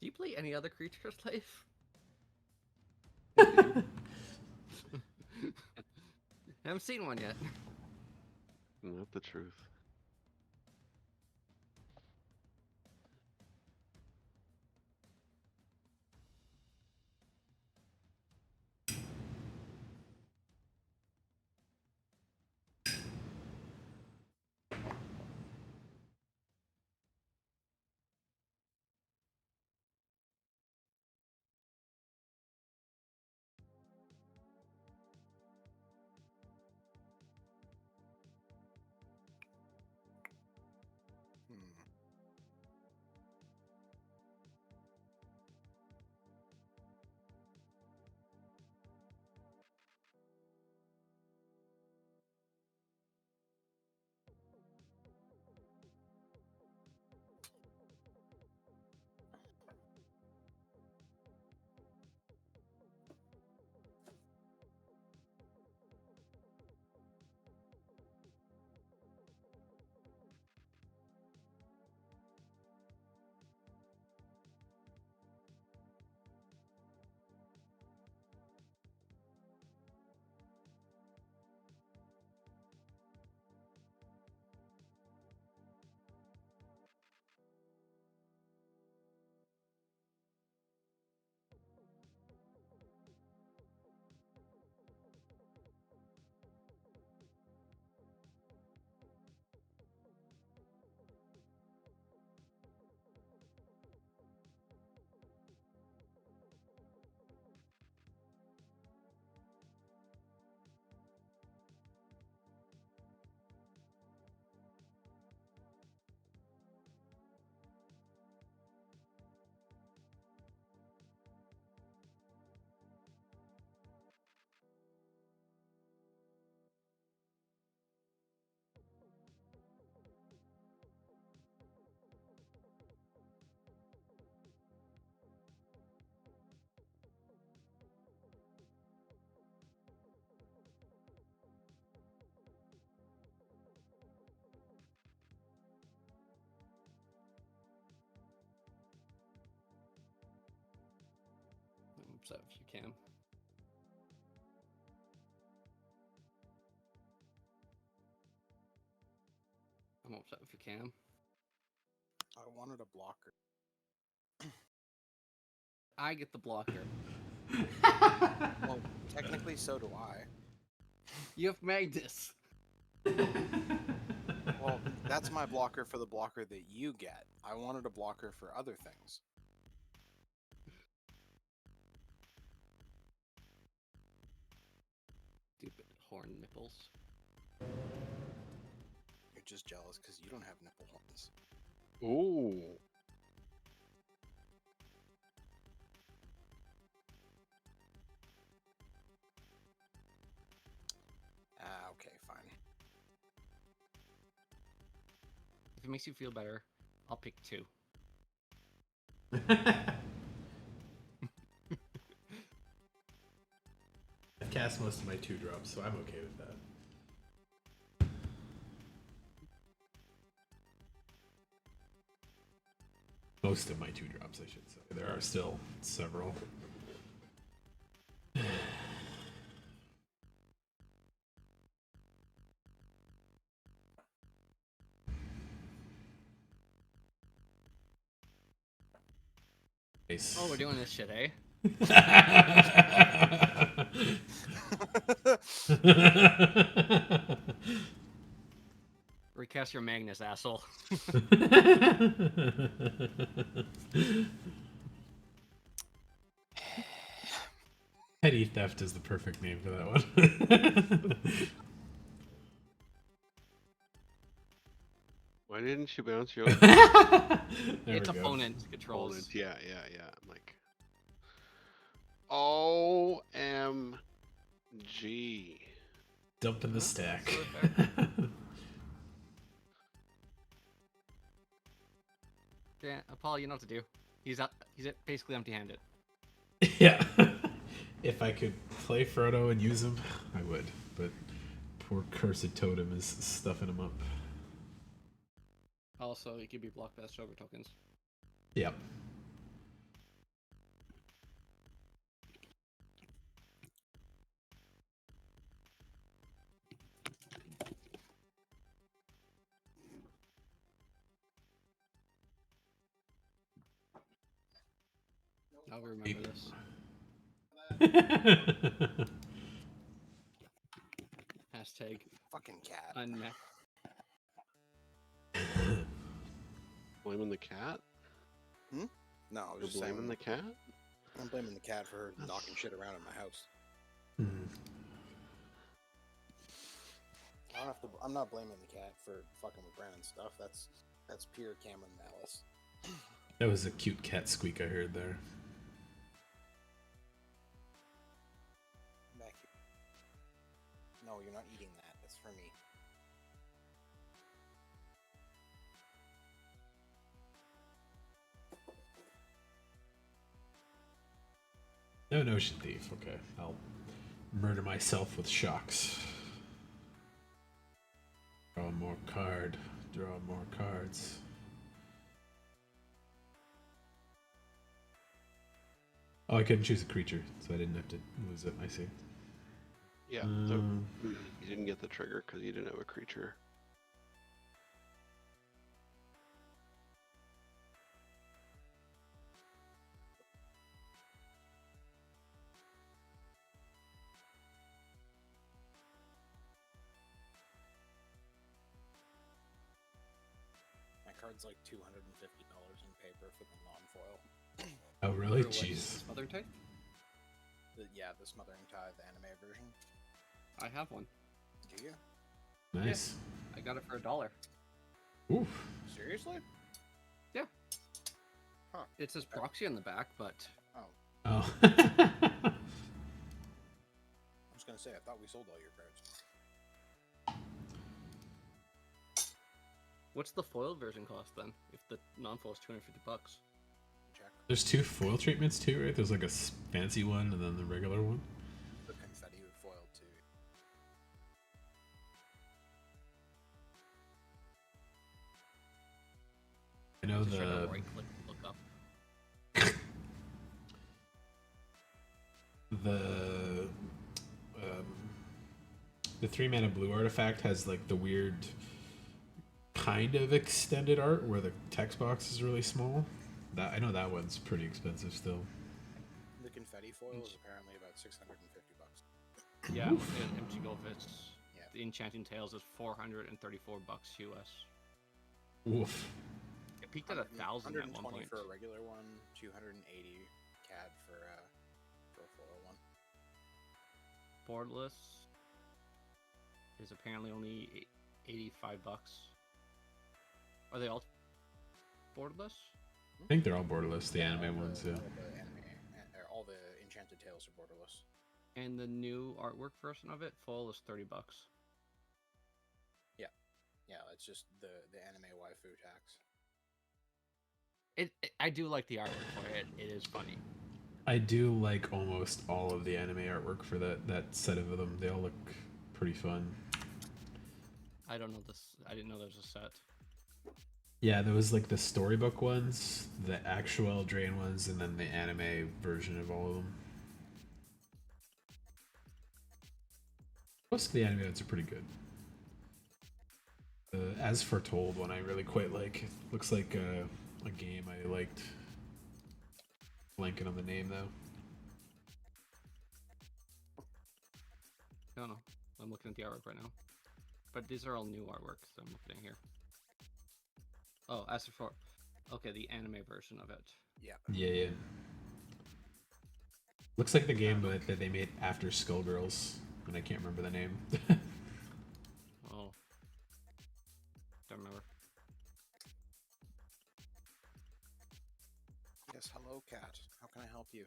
Do you play any other Creature's Life? Haven't seen one yet. Not the truth. I'm upset if you can. I'm upset if you can. I wanted a blocker. I get the blocker. Well, technically, so do I. You have Magnus. Well, that's my blocker for the blocker that you get. I wanted a blocker for other things. Stupid horn nipples. You're just jealous because you don't have nipple horns. Ooh. Okay, fine. If it makes you feel better, I'll pick 2. I've cast most of my 2-drops, so I'm okay with that. Most of my 2-drops, I should say. There are still several. Nice. Oh, we're doing this shit, eh? Recast your Magnus, asshole. Petty theft is the perfect name for that one. Why didn't you bounce your There It's we go. opponent controls. opponent? Yeah. I'm like, OMG. Dump in the stack. Yeah, Paul, you know what to do. He's basically empty-handed. Yeah. If I could play Frodo and use him, I would. But poor cursed totem is stuffing him up. Also, he could be blocked by Strober tokens. Yep. I'll remember this. Hashtag Fucking cat. unmet. Blaming the cat? No, I was You're just saying. blaming the cat? I'm blaming the cat for her knocking shit around in my house. I'm not blaming the cat for fucking with Brandon's stuff. That's pure Cameron malice. That was a cute cat squeak I heard there. Back here. No, you're not eating that. That's for me. No Notion Thief. Okay. I'll murder myself with shocks. Draw more card. Draw more cards. Oh, I couldn't choose a creature, so I didn't have to lose it. I see. Yeah. So you didn't get the trigger because you didn't have a creature. My card's like $250 in paper for the non-foil. Oh, really? For what, Jeez. Smothering Tithe? The Smothering Tithe anime version. I have one. Do you? Nice. I got it for $1. Oof. Seriously? It says proxy on the back, but Oh. I was gonna say, I thought we sold all your cards. what's the foiled version cost then? If the non-foil is $250. Check. There's 2 foil treatments too, right? There's like a fancy one and then the regular one. The confetti foil too. I know Just try to the right click and look up. the 3-mana blue artifact has like the weird kind of extended art where the text box is really small. That I know that one's pretty expensive still. The confetti foil is apparently about $650. Yeah, Oof. and MG Goldfish. Yeah. The Enchanting Tales is $434 US. Oof. It peaked at 1,000 at one 120 point. for a regular one, 280 CAD for a 401. Borderless is apparently only $85. Are they all borderless? I think they're all borderless, the anime ones, yeah. All the Enchanted Tales are borderless. And the new artwork version of it, full, is $30. Yeah, it's just the anime waifu tax. I do like the artwork for it. It is funny. I do like almost all of the anime artwork for that set of them. They all look pretty fun. I don't know this. I didn't know there was a set. Yeah, there was like the storybook ones, the actual Eldraine ones, and then the anime version of all of them. Most of the anime ones are pretty good. The As Foretold one I really quite like. It looks like a game I liked. Blanking on the name though. No. I'm looking at the artwork right now. But these are all new artworks I'm looking at here. Oh, as for okay, the anime version of it. Yeah. Yeah. Looks like the game that they made after Skullgirls, and I can't remember the name. Oh. Don't remember. Yes, hello, cat. How can I help you?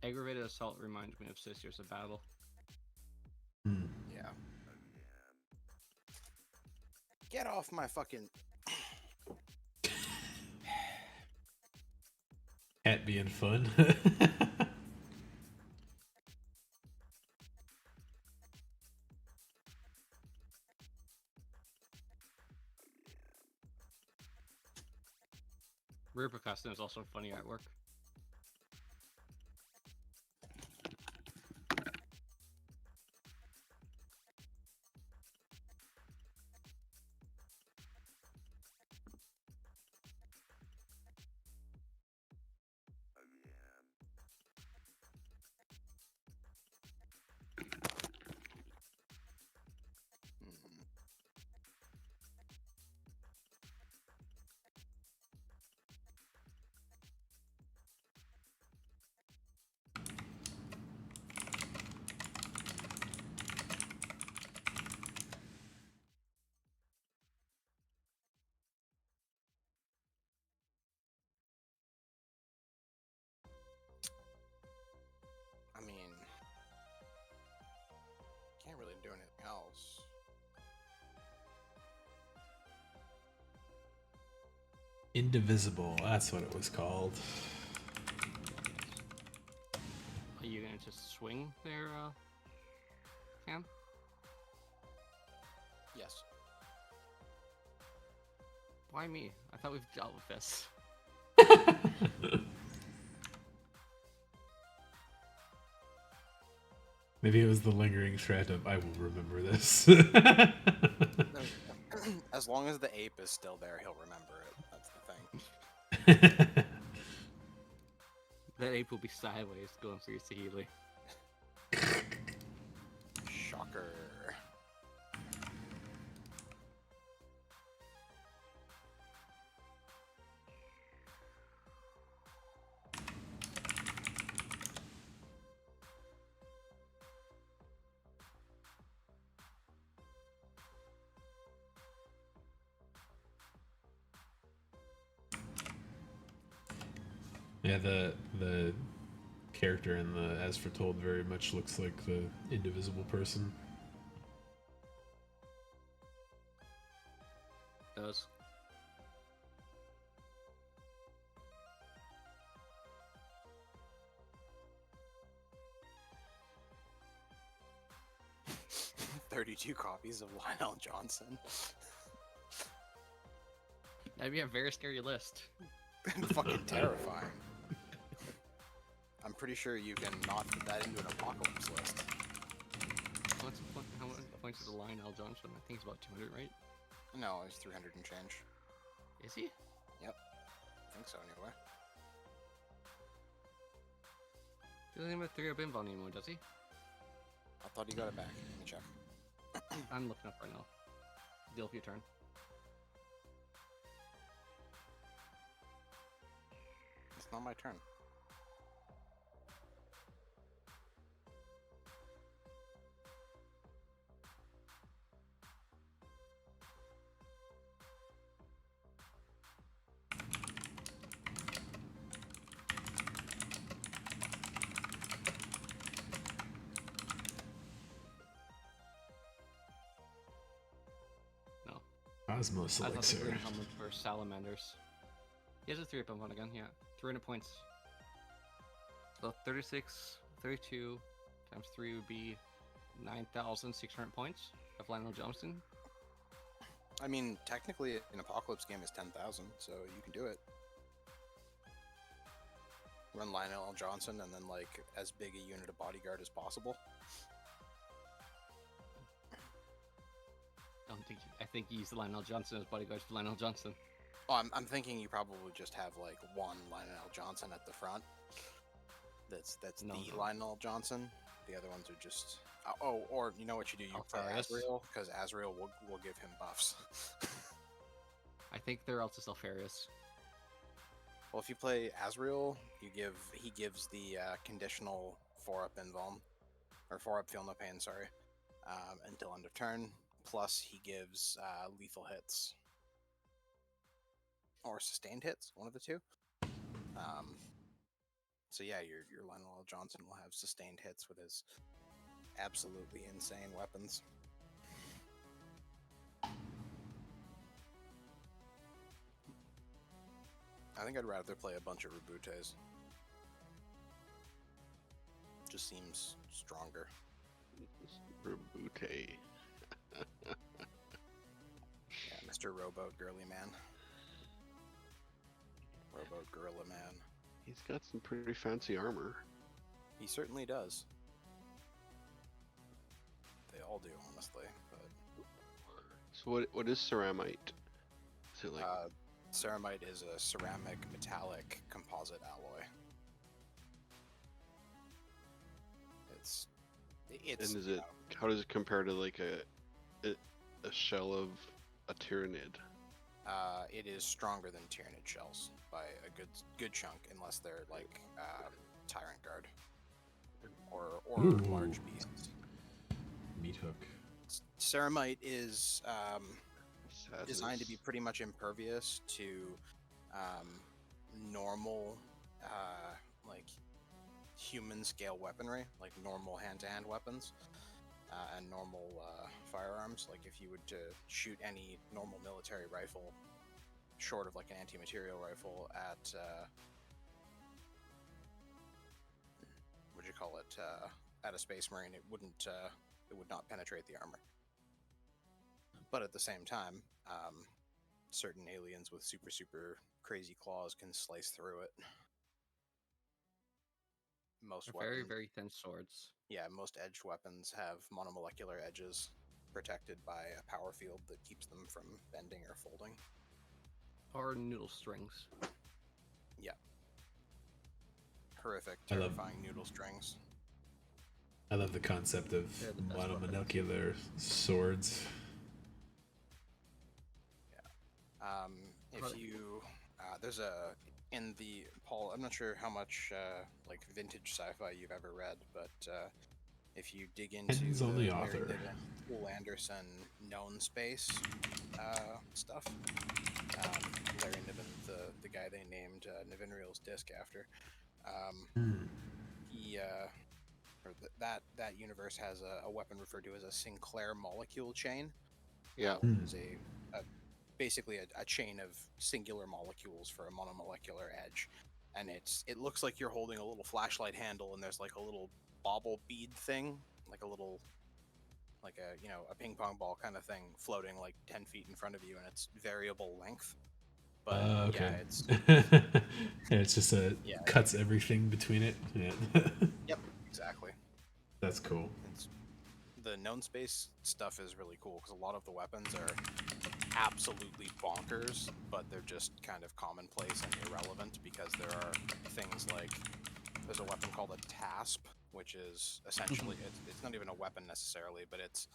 Aggravated assault reminds me of Sisters of Battle. Hmm. Yeah. Get off my fucking... Cat being fun. Reaper Custom is also funny artwork. Mhm. I mean, can't really do anything else. Indivisible, that's what it was called. Are you gonna just swing there, Cam? Yes. Why me? I thought we've dealt with this. Maybe it was the lingering threat of I will remember this. As long as the ape is still there, he'll remember it. That's the thing. That ape will be sideways going through Saheeli. Shocker. Yeah, the character in the As Foretold very much looks like the indivisible person. Does. "32 copies of Lionel Johnson." That'd be a very scary list. Fucking terrifying. I'm pretty sure you can not fit that into an apocalypse list. How many points is the Lionel Johnson? I think it's about 200, right? No, it's 300 and change. Is he? Yep. I think so, anyway. He doesn't even have 3 bin volume anymore, does he? I thought he got it back. Let me check. I'm looking up right now. Deal with your turn. It's not my turn. No. Osmos I thought the green Elixir. helmets were salamanders. He has a 3 bin one again, yeah. 300 points. So 36, 32 times 3 would be 9,600 points of Lionel Johnson. I mean, technically, an apocalypse game is 10,000, so you can do it. Run Lionel Johnson and then, like, as big a unit of bodyguard as possible. I think you use Lionel Johnson as bodyguard for Lionel Johnson. Oh, I'm thinking you probably just have, like, one Lionel Johnson at the front. That's No, the no. Lionel Johnson. The other ones are just... or you know what you do? You play Alpharius? Azrael, because Azrael will give him buffs. I think they're also Alpharius. Well, if you play Azrael, he gives the conditional 4-up invuln, or 4-up feel no pain, sorry, until end of turn. Plus, he gives lethal hits or sustained hits, one of the two. So yeah, your Lionel Johnson will have sustained hits with his absolutely insane weapons. I think I'd rather play a bunch of Rebutes. Just seems stronger. Rebute. Yeah, Mr. Rowboat Girly Man. Rowboat Gorilla Man. He's got some pretty fancy armor. He certainly does. They all do, honestly. But So what is ceramite? Is it like ceramite is a ceramic metallic composite alloy. It's and is it how does it compare to like a shell of a Tyranid? It is stronger than Tyranid shells by a good chunk, unless they're like Tyrant Guard or Ooh. large beasts. Meat hook. Ceramite is designed to be Sadness. pretty much impervious to normal like human scale weaponry, like normal hand-to-hand weapons and normal firearms. Like if you would to shoot any normal military rifle short of like an anti-material rifle at what do you call it, at a Space Marine, it would not penetrate the armor. But at the same time, certain aliens with super crazy claws can slice through it. Most They're very, weapons, very thin swords. yeah, most edged weapons have monomolecular edges protected by a power field that keeps them from bending or folding. Or noodle strings. Yeah. Horrific, I love- terrifying noodle strings. I love the concept of They're the best weapons. monomolecular swords. If Right. you there's a in the Paul, I'm not sure how much like vintage sci-fi you've ever read, but if you dig into Depends on the Larry author. Niven, Poul Anderson known space stuff, Larry Niven, the guy they named Nivenriel's disc after, he or that universe has a weapon referred to as a Sinclair molecule chain. Yeah. Which is basically a chain of singular molecules for a monomolecular edge, and it looks like you're holding a little flashlight handle, and there's like a little bauble bead thing, like a little, like a ping pong ball kind of thing floating like 10 feet in front of you, and it's variable length. But Okay. yeah, it's And it's just yeah, cuts everything between it. Yeah. yep, exactly. That's cool. It's the known space stuff is really cool because a lot of the weapons are absolutely bonkers, but they're just kind of commonplace and irrelevant because there are things like there's a weapon called a TASP, which is essentially it's not even a weapon necessarily, but it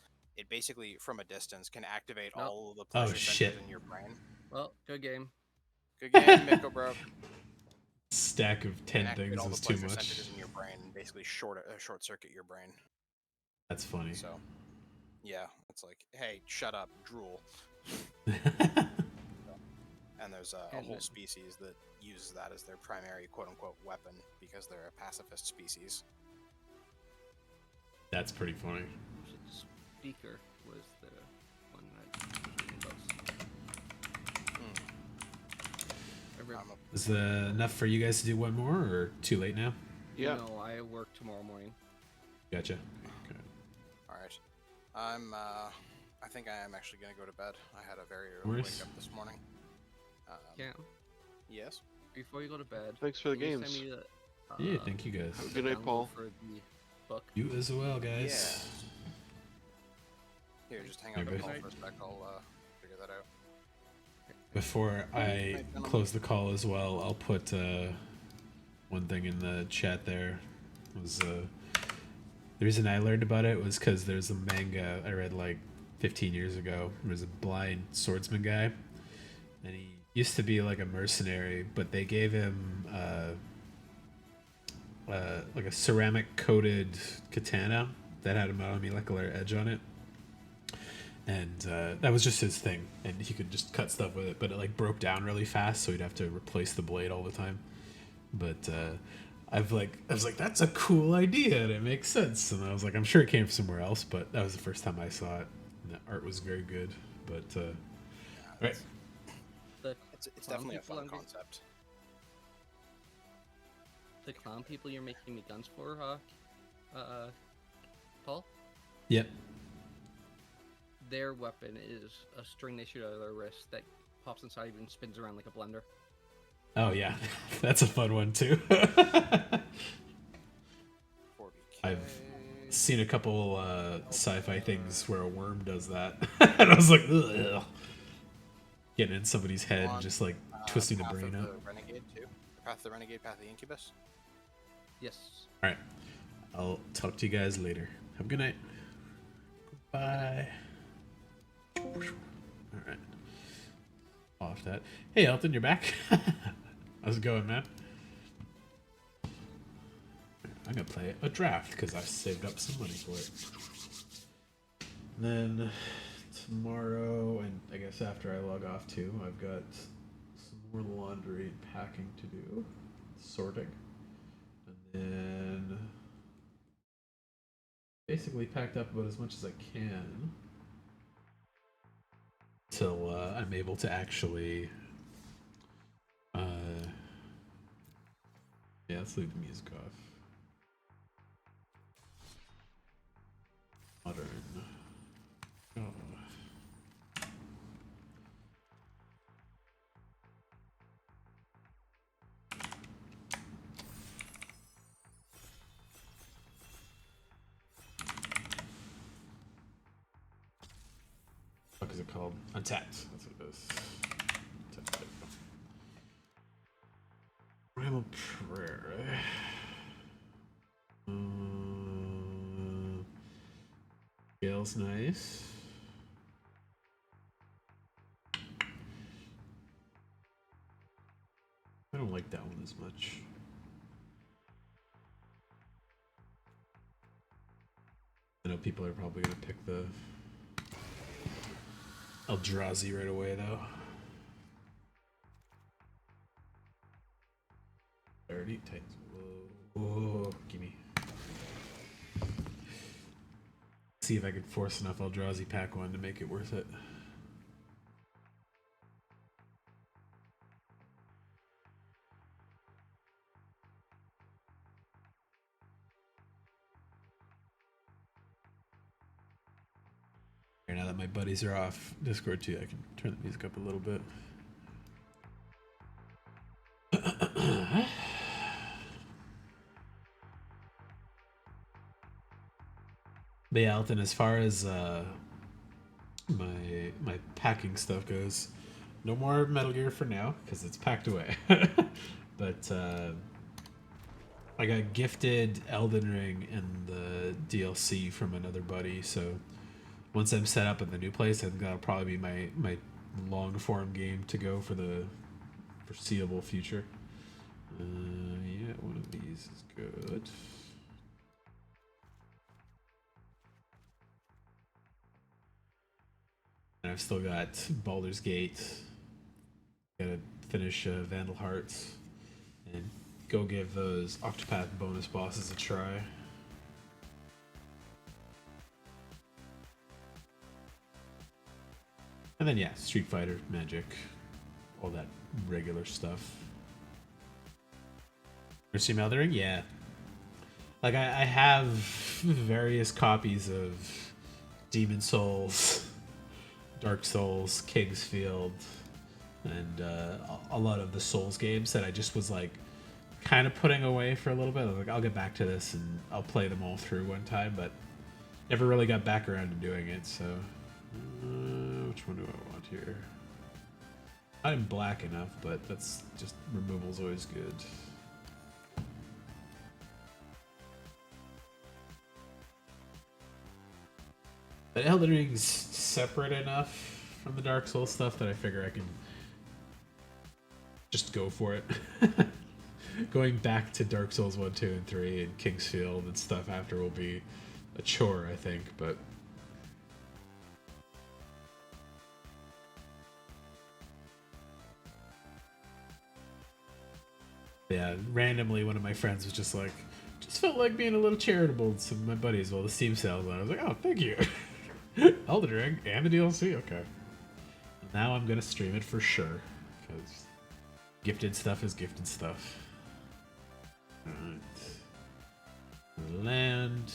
basically from a distance can activate Nope. all of the pleasure shit. centers in your brain. Well, good game. Good game, Miko, bro. Stack of Can 10 activate things all the is too pleasure much. centers in your brain and basically short circuit your brain. That's funny. So, yeah, it's like, hey, shut up, drool. And there's a And whole then- species that uses that as their primary quote-unquote weapon because they're a pacifist species. That's pretty funny. Speaker was the one that was reading most. Every- I'm a Is enough for you guys to do one more, or too late now? Yeah. No, I work tomorrow morning. Gotcha. Okay. All right. I think I am actually gonna go to bed. I had a very early Worries. wake up this morning. Cam, Yes. before you go to bed, Thanks for the can you games. send me the, Yeah, thank you guys. Have a the good night, download Paul. For the book. You as well, guys. Yeah. Here, just hang You're on the good. call for a sec. I'll figure that out. Before I Night, gentlemen. close the call as well, I'll put one thing in the chat there. It was the reason I learned about it was because there's a manga I read like 15 years ago. There was a blind swordsman guy, and he used to be like a mercenary, but they gave him like a ceramic coated katana that had a molecular edge on it. And that was just his thing, and he could just cut stuff with it, but it like broke down really fast, so he'd have to replace the blade all the time. But I was like, that's a cool idea, and it makes sense. And I was like, I'm sure it came from somewhere else, but that was the first time I saw it. And the art was very good. But right, The It's clown definitely a people fun I'm get- concept. The clown people you're making me guns for, Paul? yep. Their weapon is a string they shoot out of their wrist that pops inside you and spins around like a blender. Oh yeah, that's a fun one too. 40K. I've seen a couple sci-fi things where a worm does that, and I was like, ugh. Getting in somebody's head and just like twisting the Path brain of up. the Renegade too. Path of the Renegade, Path of the Incubus. Yes. All right, I'll talk to you guys later. Have a good night. Bye. All right. Off that. Hey, Elton, you're back. How's it going, man? I'm gonna play a draft because I saved up some money for it. And then tomorrow, and I guess after I log off too, I've got some more laundry and packing to do, sorting, and then basically packed up about as much as I can till I'm able to actually. Yeah, let's leave the music off. Modern. Oh. What is it called? Untapped. That's what it is. Untapped. There we go. Primal Prayer. Scale's nice. I don't like that one as much. I know people are probably gonna pick the Eldrazi right away though. 30 Titans. Whoa, gimme. See if I could force enough Eldrazi pack one to make it worth it. Now that my buddies are off Discord too, I can turn the music up a little bit. But yeah, Elton, as far as my packing stuff goes, no more Metal Gear for now because it's packed away. But I got gifted Elden Ring and the DLC from another buddy, so once I'm set up at the new place, I think that'll probably be my long form game to go for the foreseeable future. Yeah, one of these is good. And I've still got Baldur's Gate. Gotta finish Vandal Hearts and go give those Octopath bonus bosses a try. And then yeah, Street Fighter, Magic, all that regular stuff. Ever seen Elden Ring? Yeah. Like I have various copies of Demon Souls, Dark Souls, King's Field, and a lot of the Souls games that I just was like kind of putting away for a little bit. I was like, I'll get back to this and I'll play them all through one time, but never really got back around to doing it. So, which one do I want here? I'm black enough, but that's just removal's always good. But Elden Ring's separate enough from the Dark Souls stuff that I figure I can just go for it. Going back to Dark Souls 1, 2, and 3 and King's Field and stuff after will be a chore, I think, but... Yeah, randomly one of my friends was just like, just felt like being a little charitable to some of my buddies while the Steam sales on. I was like, oh, thank you. Elden Ring and the DLC? Okay. Now I'm gonna stream it for sure, because gifted stuff is gifted stuff. Alright. Land.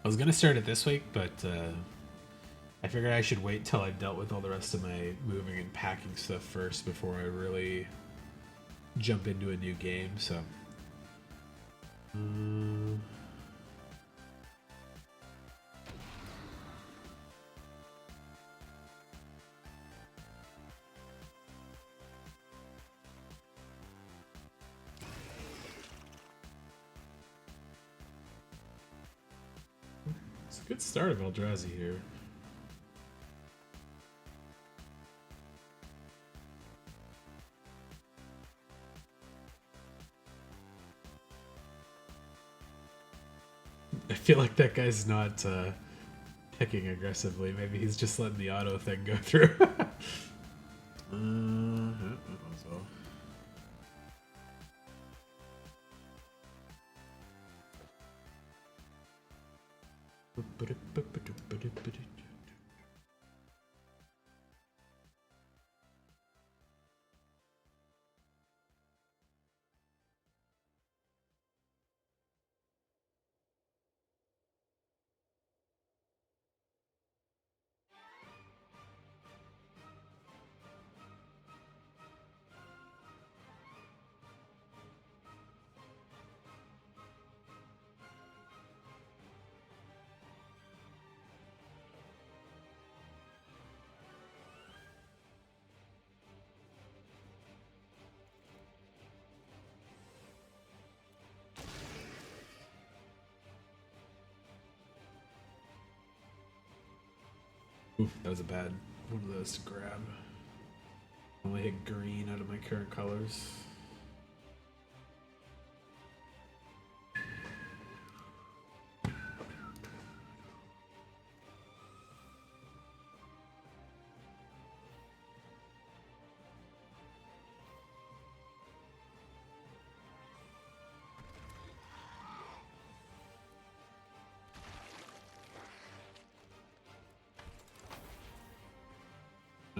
I was gonna start it this week, but I figured I should wait till I dealt with all the rest of my moving and packing stuff first before I really jump into a new game, so... It's a good start of Eldrazi here. I feel like that guy's not picking aggressively. Maybe he's just letting the auto thing go through. Oof, that was a bad one of those to grab. Only hit green out of my current colors.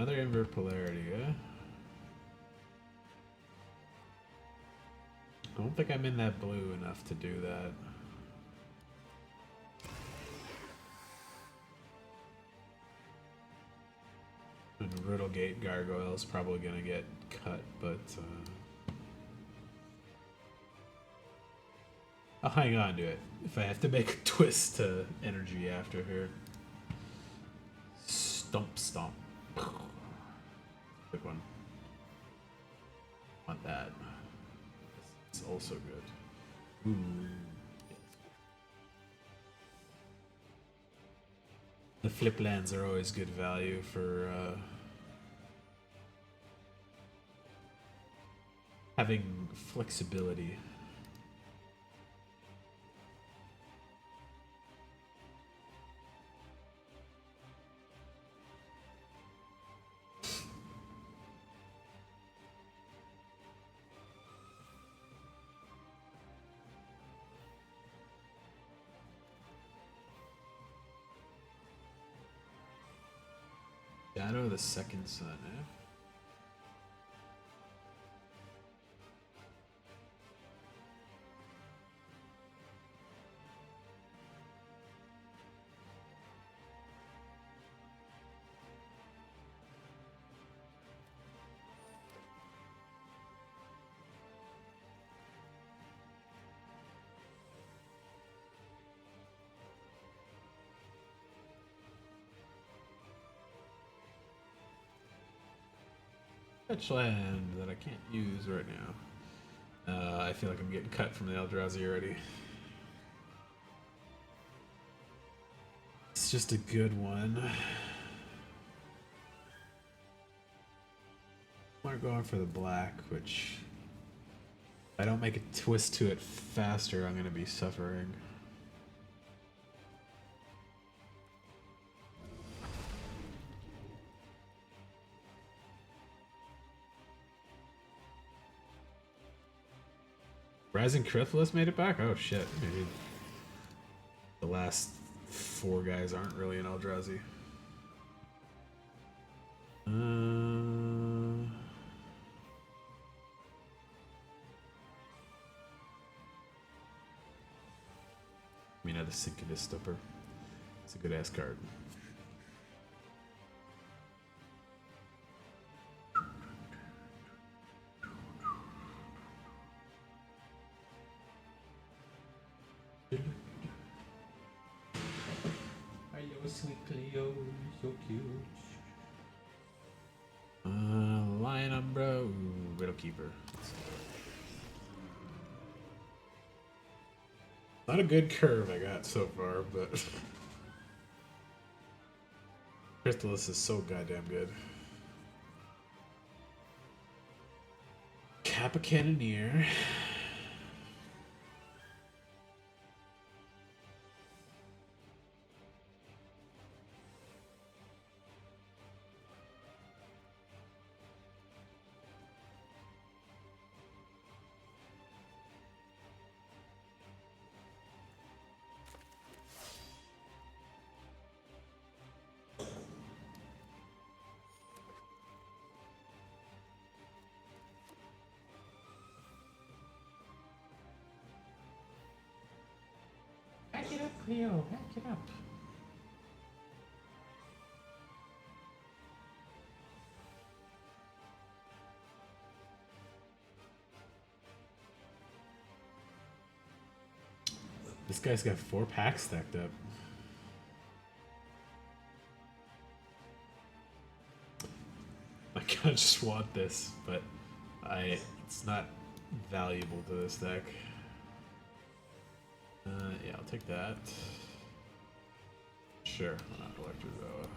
Another invert polarity, yeah? I don't think I'm in that blue enough to do that. And Riddlegate Gargoyle is probably gonna get cut, but I'll hang on to it if I have to make a twist to energy after her. Stomp stomp. Quick one. Want that. It's also good. Ooh. Yes. The flip lands are always good value for having flexibility. Shadow of the Second Sun, eh? Fetch land that I can't use right now. I feel like I'm getting cut from the Eldrazi already. It's just a good one. We're going for the black, which if I don't make a twist to it faster, I'm going to be suffering. Rising Cryptolith made it back? Oh shit, maybe the last 4 guys aren't really in Eldrazi. I mean, the Syncubus Stopper. It's a good ass card. Hello, sweet Cleo, so cute. Lion Umbra, Riddle Keeper. Not a good curve I got so far, but Crystalis is so goddamn good. Kappa Cannoneer. Back it up, Cleo. Back it up. This guy's got 4 packs stacked up. I kinda just want this, but it's not valuable to this deck. Yeah, I'll take that. Sure, why not Electrozoa.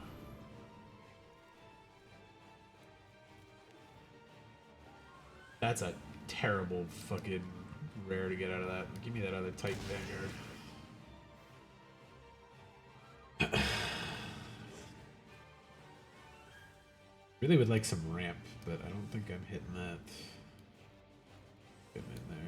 That's a terrible fucking rare to get out of that. Give me that other Titan Vanguard. Really would like some ramp, but I don't think I'm hitting that. Get him in there.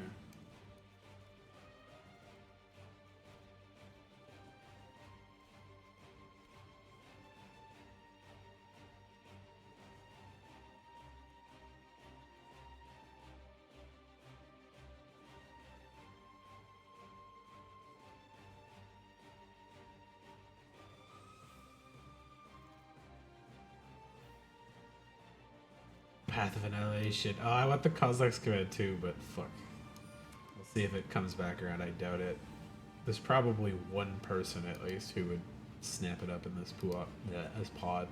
Path of Annihilation. Oh, I want the Kozilek's Command too, but fuck. We'll see if it comes back around. I doubt it. There's probably one person at least who would snap it up in this as pod.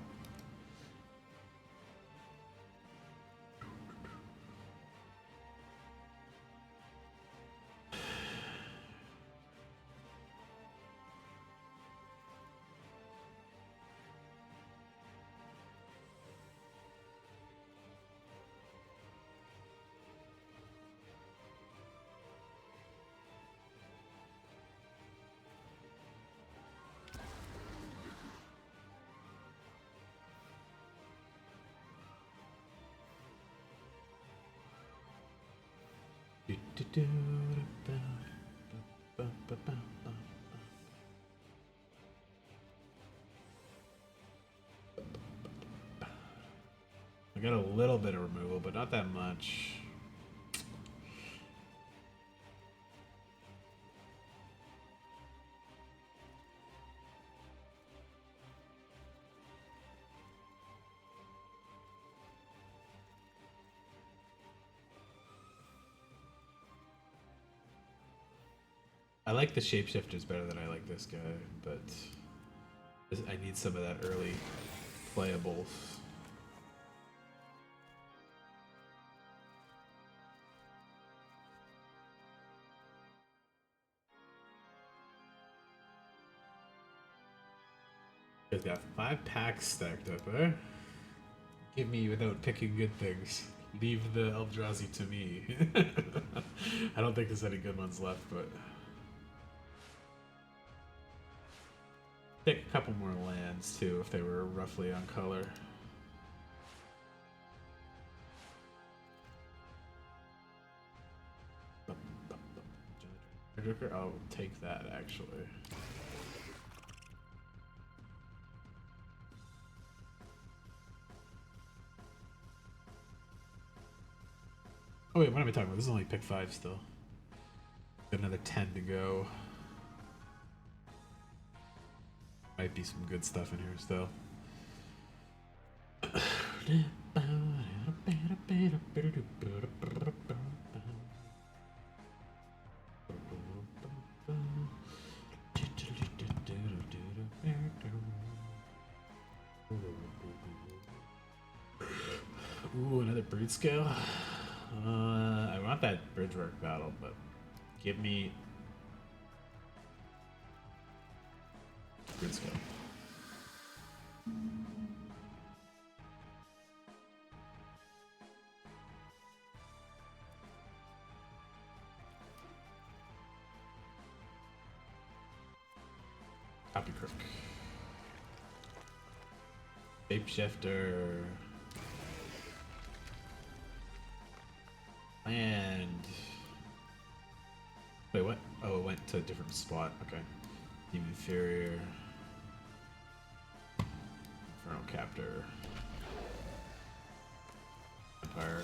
I got a little bit of removal, but not that much. I like the shapeshifters better than I like this guy, but I need some of that early playables. He's got 5 packs stacked up, eh? Give me without picking good things. Leave the Eldrazi to me. I don't think there's any good ones left, but... Take a couple more lands, too, if they were roughly on color. I'll take that, actually. Oh wait, what am I talking about? This is only pick 5 still. Got another 10 to go. Might be some good stuff in here still. Ooh, another Brood Scale. I want that Bridgework battle, but give me Brood Scale. Copy Crook. Shapeshifter. And wait, what? Oh, it went to a different spot. Okay. Demon Inferior. Infernal Captor. Empire.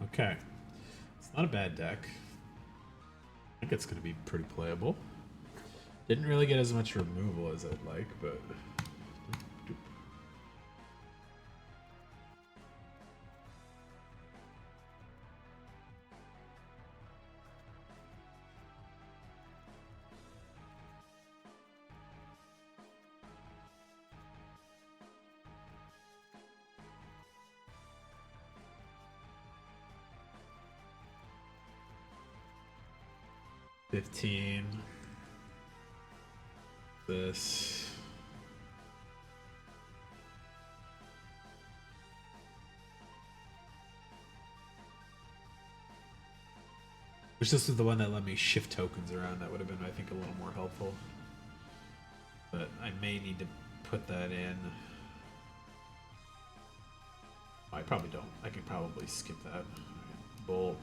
Okay, it's not a bad deck. I think it's going to be pretty playable. Didn't really get as much removal as I'd like, but... $15. This. Which this was the one that let me shift tokens around. That would have been, I think, a little more helpful. But I may need to put that in. I probably don't. I could probably skip that. Bolt.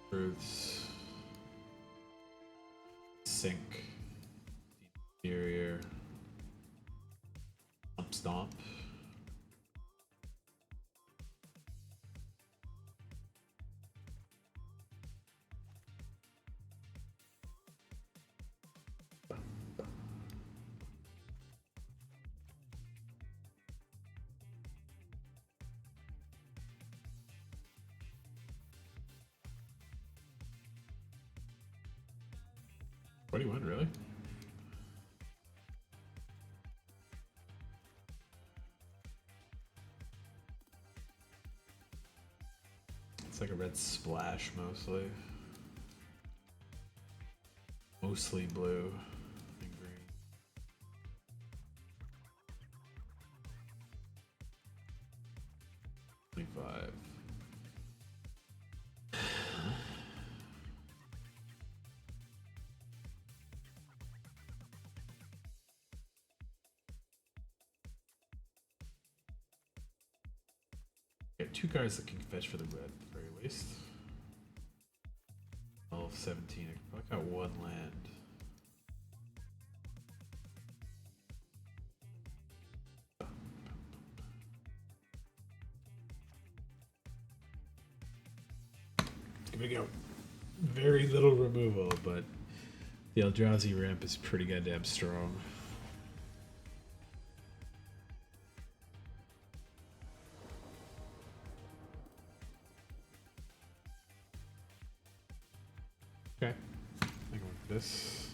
Truths. Sync. Interior. Stomp. What do you want, really? It's like a red splash mostly. Mostly blue and green. $25. Get 2 cards that can fetch for the red at the very least. 12, 17. I got 1 land. Give it a go. Very little removal, but the Eldrazi ramp is pretty goddamn strong. Okay, I can work with this.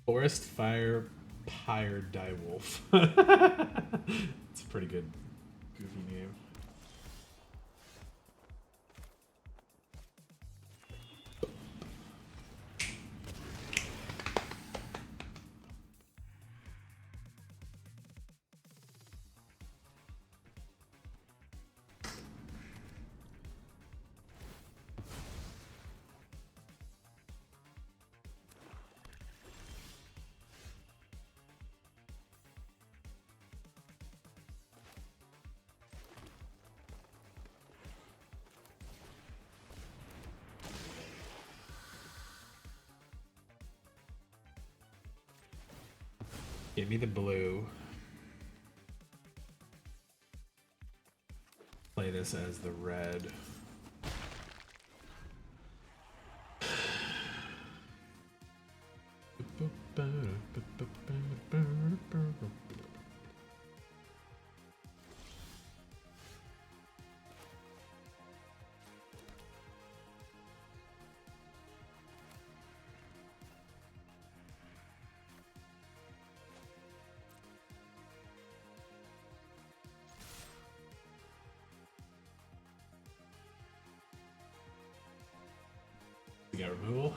Forest Fire Pyre Direwolf. It's a pretty good, goofy name. Give me the blue. Play this as the red. We got removal.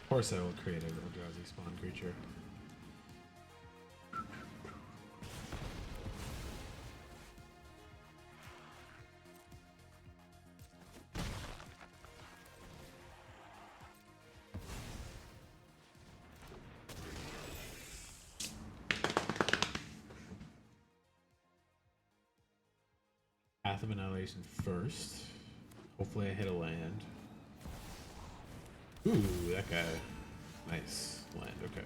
Of course I will create a Eldrazi spawn creature. Path of Annihilation first. Hopefully I hit a land. Ooh, that guy. Nice land, okay.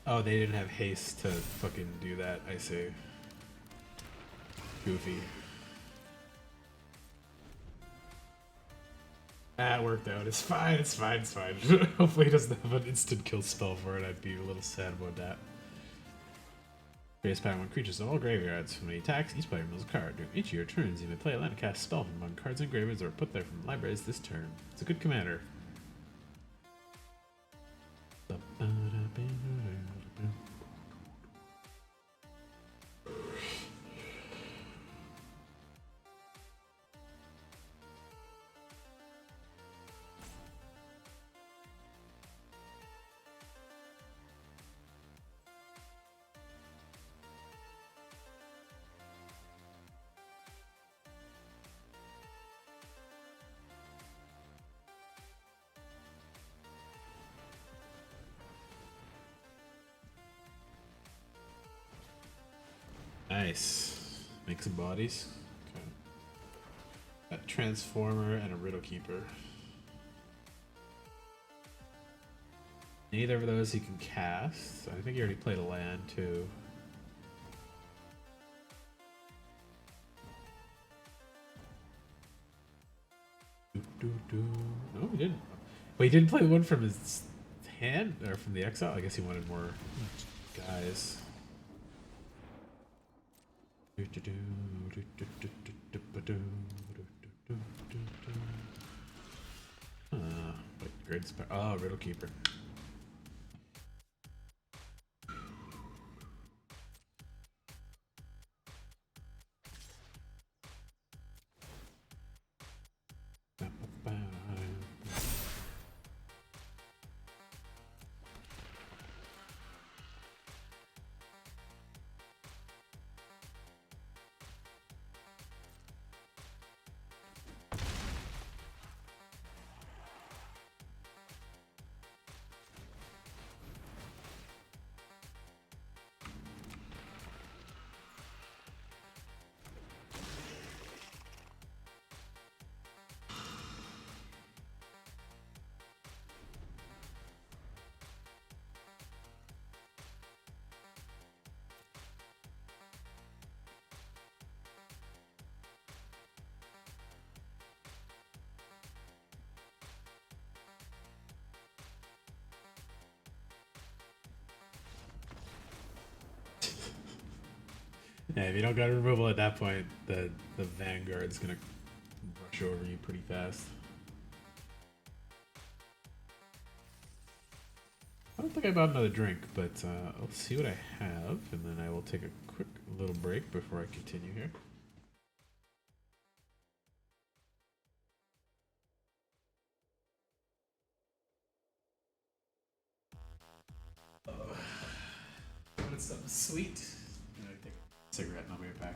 Oh, they didn't have haste to fucking do that, I see. Goofy. That worked out. It's fine. It's fine. It's fine. Hopefully he doesn't have an instant kill spell for it. I'd be a little sad about that. Various power when creatures in all graveyards. When he attacks, each player mills a card. During each of your turns, you may play a land and cast a spell from among cards in graveyards or put there from libraries this turn. It's a good commander. Nice. Make some bodies. Okay. A transformer and a riddle keeper. Neither of those he can cast. I think he already played a land too. No, he didn't. Wait, he didn't play the one from his hand or from the exile. I guess he wanted more guys. Wait, great spell. Oh, Riddle Keeper. Yeah, if you don't got removal at that point, the Vanguard's gonna rush over you pretty fast. I don't think I bought another drink, but I'll see what I have, and then I will take a quick little break before I continue here. Want something sweet? I'm gonna take a cigarette and I'll be right back.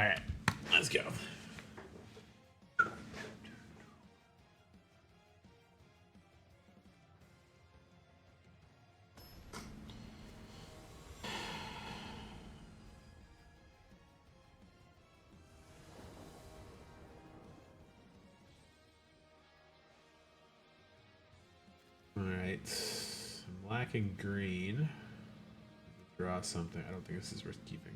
Alright, let's go. Alright. I'm lacking green. Draw something. I don't think this is worth keeping.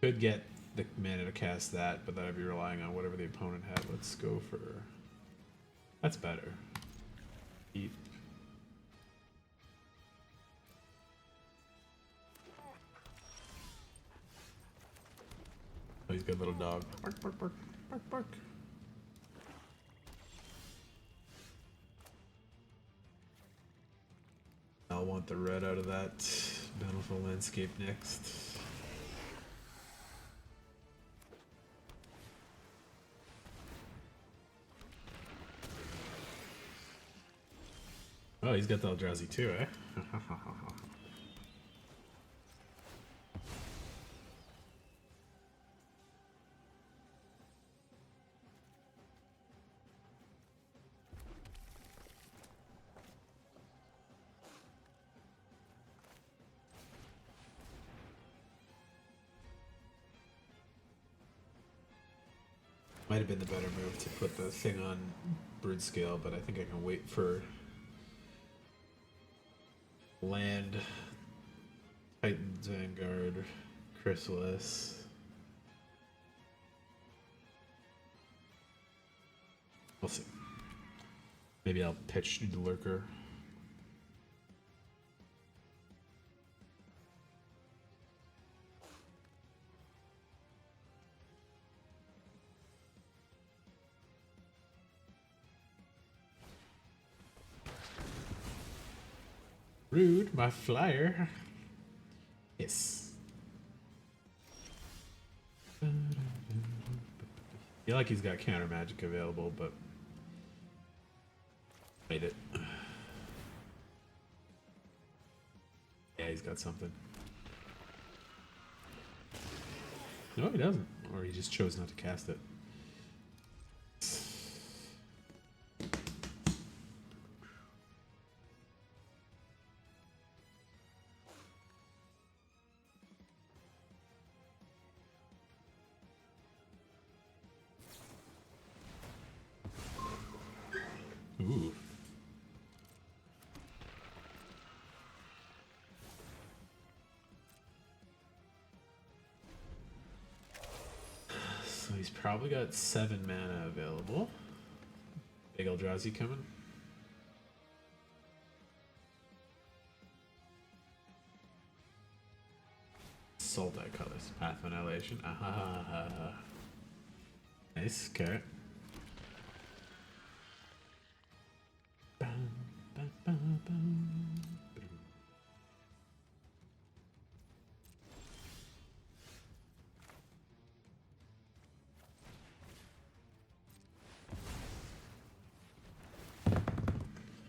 Could get the mana to cast that, but then I'd be relying on whatever the opponent had. Let's go for... That's better. Keep. Oh, he's got a little dog. Bark, bark, bark, bark, bark. I'll want the red out of that Bountiful Landscape next. Oh, he's got the Eldrazi too, eh? Might have been the better move to put the thing on Brood Scale, but I think I can wait for land, Titan's Vanguard, Chrysalis. We'll see. Maybe I'll pitch the Lurker. Rude, my flyer. Yes. I feel like he's got counter magic available, but wait it. Yeah, he's got something. No, he doesn't. Or he just chose not to cast it. Ooh. So he's probably got 7 mana available. Big Eldrazi coming. Sultai colors. Path of Annihilation. Ah. Nice. Carrot.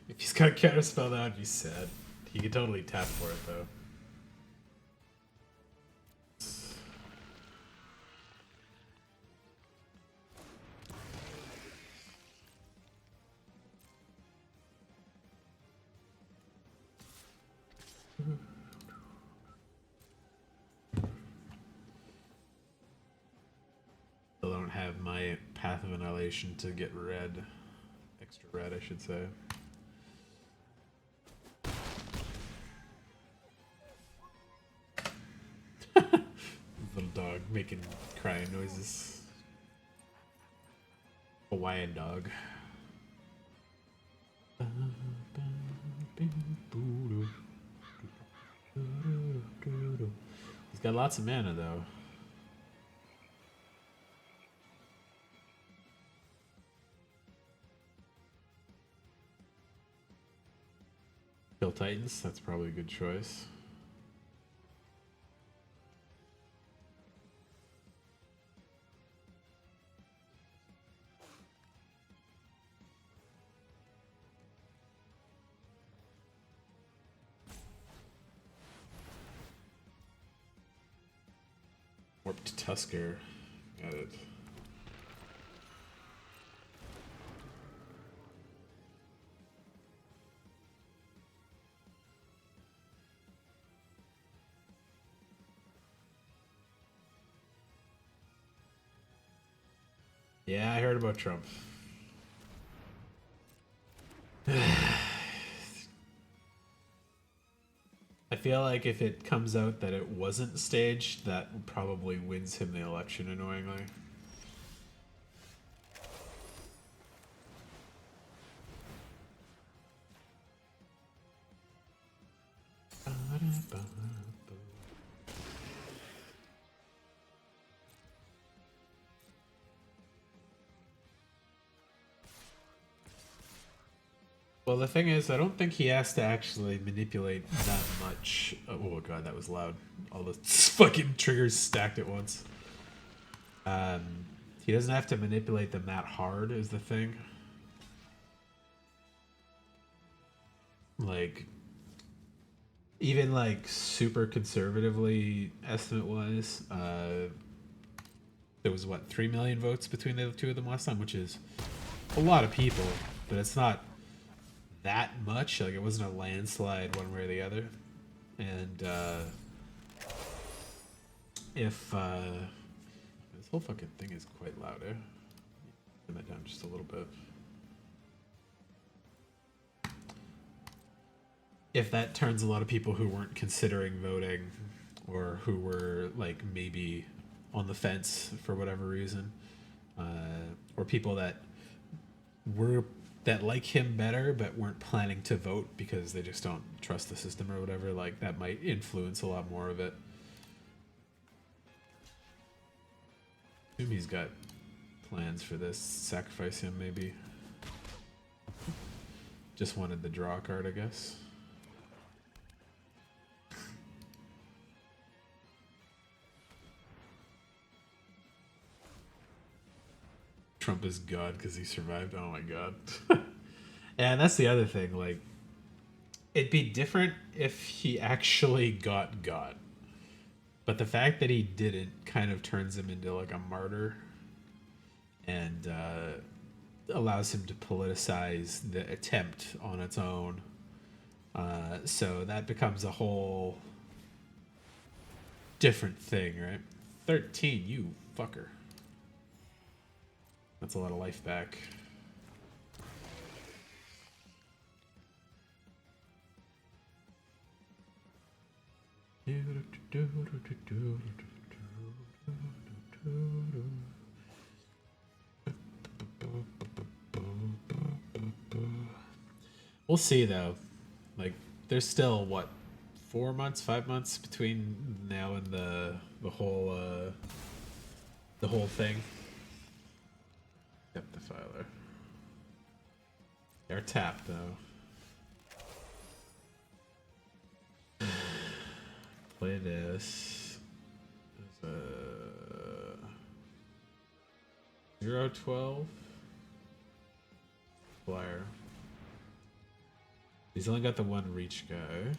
If he's got counterspell, that would be sad. He could totally tap for it though. Still don't have my Path of Annihilation to get red. Extra red, I should say. Little dog making crying noises. Hawaiian dog. He's got lots of mana though. Kill Titans, that's probably a good choice. Warped Tusker. Got it. Yeah, I heard about Trump. I feel like if it comes out that it wasn't staged, that probably wins him the election, annoyingly. Well, the thing is, I don't think he has to actually manipulate that much. Oh god, that was loud. All the fucking triggers stacked at once. He doesn't have to manipulate them that hard, is the thing. Like, even like super conservatively, estimate-wise, there was what, 3 million votes between the two of them last time, which is a lot of people, but it's not that much. Like, it wasn't a landslide one way or the other. And if this whole fucking thing is quite loud, eh? Turn that down just a little bit. If that turns a lot of people who weren't considering voting, or who were like maybe on the fence for whatever reason, or people that like him better but weren't planning to vote because they just don't trust the system or whatever, like that might influence a lot more of it. I assume he's got plans for this. Sacrifice him, maybe. Just wanted the draw card, I guess. Trump is God because he survived. Oh my god. And that's the other thing. Like, it'd be different if he actually got God. But the fact that he didn't kind of turns him into like a martyr, and allows him to politicize the attempt on its own. So that becomes a whole different thing, right? 13, you fucker. That's a lot of life back. We'll see though. Like, there's still what, 4 months, 5 months between now and the whole thing. Yep, the filer. They're tapped though. Play this. There's a 012 flyer. He's only got the one reach guy.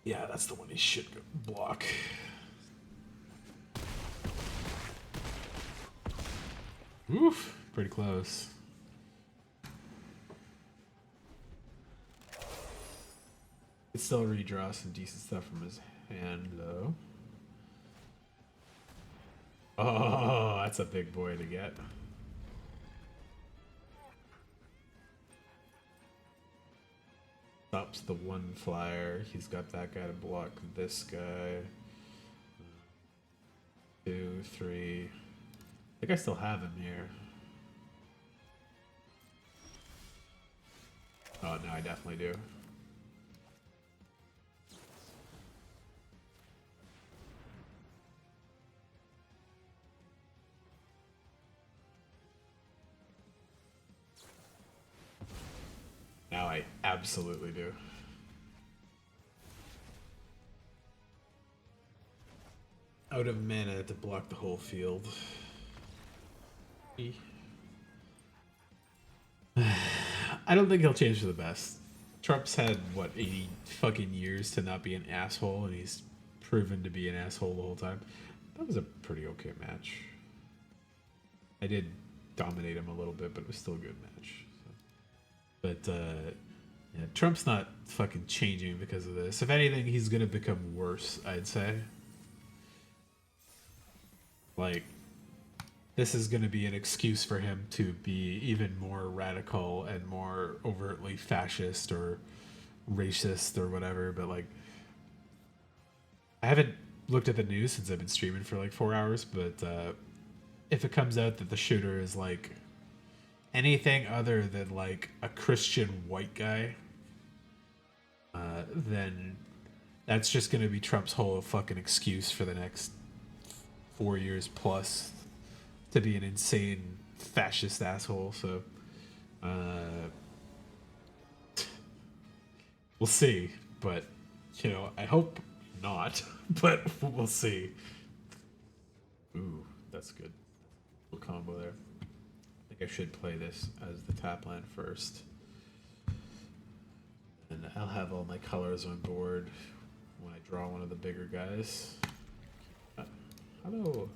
Yeah, that's the one he should go block. Oof, pretty close. Could still redraw some decent stuff from his hand, though. Oh, that's a big boy to get. Stops the one flyer. He's got that guy to block this guy. 2, 3. I think I still have him here. Oh, no, I definitely do. absolutely do. Out of mana to block the whole field. I don't think he'll change for the best. Trump's had, what, 80 fucking years to not be an asshole, and he's proven to be an asshole the whole time. That was a pretty okay match. I did dominate him a little bit, but it was still a good match. So. But, yeah, Trump's not fucking changing because of this. If anything, he's gonna become worse, I'd say. Like, this is going to be an excuse for him to be even more radical and more overtly fascist or racist or whatever. But, like, I haven't looked at the news since I've been streaming for like 4 hours. But if it comes out that the shooter is like anything other than like a Christian white guy, then that's just going to be Trump's whole fucking excuse for the next 4 years plus to be an insane fascist asshole. So we'll see, but you know, I hope not, but we'll see. Ooh, that's good. Little combo there. I think I should play this as the tap land first, and I'll have all my colors on board when I draw one of the bigger guys. Hello.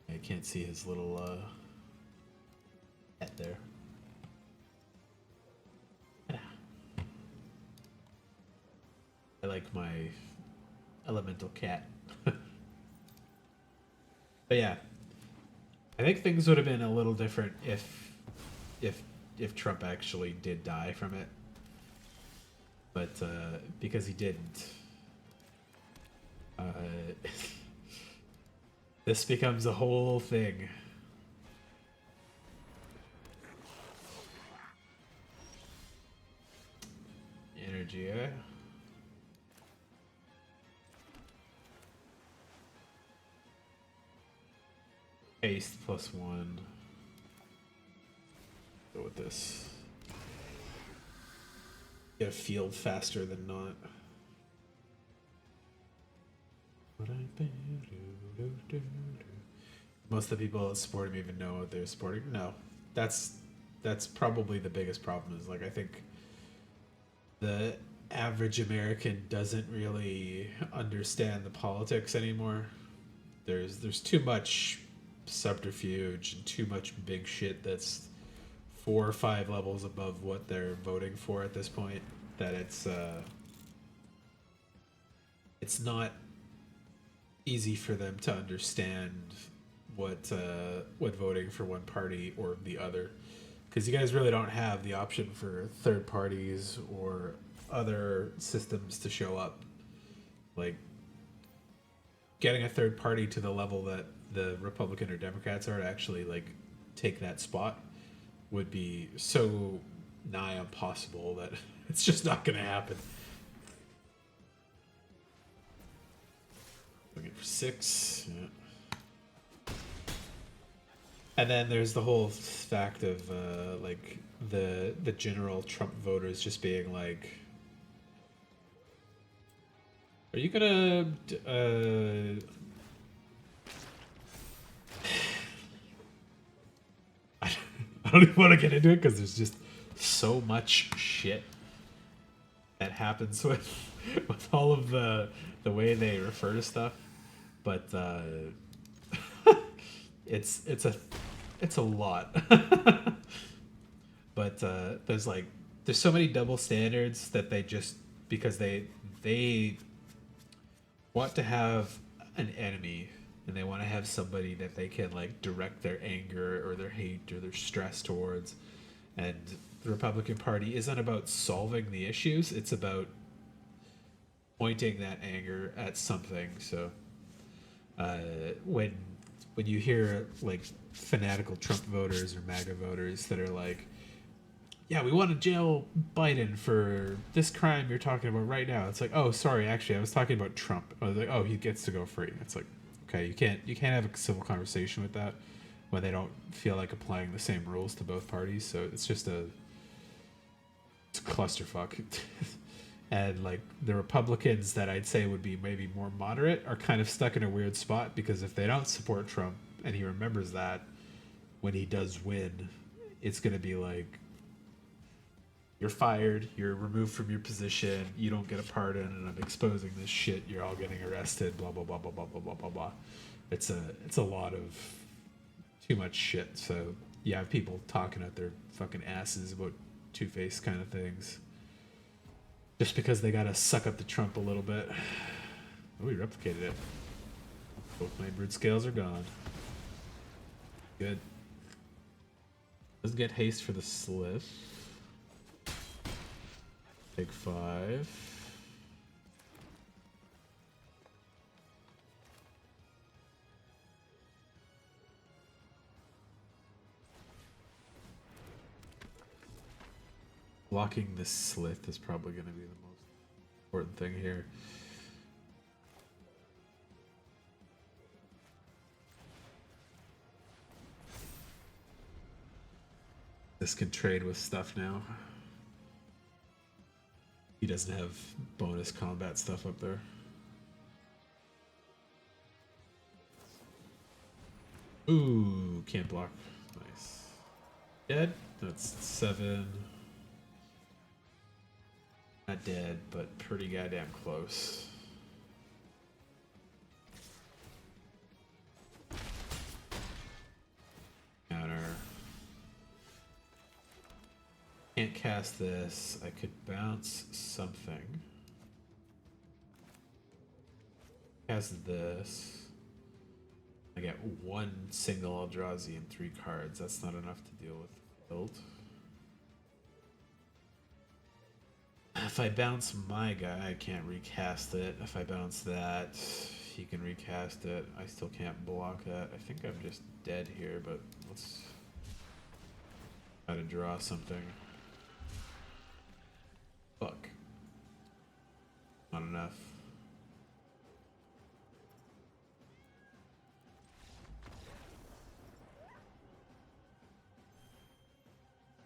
I can't see his little hat there. I like my elemental cat. But yeah, I think things would have been a little different if Trump actually did die from it. But because he didn't. This becomes a whole thing. Energy, eh? Haste +1. Go with this. Get a field faster than not. Most of the people that support him even know what they're supporting. No, that's probably the biggest problem. Is like I think the average American doesn't really understand the politics anymore. There's too much subterfuge and too much big shit that's 4 or 5 levels above what they're voting for at this point. That it's not easy for them to understand what voting for one party or the other, because you guys really don't have the option for third parties or other systems to show up. Like getting a third party to the level that the Republican or Democrats are to actually like take that spot would be so nigh impossible that it's just not going to happen. Looking for 6. Yeah. And then there's the whole fact of like the general Trump voters just being like, are you gonna I don't even want to get into it because there's just so much shit that happens with all of the way they refer to stuff. But it's a lot. But there's so many double standards that they just, because they want to have an enemy and they want to have somebody that they can like direct their anger or their hate or their stress towards. And the Republican Party isn't about solving the issues, it's about pointing that anger at something. So when you hear like fanatical Trump voters or MAGA voters that are like, yeah, we want to jail Biden for this crime you're talking about right now, it's like, oh, sorry, actually I was talking about Trump. I was like, oh, he gets to go free. It's like, okay, you can't have a civil conversation with that when they don't feel like applying the same rules to both parties. So it's just It's a clusterfuck. And like the Republicans that I'd say would be maybe more moderate are kind of stuck in a weird spot, because if they don't support Trump and he remembers that when he does win, it's going to be like, you're fired, you're removed from your position, you don't get a pardon, and I'm exposing this shit, you're all getting arrested, blah blah blah blah blah blah blah blah blah. It's a lot of too much shit. So you have people talking out their fucking asses about two-faced kind of things just because they gotta suck up to Trump a little bit. Oh, we replicated it. Both my brood scales are gone. Good. Doesn't get haste for the slip. Take 5. Blocking this slith is probably going to be the most important thing here. This can trade with stuff now. He doesn't have bonus combat stuff up there. Ooh, can't block. Nice. Dead? That's 7. Not dead, but pretty goddamn close. Counter. Can't cast this. I could bounce something. Cast this. I get 1 single Eldrazi and 3 cards. That's not enough to deal with build. If I bounce my guy, I can't recast it. If I bounce that, he can recast it. I still can't block that. I think I'm just dead here, but let's try to draw something. Fuck. Not enough.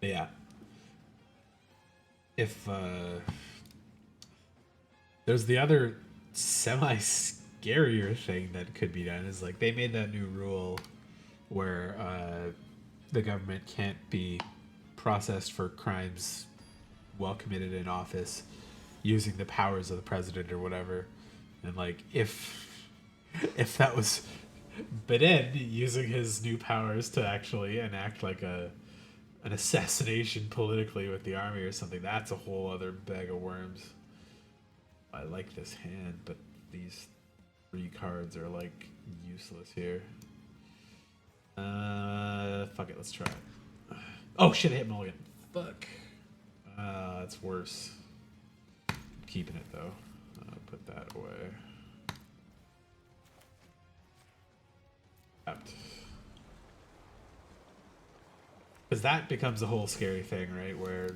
Yeah. If there's the other semi-scarier thing that could be done is like they made that new rule where the government can't be processed for crimes while committed in office using the powers of the president or whatever. And like if that was Biden using his new powers to actually enact like an assassination politically with the army or something, that's a whole other bag of worms. I like this hand, but these 3 cards are like useless here. Fuck it, let's try it. Oh shit, I hit mulligan. Fuck. That's worse. I'm keeping it though. I'll put that away. Out. Because that becomes a whole scary thing, right? Where,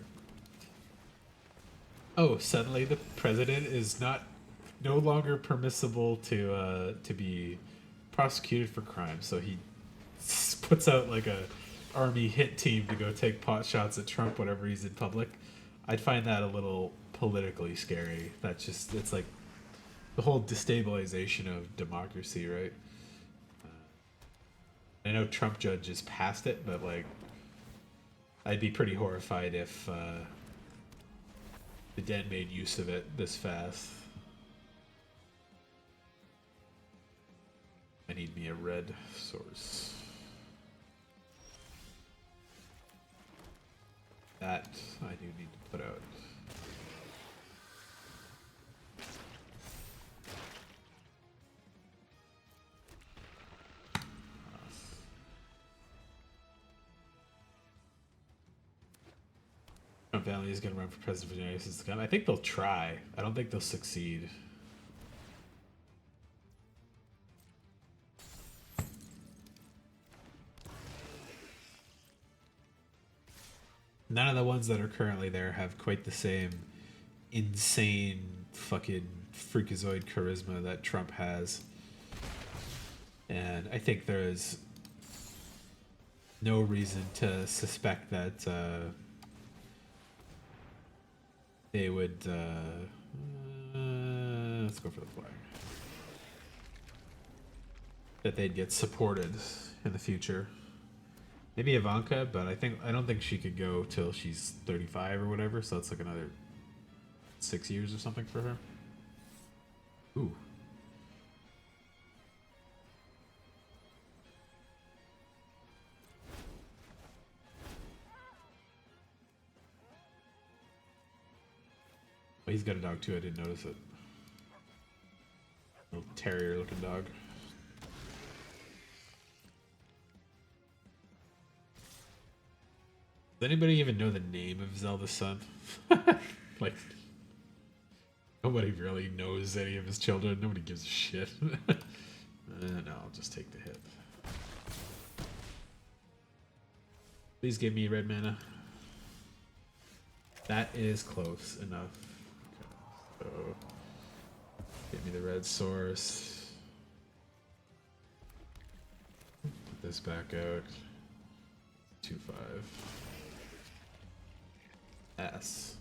oh, suddenly the president is no longer permissible to be prosecuted for crime. So he puts out like a army hit team to go take pot shots at Trump whenever he's in public. I'd find that a little politically scary. That's just, it's like the whole destabilization of democracy, right? I know Trump judges passed it, but like, I'd be pretty horrified if the Den made use of it this fast. I need me a red source. That I do need to put out. Trump family is going to run for president for the United States to come. I think they'll try. I don't think they'll succeed. None of the ones that are currently there have quite the same insane fucking freakazoid charisma that Trump has. And I think there is no reason to suspect that they would. Let's go for the flag. That they'd get supported in the future. Maybe Ivanka, but I don't think she could go till she's 35 or whatever. So it's like another 6 years or something for her. Ooh. Oh, he's got a dog too. I didn't notice it. Little terrier-looking dog. Does anybody even know the name of Zelda's son? Like, nobody really knows any of his children. Nobody gives a shit. No, I'll just take the hit. Please give me red mana. That is close enough. Okay, so, give me the red source. Put this back out. 2-5. S.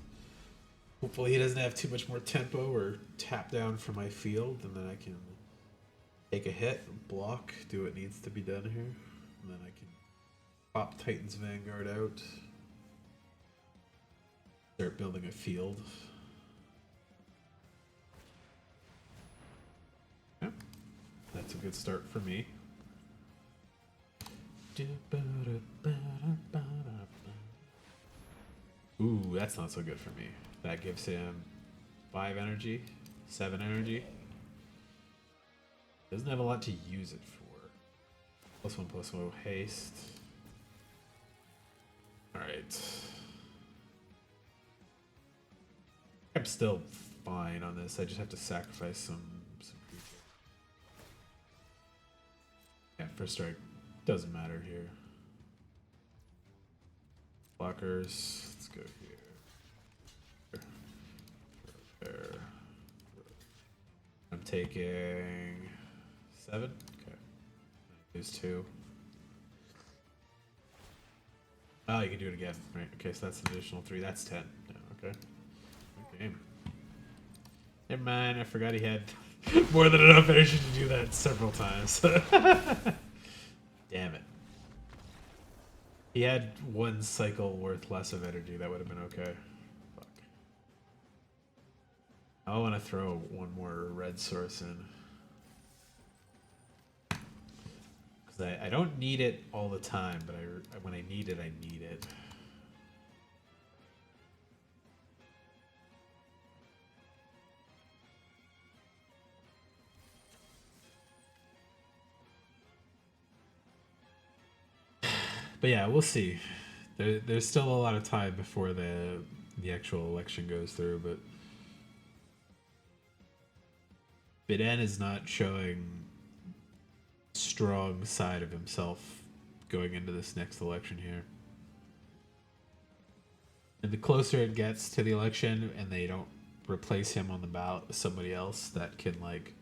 Hopefully he doesn't have too much more tempo or tap down for my field, and then I can take a hit, block, do what needs to be done here, and then I can pop Titan's Vanguard out, start building a field. Yeah, that's a good start for me. Ooh, that's not so good for me. That gives him 5 energy, 7 energy. Doesn't have a lot to use it for. +1/+1 haste. Alright. I'm still fine on this. I just have to sacrifice some creatures. Yeah, first strike doesn't matter here. Blockers. Let's go here. There. I'm taking 7. Okay. Lose 2. Oh, you can do it again. Right. Okay, so that's an additional 3. That's 10. Yeah, okay. Okay. Never mind. I forgot he had more than enough energy to do that several times. Damn it. He had 1 cycle worth less of energy. That would have been okay. Fuck. I want to throw 1 more red source in. Because I don't need it all the time, but when I need it, I need it. But yeah, we'll see. There's still a lot of time before the actual election goes through, but Biden is not showing strong side of himself going into this next election here. And the closer it gets to the election and they don't replace him on the ballot with somebody else that can like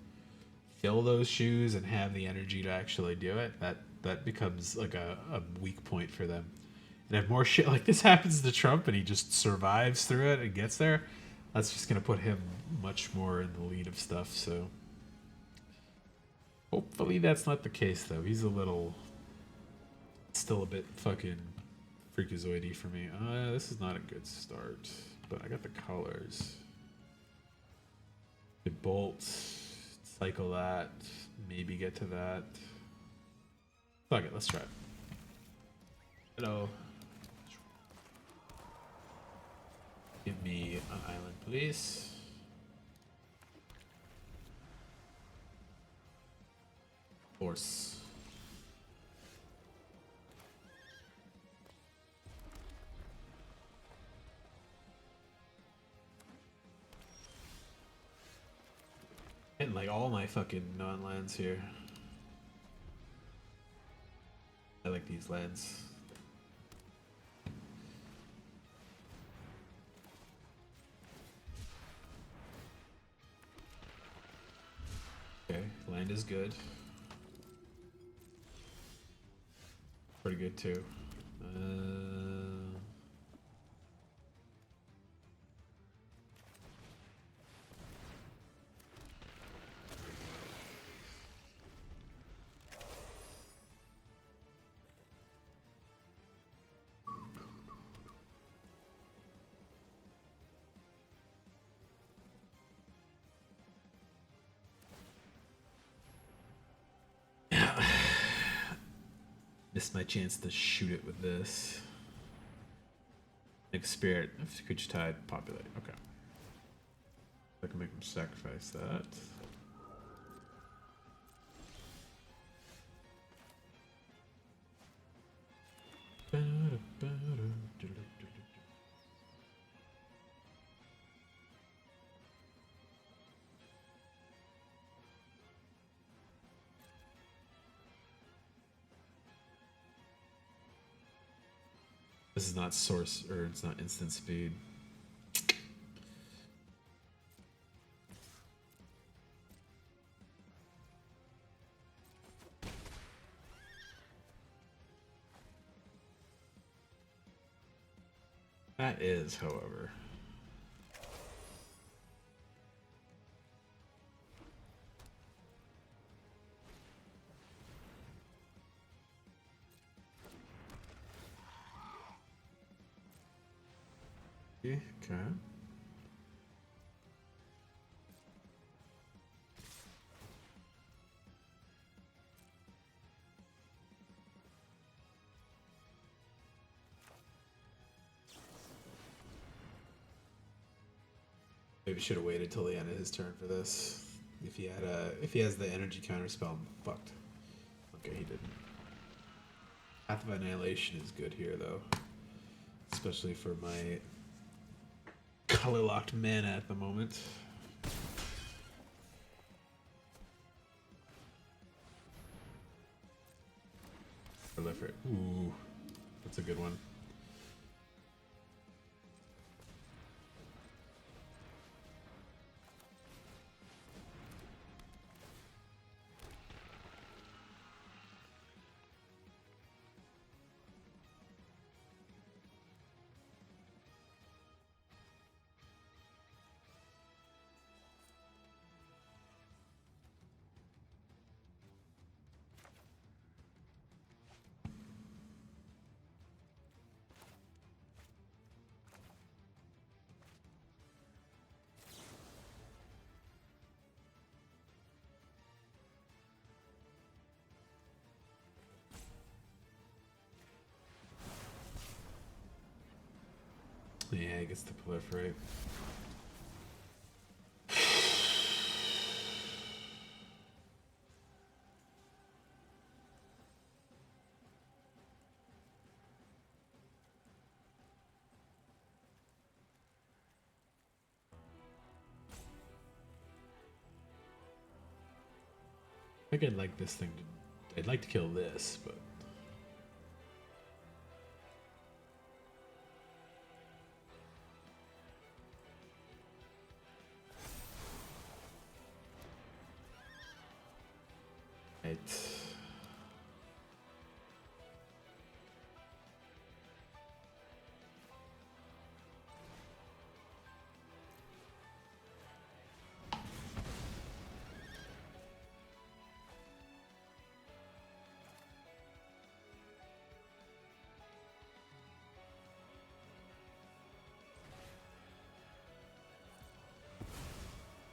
fill those shoes and have the energy to actually do it, that becomes like a weak point for them. And if more shit like this happens to Trump and he just survives through it and gets there, that's just going to put him much more in the lead of stuff. So hopefully that's not the case, though. He's still a bit fucking freakazoidy for me. This is not a good start, but I got the colors. Could bolt, cycle that, maybe get to that. Fuck it, let's try it. Hello. Give me an island, please. Force. Getting like all my fucking non-lands here. I like these lands. Okay, land is good. Pretty good too. Missed my chance to shoot it with this. Next spirit of creature tide populate. Okay. I can make him sacrifice that. This is not source, or it's not instant speed. That is, however. Okay. Maybe should have waited till the end of his turn for this. If he has the energy counter spell, I'm fucked. Okay, he didn't. Path of Annihilation is good here though. Especially for my color locked mana at the moment. Proliferate. Ooh, that's a good one. Yeah, he gets to proliferate. I think I'd like this thing to... I'd like to kill this, but... Right.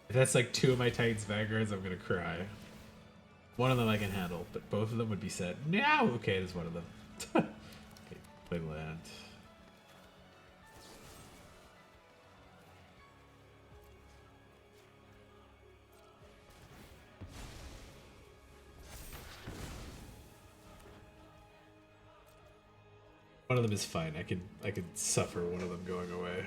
If that's like two of my Titans Vanguards, I'm gonna cry. One of them I can handle, but both of them would be set. No! Okay, there's one of them. Okay, play land. One of them is fine. I could suffer one of them going away.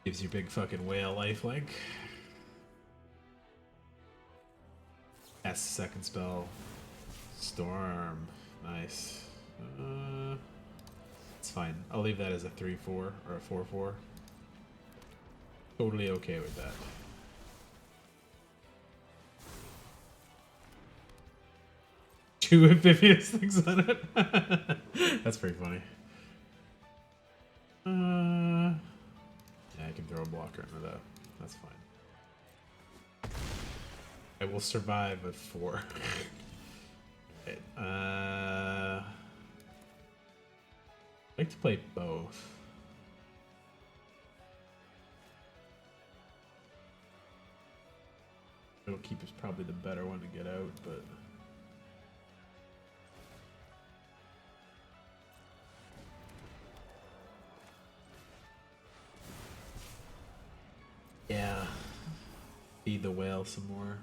Gives you big fucking whale lifelink. Cast second spell. Storm. Nice. It's fine. I'll leave that as a 3-4 or a 4-4. Totally okay with that. Two amphibious things on it. That's pretty funny. Yeah, I can throw a blocker into that. That's fine. I will survive at 4. Right, I'd like to play both. It'll keep is probably the better one to get out, but yeah, feed the whale some more.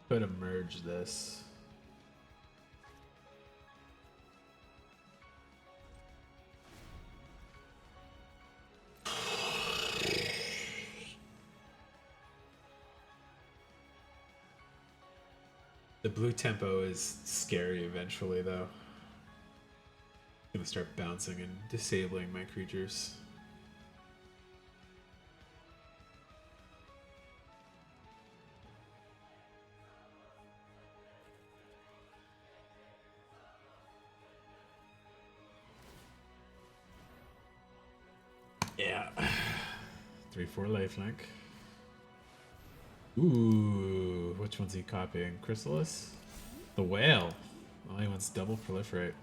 Try to merge this. The blue tempo is scary eventually, though. I'm gonna start bouncing and disabling my creatures. Yeah. 3-4 lifelink. Ooh, which one's he copying? Chrysalis? The whale. Oh, he wants double proliferate.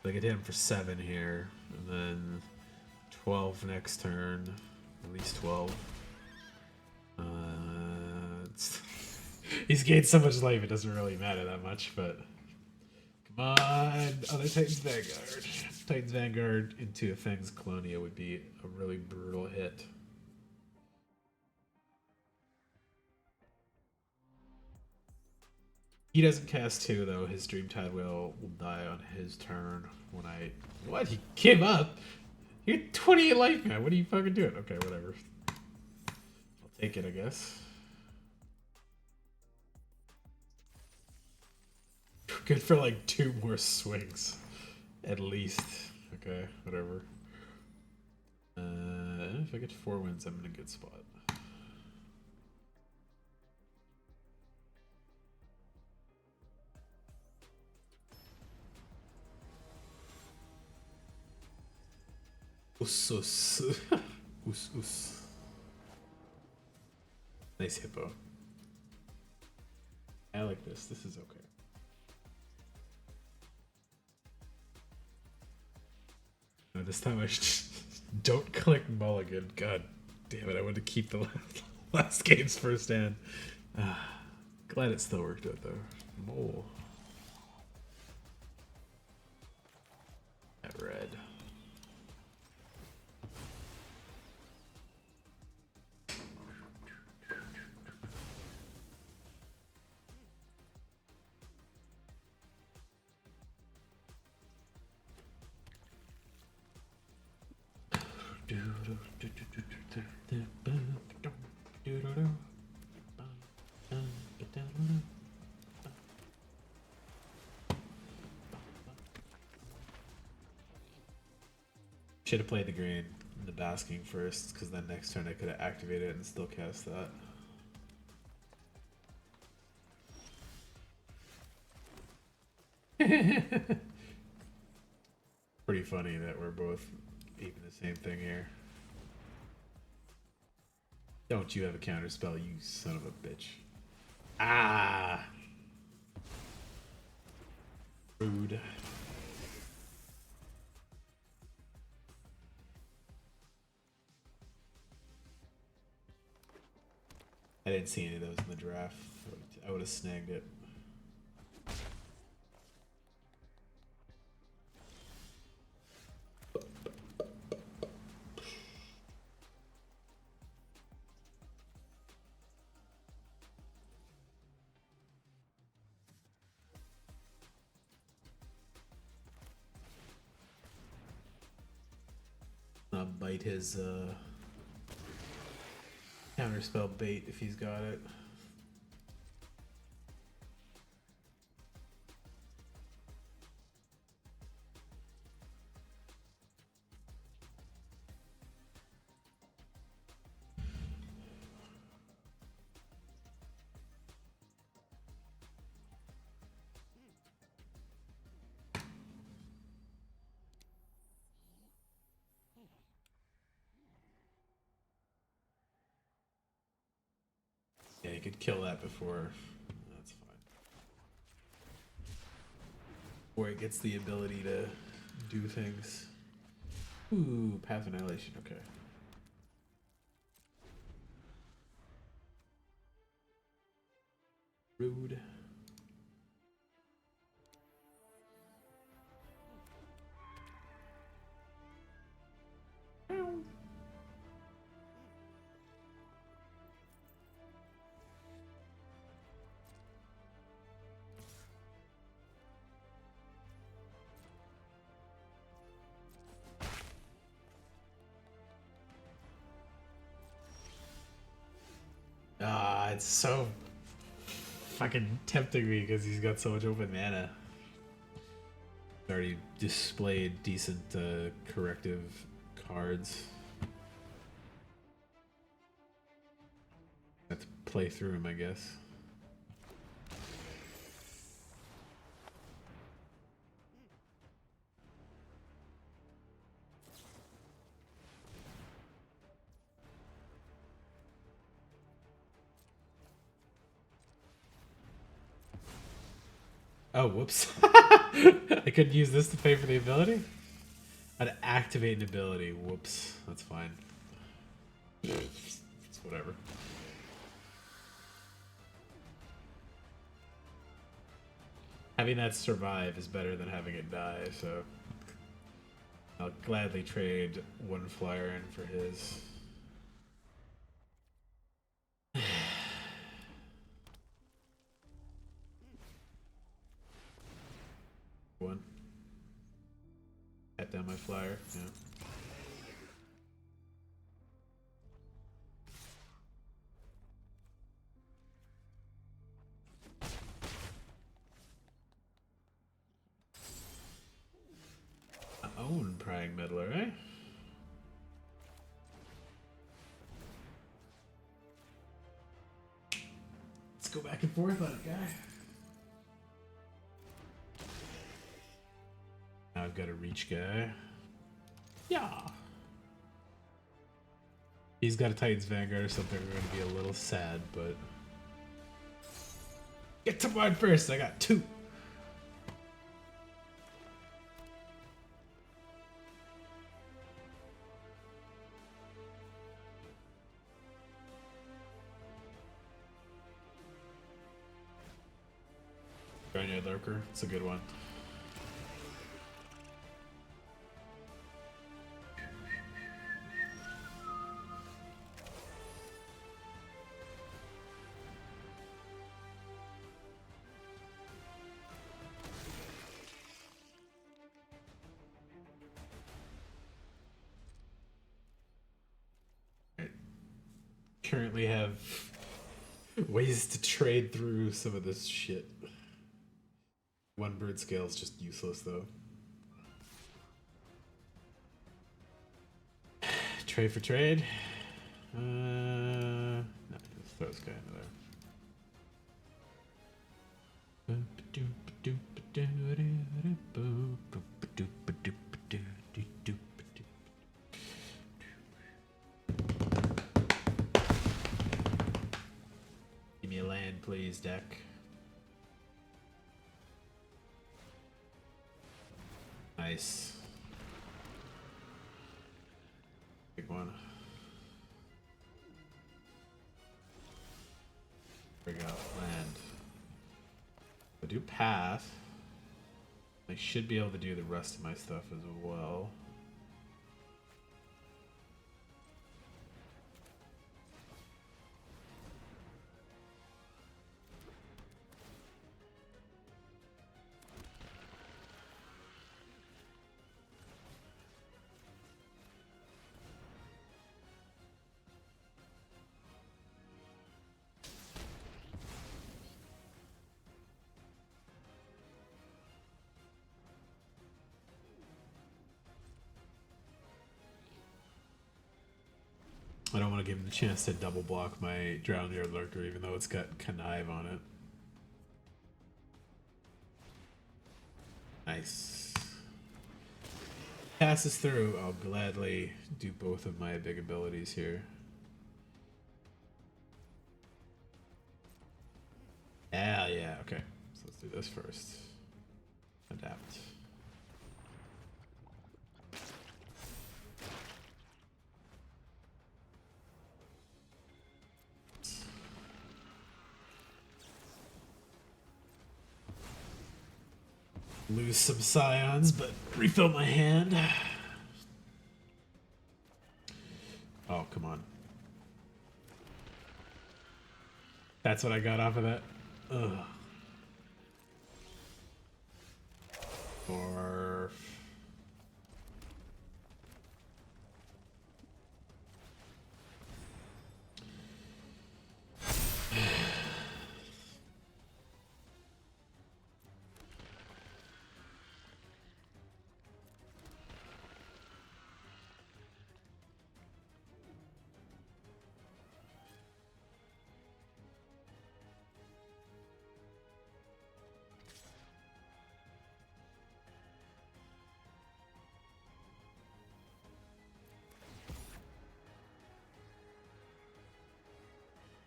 I could hit him for 7 here, and then 12 next turn. At least 12. He's gained so much life, it doesn't really matter that much, but... Come on! Other Titan's Vanguard. Titan's Vanguard into a Fang's Colonia would be a really brutal hit. He doesn't cast 2, though. His Dreamtide will die on his turn when I... What? He gave up? You had 28 life, man. What are you fucking doing? Okay, whatever. I'll take it, I guess. Good for like 2 more swings. At least. Okay, whatever. If I get 4 wins, I'm in a good spot. Us, us. Us, us. Nice hippo. I like this. This is okay. No, this time I don't click mulligan. God damn it. I want to keep the last game's first hand. Glad it still worked out though. Mole. That red. Should have played the green in the basking first, because then next turn I could have activated it and still cast that. Pretty funny that we're both even the same thing here. Don't you have a counter spell, you son of a bitch. Ah! Rude. I didn't see any of those in the draft. I would have snagged it. I'll bite his counterspell bait if he's got it. Yeah, you could kill that before. That's fine. Before it gets the ability to do things. Ooh, Path of Annihilation, okay. Rude. Ah, it's so fucking tempting me because he's got so much open mana. Already displayed decent corrective cards. Have to play through him, I guess. Oh, whoops. I couldn't use this to pay for the ability? I'd activate an ability. Whoops. That's fine. It's whatever. Having that survive is better than having it die, so I'll gladly trade one flyer in for his. One. Cut down my flyer. Yeah. My own prying meddler, eh? Let's go back and forth on it, guy. Now I've got a reach guy. Yeah. He's got a Titan's Vanguard or something. We're gonna be a little sad, but get to mine first. I got 2. Barnyard Lurker. It's a good one. Currently have ways to trade through some of this shit. One bird scale is just useless though. Trade for trade. No, let's throw this guy into there. Give me a land, please, deck. Nice. Big one. we go. Land. I do path. I should be able to do the rest of my stuff as well. I don't want to give him the chance to double block my Drowned Yard Lurker, even though it's got Connive on it. Nice. Passes through. I'll gladly do both of my big abilities here. Hell yeah. Okay. So let's do this first. Adapt. Lose some scions, but refill my hand. Oh, come on. That's what I got off of that? Ugh. Or...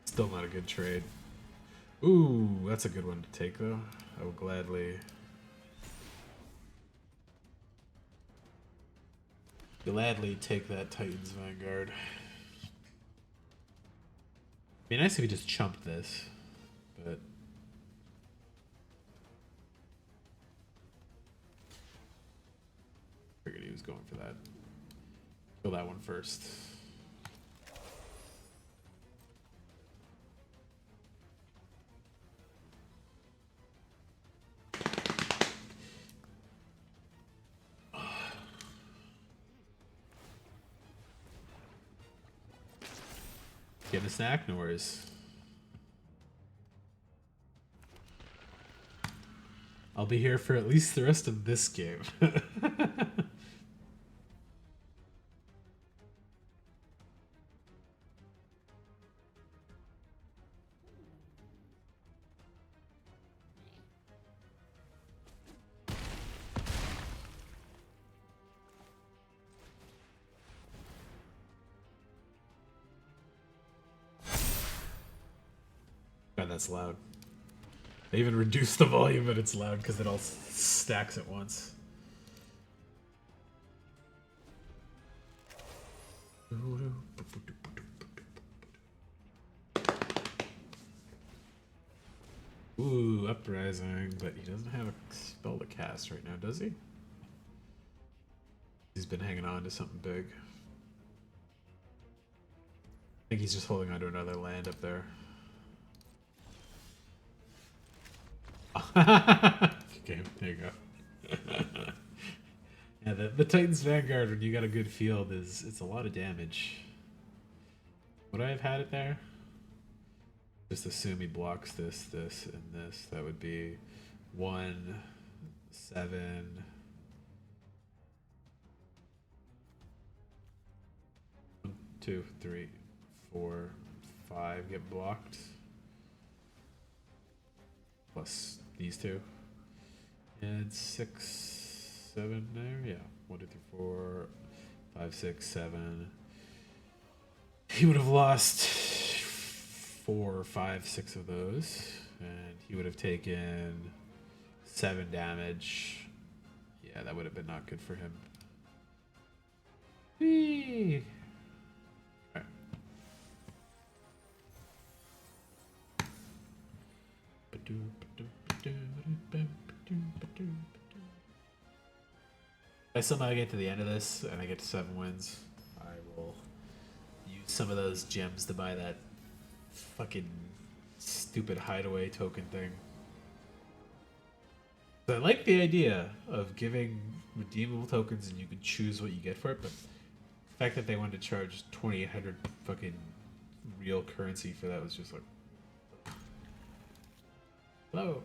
Still not a good trade. Ooh, that's a good one to take, though. I will gladly take that Titan's Vanguard. Be nice if he just chumped this, but figured he was going for that. Kill that one first. Getting a snack? No worries. I'll be here for at least the rest of this game. God, that's loud. They even reduced the volume, but it's loud because it all stacks at once. Ooh, Uprising, but he doesn't have a spell to cast right now, does he? He's been hanging on to something big. I think he's just holding on to another land up there. Okay, there you go. Yeah, the Titan's Vanguard, when you got a good field, it's a lot of damage. Would I have had it there? Just assume he blocks this, this, and this. That would be 1, 7. 1, 2, 3, 4, 5 get blocked. Plus these two. And 6, 7 there. Yeah. 1, 2, 3, 4, 5, 6, 7. He would have lost 4, 5, 6 of those. And he would have taken 7 damage. Yeah, that would have been not good for him. Whee! Alright. If I somehow get to the end of this and I get to 7 wins, I will use some of those gems to buy that fucking stupid hideaway token thing. I like the idea of giving redeemable tokens and you can choose what you get for it, but the fact that they wanted to charge 2,800 fucking real currency for that was just like, hello.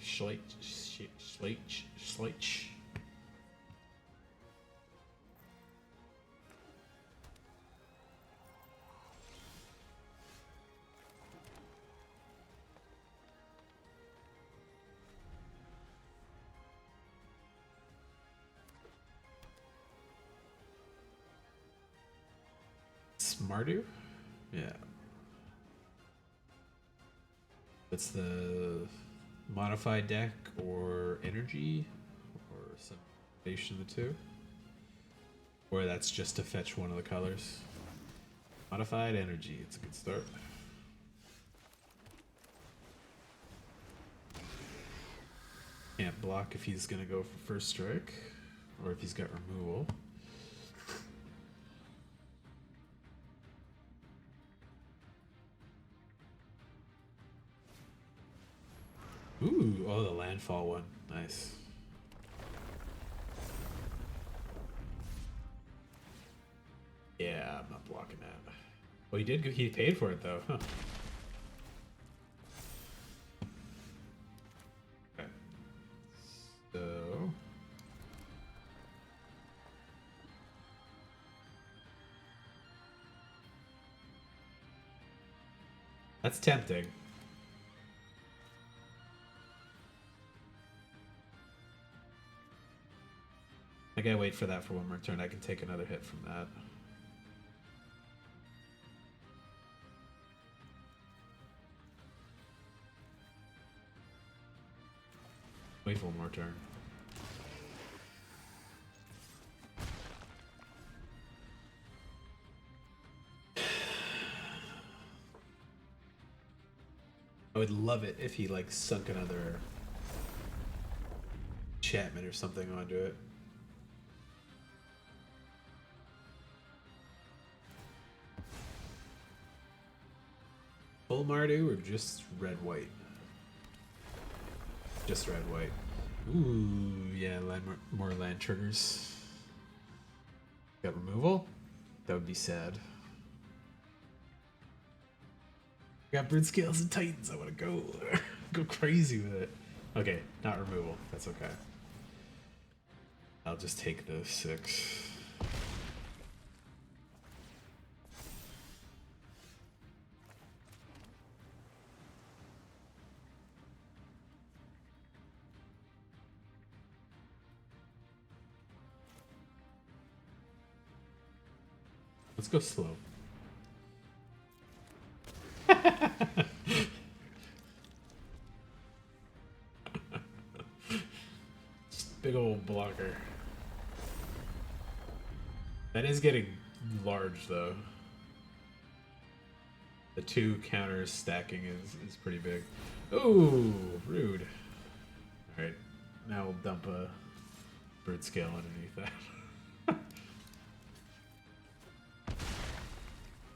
Schleich. Smartu? Yeah. It's the modified deck or energy or some combination of the two. Or that's just to fetch one of the colors. Modified energy, it's a good start. Can't block if he's gonna go for first strike or if he's got removal. Ooh, oh, the landfall one. Nice. Yeah, I'm not blocking that. Well, he paid for it though. Huh. Okay. So. That's tempting. I gotta wait for that for one more turn. I can take another hit from that. Wait for one more turn. I would love it if he like sunk another enchantment or something onto it. Full Mardu or just red-white? Just red-white. Ooh, yeah, more land triggers. Got removal? That would be sad. Got Bird Scales and Titans. I want to go go crazy with it. Okay, not removal. That's okay. I'll just take those 6. Let's go slow. Big old blocker. That is getting large though. The 2 counters stacking is pretty big. Ooh, rude. Alright, now we'll dump a bird scale underneath that.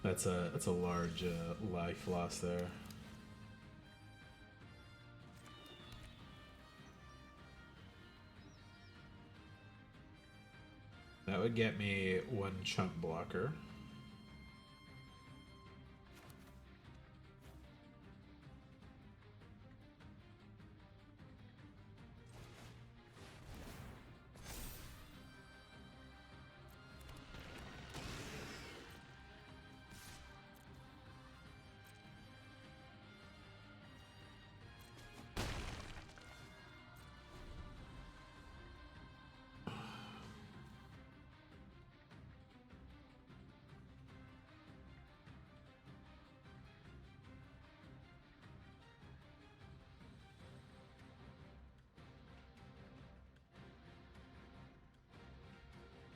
That's a large life loss there. That would get me 1 chunk blocker.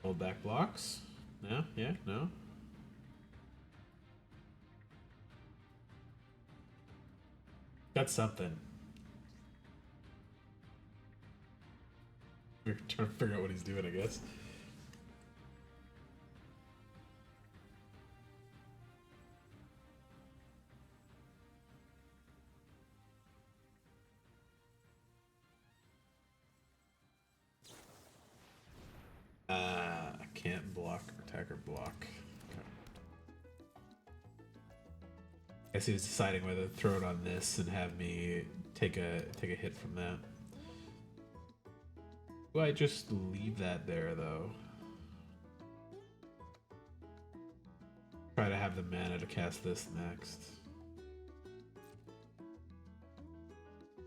Hold back blocks. No? Yeah? No? That's something. We're trying to figure out what he's doing, I guess. I can't block, attack, or block. Okay. I guess he was deciding whether to throw it on this and have me take a hit from that. Do I just leave that there though? Try to have the mana to cast this next.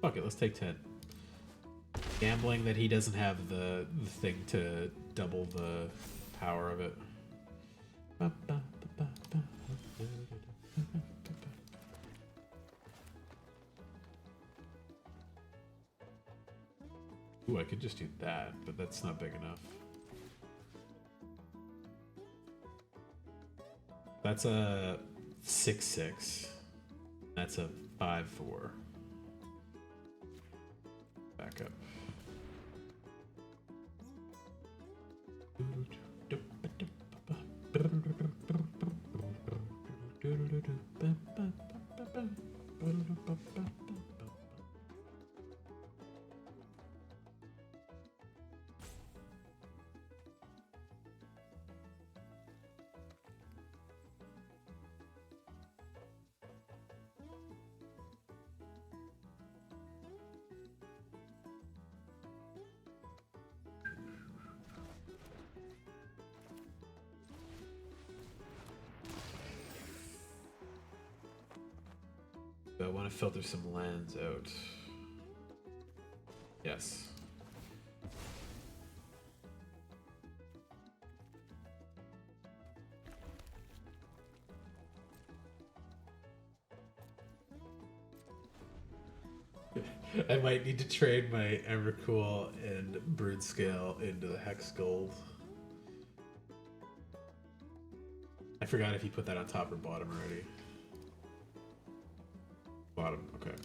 Fuck it, let's take 10. Gambling that he doesn't have the thing to double the power of it. Ooh, I could just do that, but that's not big enough. That's a 6/6. That's a 5/4. Back up. I want to filter some lands out. Yes. I might need to trade my Emrakul and Brood-Scale into the Hex Gold. I forgot if you put that on top or bottom already. Bottom, okay.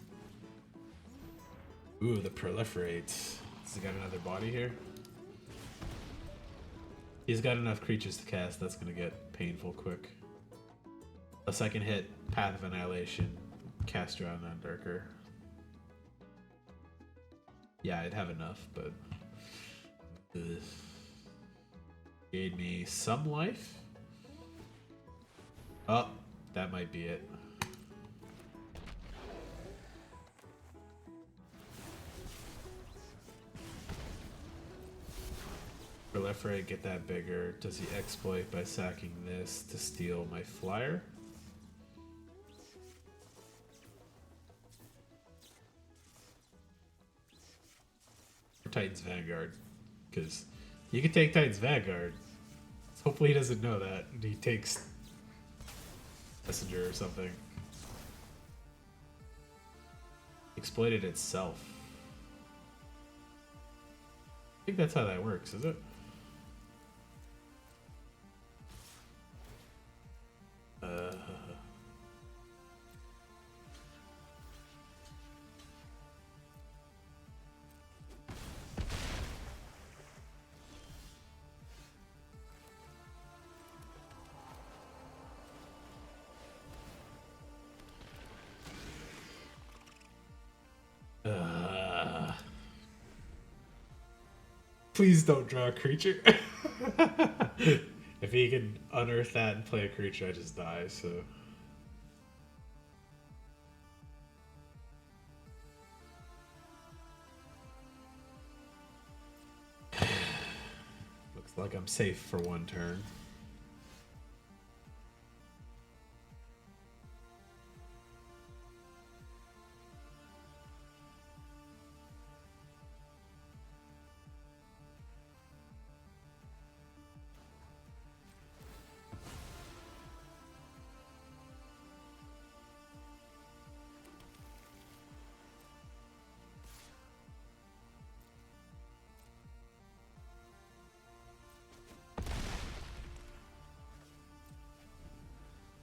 Ooh, the Proliferate. Has he got another body here? He's got enough creatures to cast, that's gonna get painful quick. Unless I can hit Path of Annihilation, cast Drown on Darker. Yeah, I'd have enough, but... Ugh. Gave me some life? Oh, that might be it. Proliferate, get that bigger. Does he exploit by sacking this to steal my flyer? Or Titan's Vanguard. Because you can take Titan's Vanguard. Hopefully he doesn't know that. He takes Messenger or something. Exploited itself. I think that's how that works, is it? Please don't draw a creature. If he can unearth that and play a creature, I just die, so... Looks like I'm safe for one turn.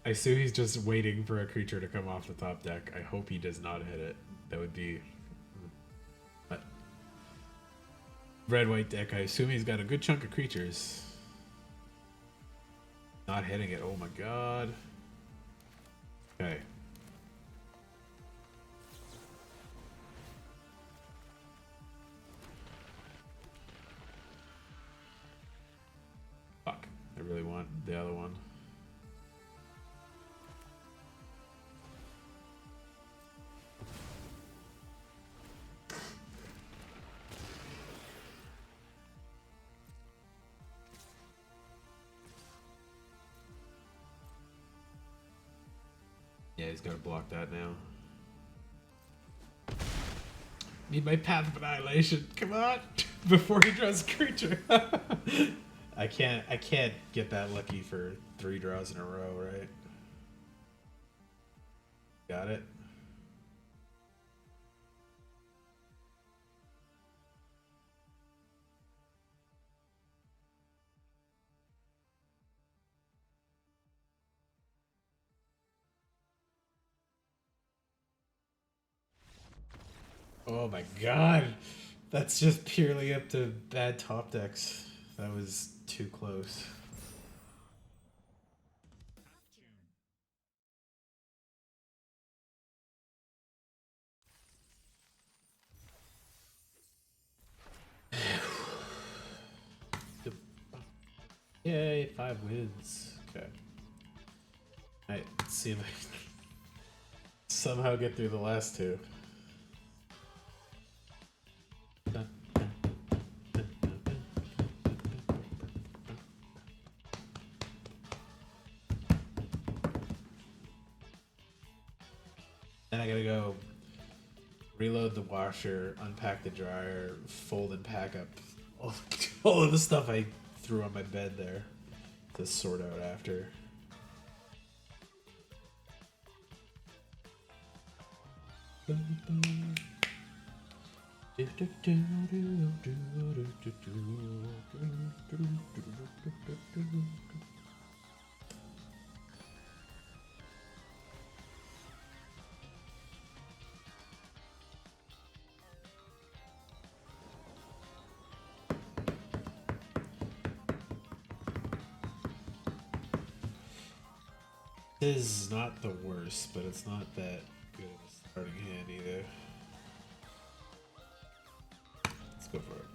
I assume he's just waiting for a creature to come off the top deck. I hope he does not hit it. That would be. But red-white deck. I assume he's got a good chunk of creatures. Not hitting it. Oh my god. Okay. Fuck. I really want the other one. Yeah, he's got to block that now. Need my Path of Annihilation. Come on! Before he draws a creature. I can't get that lucky for 3 draws in a row, right? Got it? Oh my god! That's just purely up to bad top decks. That was too close. Yay, 5 wins. Okay. Alright, let's see if I can somehow get through the last 2. Then I gotta go reload the washer, unpack the dryer, fold and pack up all of the stuff I threw on my bed there to sort out after. This is not the worst, but it's not that good of a starting hand either. Let's go for it.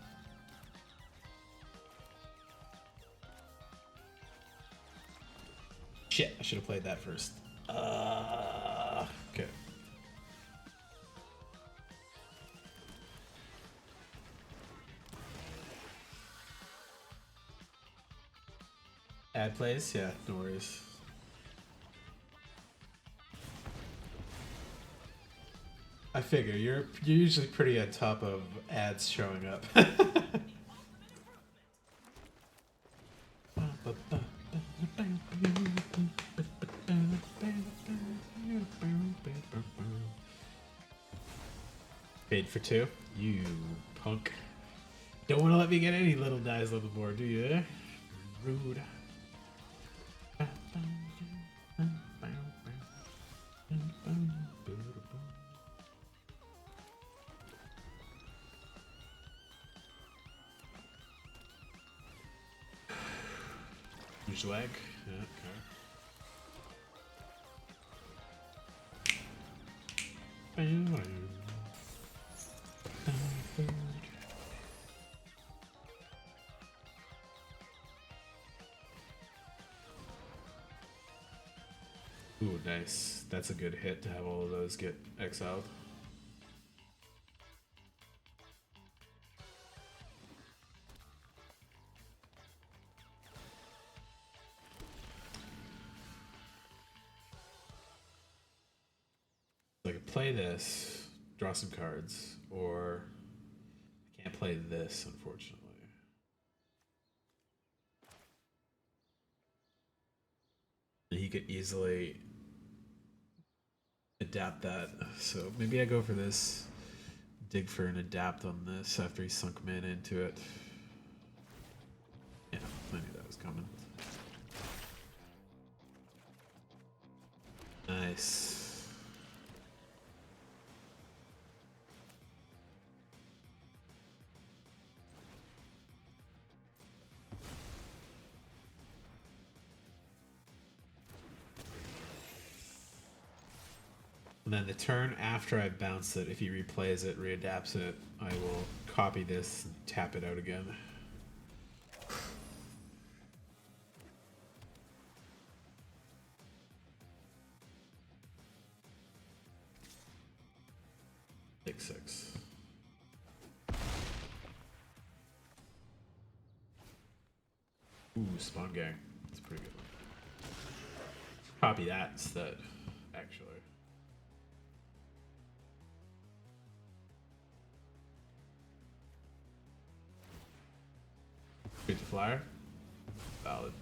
Shit, I should have played that first. Okay. Ad plays? Yeah, no worries. I figure you're usually pretty on top of ads showing up. Paid for 2? You punk. Don't want to let me get any little dice on the board, do you? Rude. Huge leg. Yeah, okay. Ooh, nice. That's a good hit to have all of those get exiled. So I could play this, draw some cards, or I can't play this, unfortunately. And he could easily adapt that, so maybe I go for this, dig for an adapt on this after he sunk mana into it. Yeah, I knew that was coming. Nice. And then the turn after I bounce it, if he replays it, readapts it, I will copy this and tap it out again. Take 6. Ooh, Spawn Gang. That's a pretty good one. Copy that instead, actually. Shoot the flyer. Valid.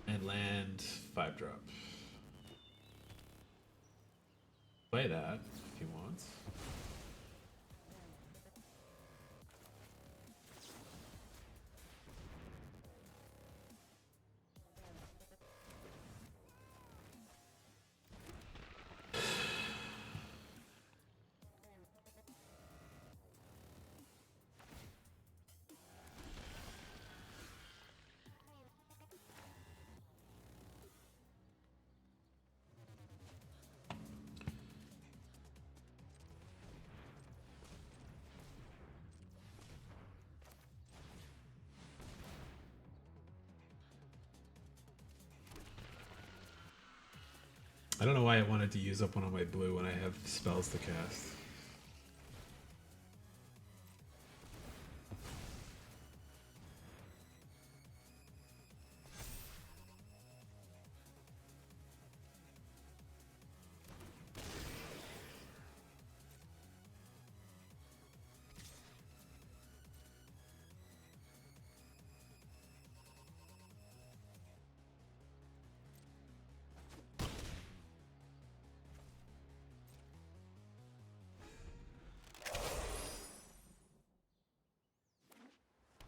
And land 5-drop. Play that if he wants. I don't know why I wanted to use up one of my blue when I have spells to cast.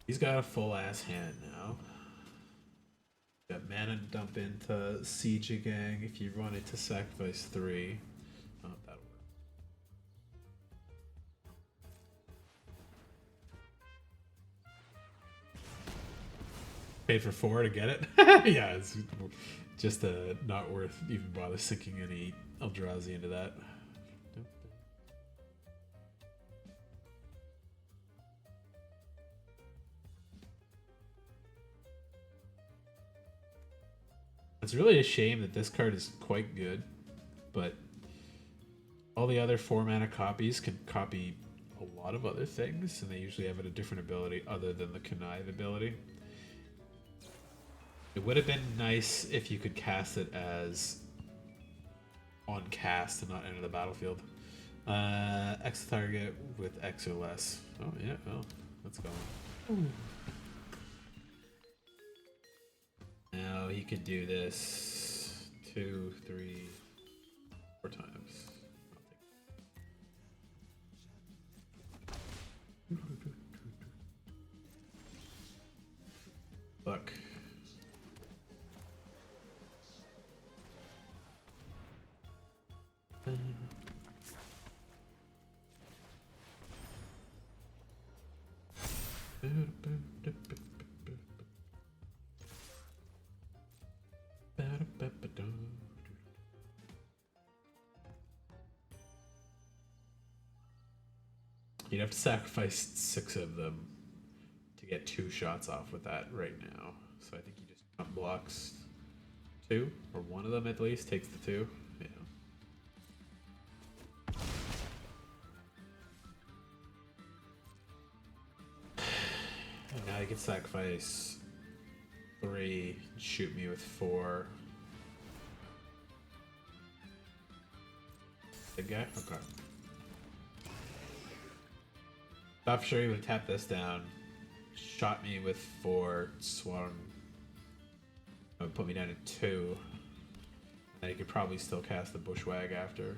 He's got a full ass hand now. Got mana dump into Siege Gang if you run it to sacrifice 3. Oh, that'll work. Paid for 4 to get it? Yeah, it's just not worth even bother sinking any Eldrazi into that. It's really a shame that this card is quite good, but all the other 4-mana copies can copy a lot of other things, and they usually have a different ability other than the Connive ability. It would have been nice if you could cast it as on cast and not enter the battlefield. X target with X or less. Oh yeah, well, let's go. Ooh. Now he could do this 2, 3, 4 times. Look. You'd have to sacrifice 6 of them to get 2 shots off with that right now. So I think he just blocks 2, or one of them at least, takes the 2. Yeah. And now he can sacrifice 3, shoot me with 4. Big guy? Okay. Thought for sure he would have tapped this down. Shot me with 4, swung. That would put me down to 2. And he could probably still cast the Bushwag after.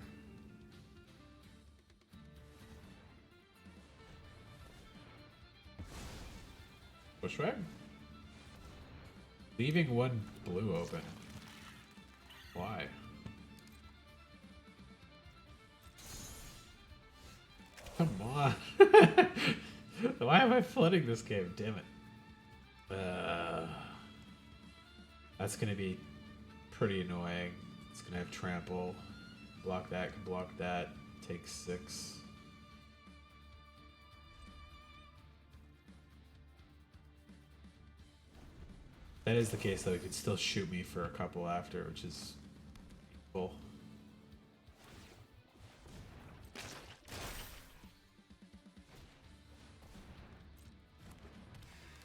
Bushwag? Leaving 1 blue open. Why? Come on. Why am I flooding this game? Damn it. That's gonna be pretty annoying. It's gonna have trample. Block that, can block that. Take 6. That is the case, though. He could still shoot me for a couple after, which is cool.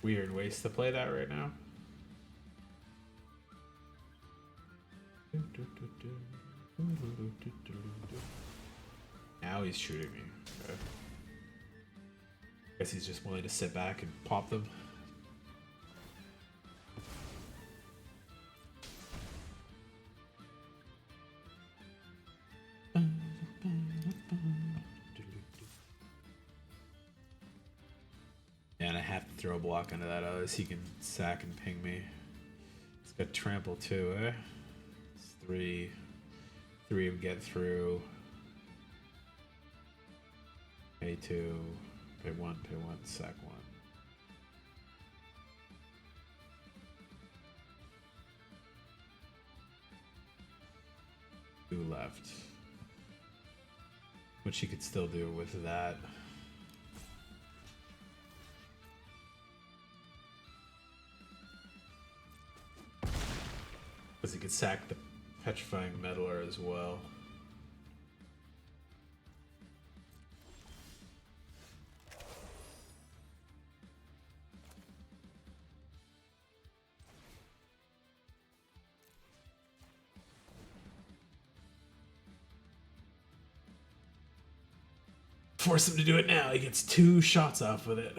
Weird ways to play that right now. Now he's shooting me. Okay. Guess he's just willing to sit back and pop them. And I have to throw a block into that, otherwise he can sack and ping me. It's got trample too, eh? It's 3. 3 would get through. Pay 2. Pay 1, sack 1. 2 left. Which he could still do with that. Because he could sack the Petrifying Meddler as well. Force him to do it now. He gets 2 shots off with it.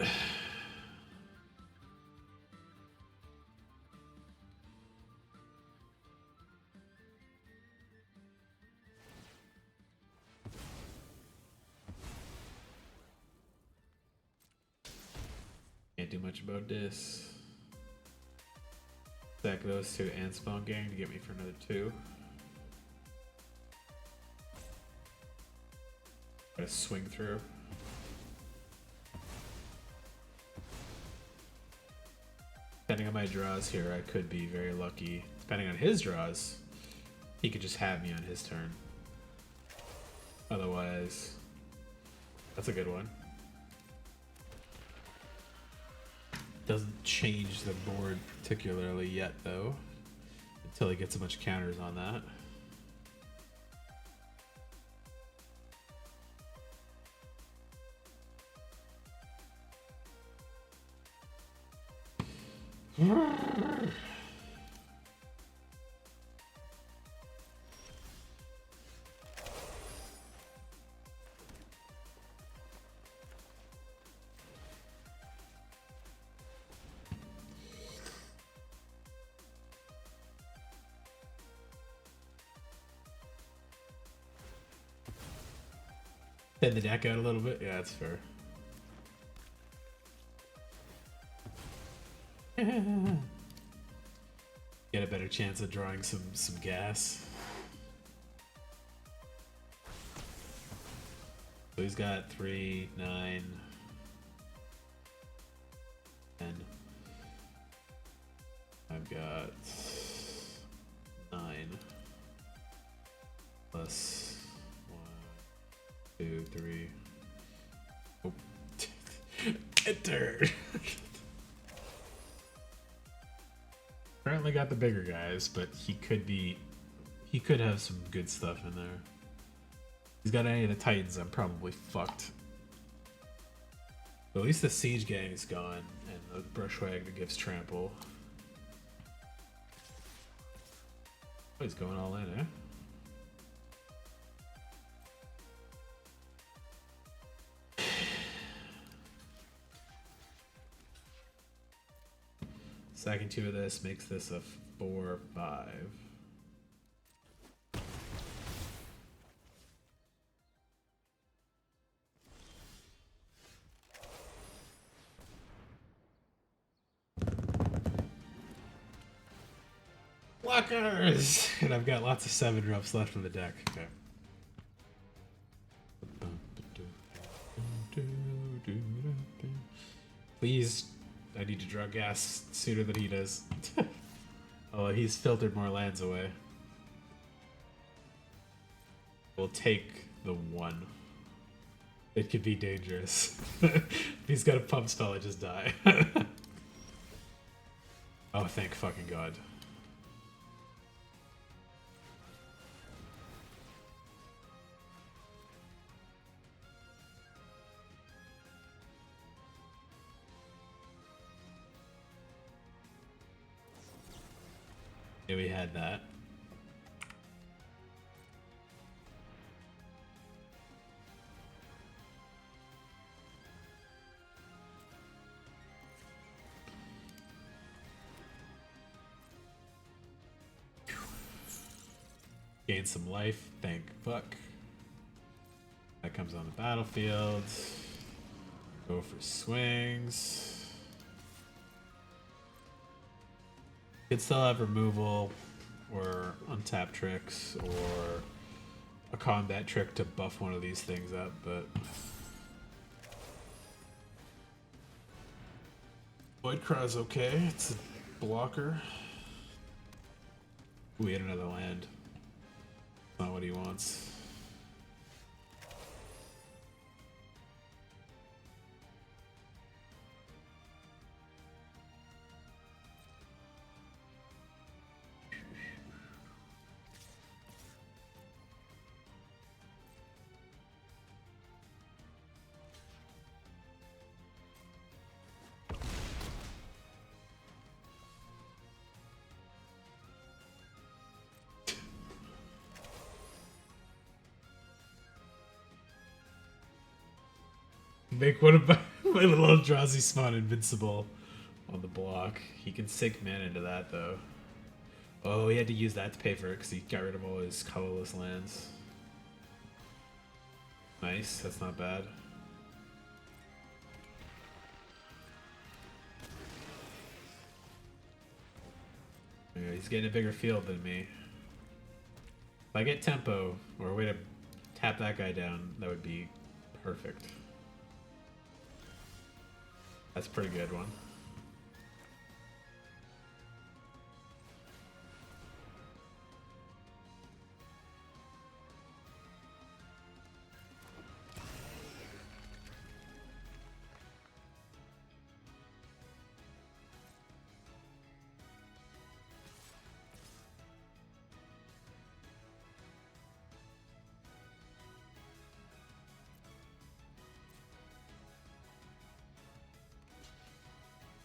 Can't do much about this. Stack those 2 and Spawn Gang to get me for another 2. Gotta swing through. Depending on my draws here, I could be very lucky. Depending on his draws, he could just have me on his turn. Otherwise, that's a good one. Doesn't change the board particularly yet, though, until he gets a bunch of counters on that. Thin the deck out a little bit? Yeah, that's fair. Get a better chance of drawing some gas. So he's got 3, 9, 10. I've got 9 plus 1, 2, 3. Oh. Enter. Currently got the bigger guys, but he could have some good stuff in there. If he's got any of the Titans, I'm probably fucked. But at least the Siege Gang is gone, and the Brushwag that gives trample. Oh, he's going all in, eh? Sacking 2 of this makes this a 4/5. Blockers! And I've got lots of 7-drops left in the deck. Okay. Please, I need to draw gas sooner than he does. Oh, he's filtered more lands away. We'll take the 1. It could be dangerous. If he's got a pump spell, I just die. Oh, thank fucking God. Yeah, we had that. Gain some life, thank fuck. That comes on the battlefield. Go for swings. Could still have removal or untap tricks or a combat trick to buff one of these things up, but Voidcraw's okay. It's a blocker. Ooh, he had another land. Not what he wants. Make one of my little Eldrazi spawn invincible on the block. He can sink mana into that though. Oh, he had to use that to pay for it because he got rid of all his colorless lands. Nice, that's not bad. Yeah, he's getting a bigger field than me. If I get tempo or a way to tap that guy down, that would be perfect. That's a pretty good one.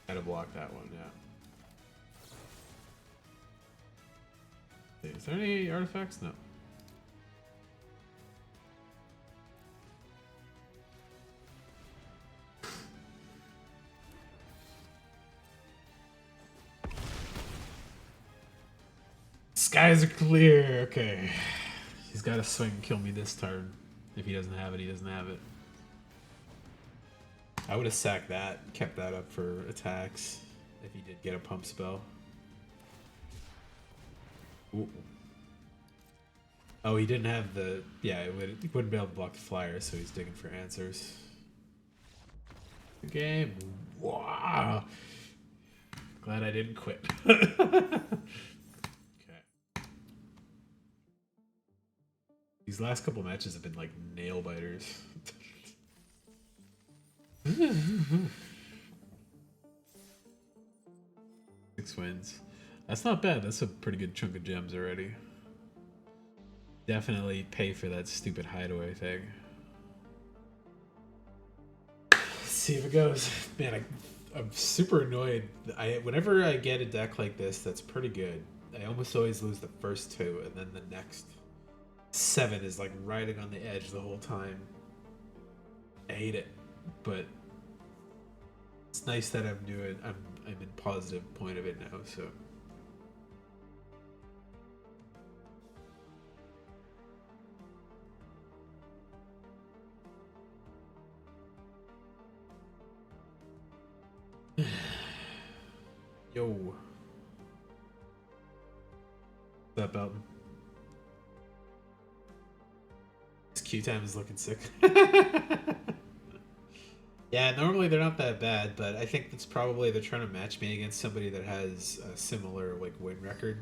Gotta block that one, yeah. Is there any artifacts? No. Skies are clear. Okay. He's got to swing and kill me this turn. If he doesn't have it, he doesn't have it. I would have sacked that, kept that up for attacks if he did get a pump spell. Ooh. Oh, he didn't have the... Yeah, he wouldn't be able to block the flyer, so he's digging for answers. Good game. Wow. Glad I didn't quit. Okay. These last couple matches have been like nail biters. 6 wins. That's not bad. That's a pretty good chunk of gems already. Definitely pay for that stupid hideaway thing. Let's see if it goes. Man, I'm super annoyed. Whenever I get a deck like this that's pretty good, I almost always lose the first 2, and then the next 7 is like riding on the edge the whole time. I hate it, but It's nice that I'm doing. I'm in positive point of it now. So. Yo. What's up, Elton? This queue time is looking sick. Yeah, normally they're not that bad, but I think it's probably they're trying to match me against somebody that has a similar like win record.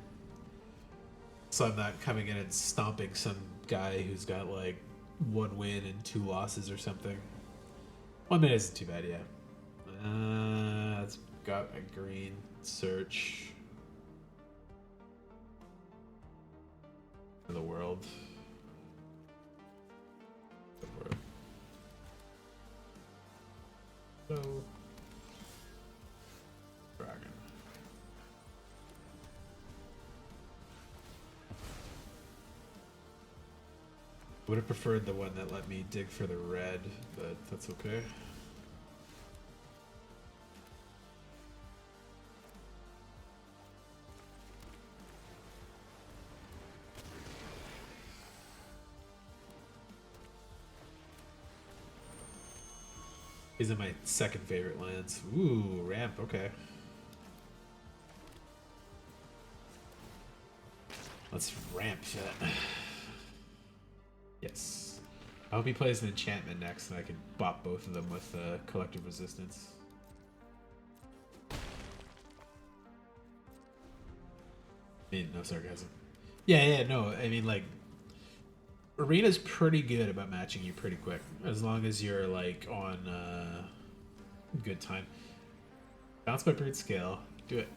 So I'm not coming in and stomping some guy who's got like 1 win and 2 losses or something. 1 minute isn't too bad, yeah. It's got a green search for the world. So, dragon. Would have preferred the one that let me dig for the red, but that's okay. These are my second favorite lands. Ooh, ramp, okay. Let's ramp that. Yes. I hope he plays an enchantment next and I can bop both of them with collective resistance. I mean, no sarcasm. Yeah, no, I mean, like, Arena's pretty good about matching you pretty quick, as long as you're like on good time. Bounce by Brute Scale, do it.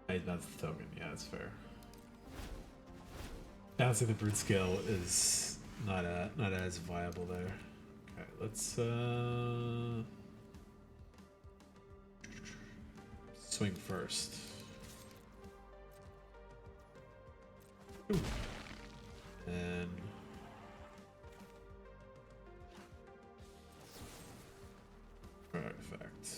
I bounce the token, yeah, that's fair. Bouncing the Brute Scale is not as viable there. Okay, let's swing first. Ooh. And artifact.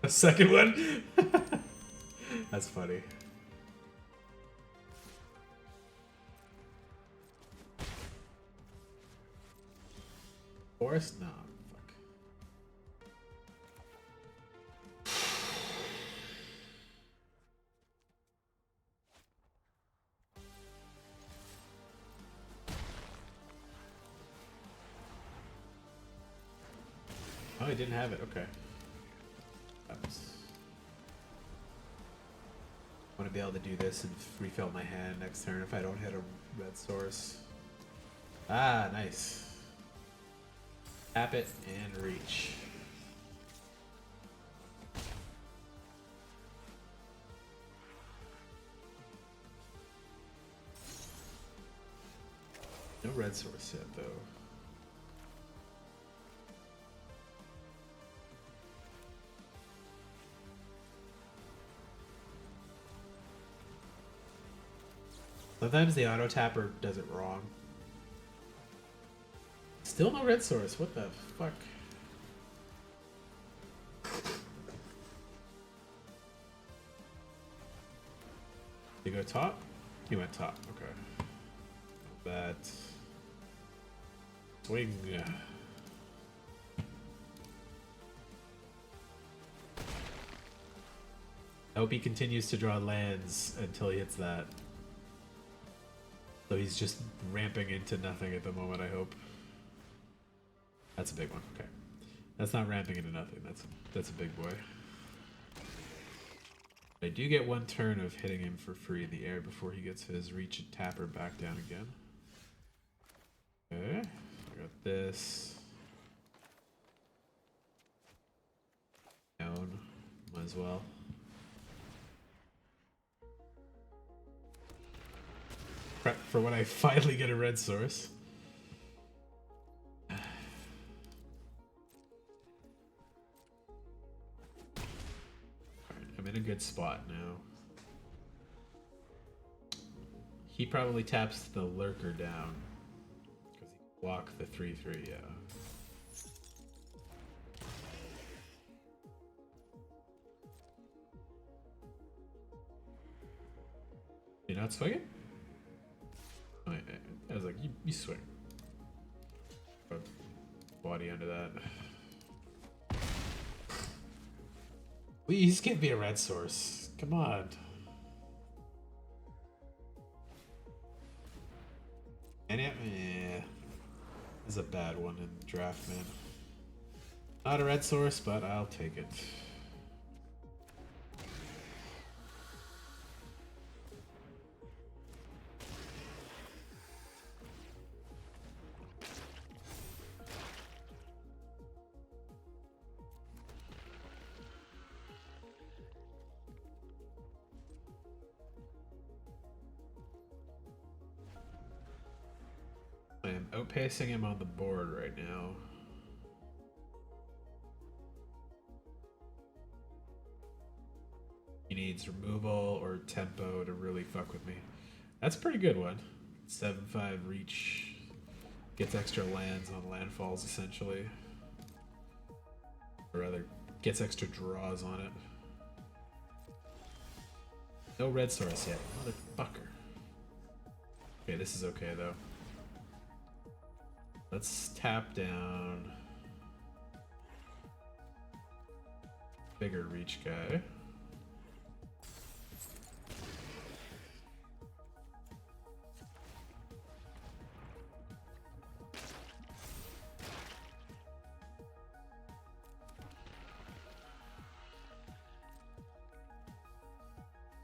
A second one? That's funny. Forest? No, fuck. Oh, I didn't have it. Okay. Oops. I want to be able to do this and refill my hand next turn if I don't hit a red source. Ah, nice. Tap it and reach. No red source yet, though. Sometimes the auto tapper does it wrong. Still no red source. What the fuck? Did he go top? He went top. Okay. Not bad. Swing. I hope he continues to draw lands until he hits that. So he's just ramping into nothing at the moment, I hope. That's a big one. Okay. That's not ramping into nothing. That's a big boy. I do get 1 turn of hitting him for free in the air before he gets his reach and tapper back down again. Okay. I got this. Down. Might as well. Prep for when I finally get a red source. I'm in a good spot now. He probably taps the lurker down because he can block the 3/3. Yeah. You're not swinging? Oh, I was like, you swing. Put body under that. Please give me a red source. Come on. And it, this is a bad one in draft, man. Not a red source, but I'll take it. I am outpacing him on the board right now. He needs removal or tempo to really fuck with me. That's a pretty good one. 7/5 reach. Gets extra lands on landfalls essentially. Or rather, gets extra draws on it. No red source yet. Motherfucker. Okay, this is okay though. Let's tap down. Bigger reach guy.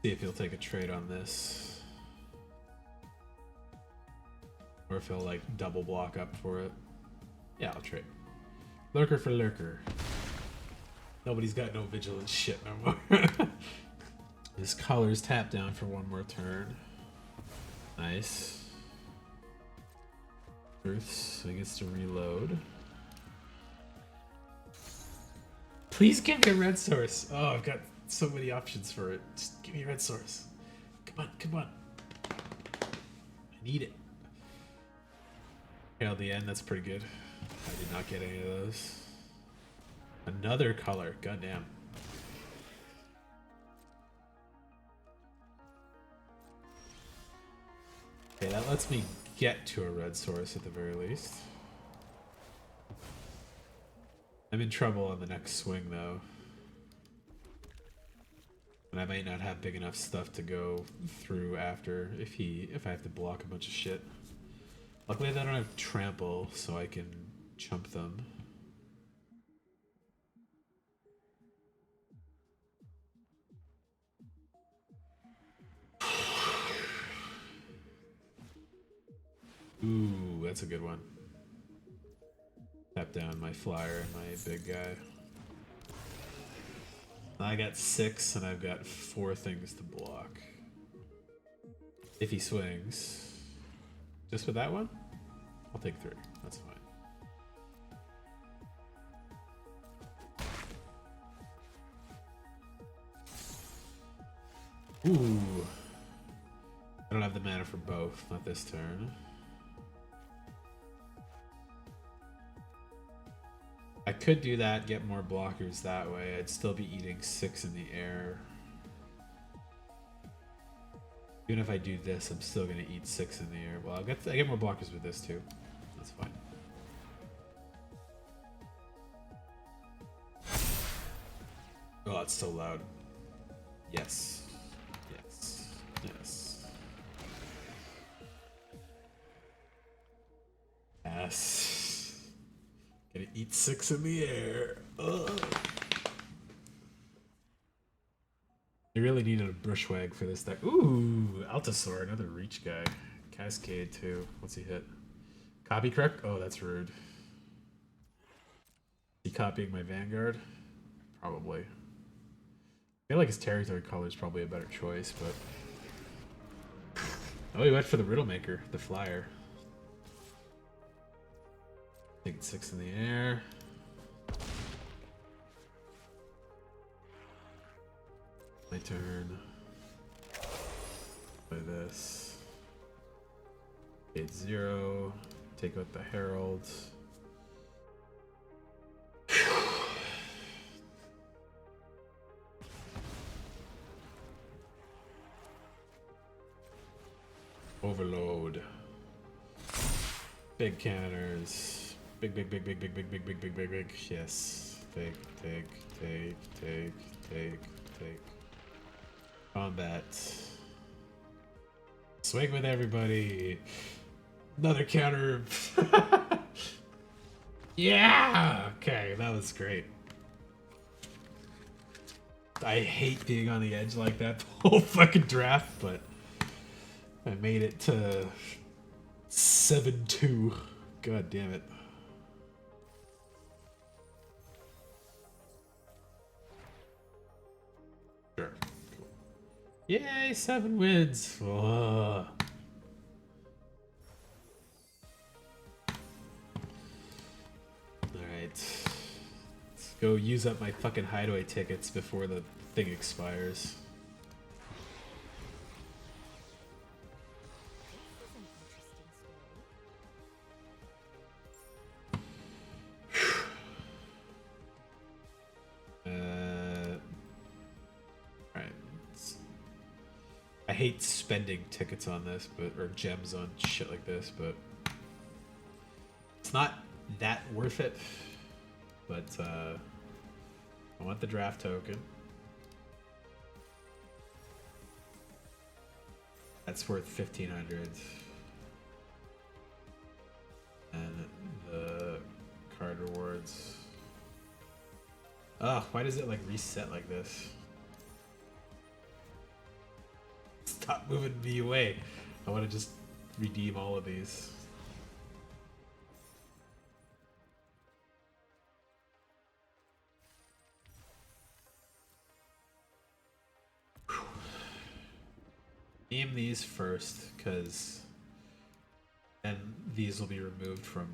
See if he'll take a trade on this. Or if he'll like double block up for it. Yeah, I'll trade. Lurker for lurker. Nobody's got no vigilance shit no more. His color's tapped down for one more turn. Nice. Truths, so he gets to reload. Please give me a red source. Oh, I've got so many options for it. Just give me a red source. Come on, come on. I need it. At the end, that's pretty good. I did not get any of those. Another color, goddamn. Okay, that lets me get to a red source at the very least. I'm in trouble on the next swing though. And I might not have big enough stuff to go through after if I have to block a bunch of shit. Luckily I don't have trample, so I can chump them. Ooh, that's a good one. Tap down my flyer and my big guy. I got 6 and I've got 4 things to block. If he swings. Just with that one? I'll take 3. That's fine. Ooh. I don't have the mana for both, not this turn. I could do that, get more blockers that way. I'd still be eating 6 in the air. Even if I do this, I'm still gonna eat 6 in the air. Well, I get more blockers with this too. That's fine. Oh, it's so loud. Yes. Yes. Yes. Yes. Gonna eat 6 in the air. Ugh. I really needed a Bushwag for this deck. Ooh, Altasaur, another reach guy. Cascade too. What's he hit? Copy correct? Oh, that's rude. Is he copying my Vanguard? Probably. I feel like his territory color is probably a better choice, but... Oh, he went for the Riddlemaker, the flyer. Taking 6 in the air. My turn. Play this. Gate 0. Take out the Herald. Overload. Big cannoners. Big, big, big, big, big, big, big, big, big, big, big. Yes. Take. Combat. Swing with everybody. Another counter. Yeah! Okay, that was great. I hate being on the edge like that the whole fucking draft, but I made it to 7-2. God damn it. Sure. Cool. Yay, 7 wins. Ugh. Alright. Let's go use up my fucking hideaway tickets before the thing expires. I hate spending tickets on this, or gems on shit like this, but it's not that worth it. But I want the draft token. That's worth 1,500. And the card rewards. Oh, why does it like reset like this? Stop moving me away. I want to just redeem all of these. Redeem these first, because then these will be removed from